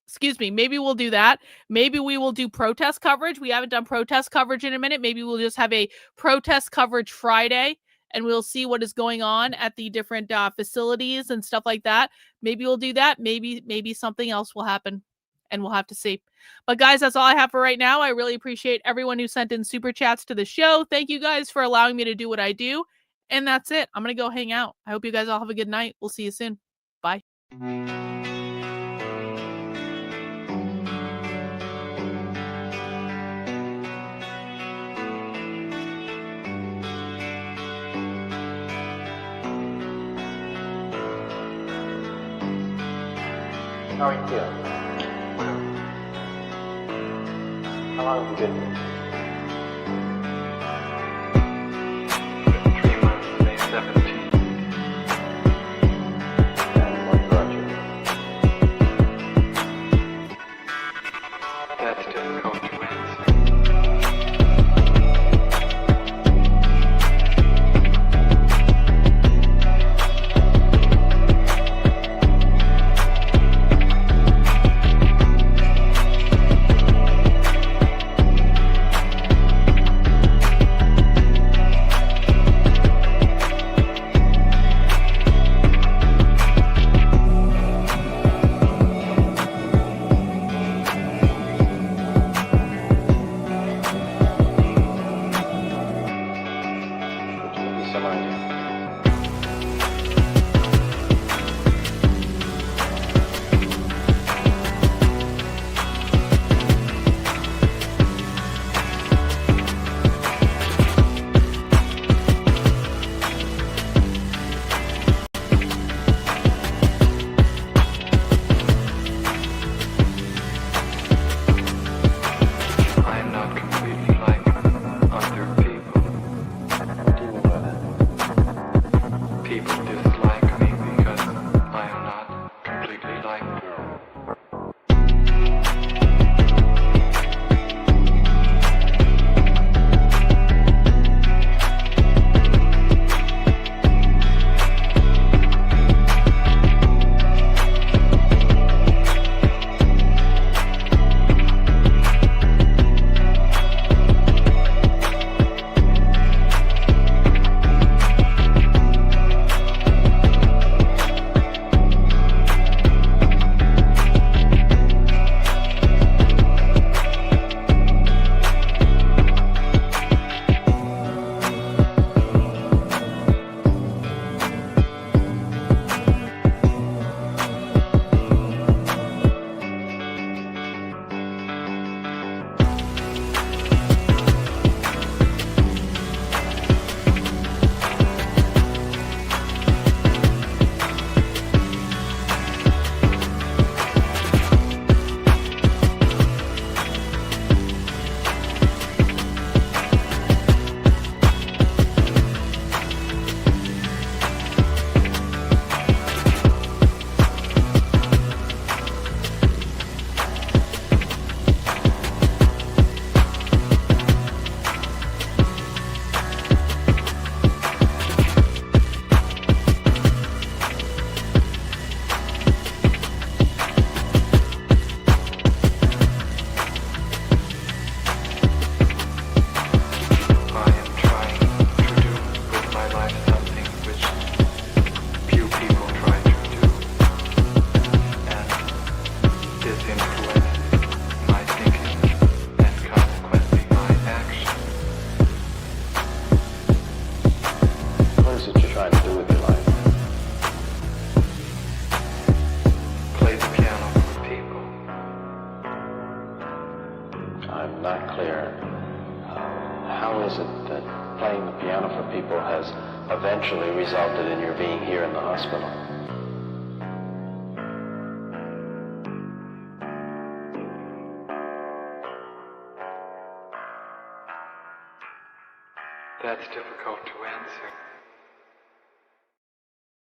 Excuse me. Maybe we'll do that. Maybe we will do protest coverage. We haven't done protest coverage in a minute. Maybe we'll just have a protest coverage Friday and we'll see what is going on at the different facilities and stuff like that. Maybe we'll do that. Maybe something else will happen and we'll have to see. But guys, that's all I have for right now. I really appreciate everyone who sent in super chats to the show. Thank you guys for allowing me to do what I do. And that's it. I'm going to go hang out. I hope you guys all have a good night. We'll see you soon. Bye. How are you feeling? How long have you been here? 3 months, May 17th. And what brought you here? That's difficult to answer. influences my thinking and consequently my actions. What is it you're trying to do with your life? Play the piano for people. I'm not clear. How is it that playing the piano for people has eventually resulted in your being here in the hospital? That's difficult to answer.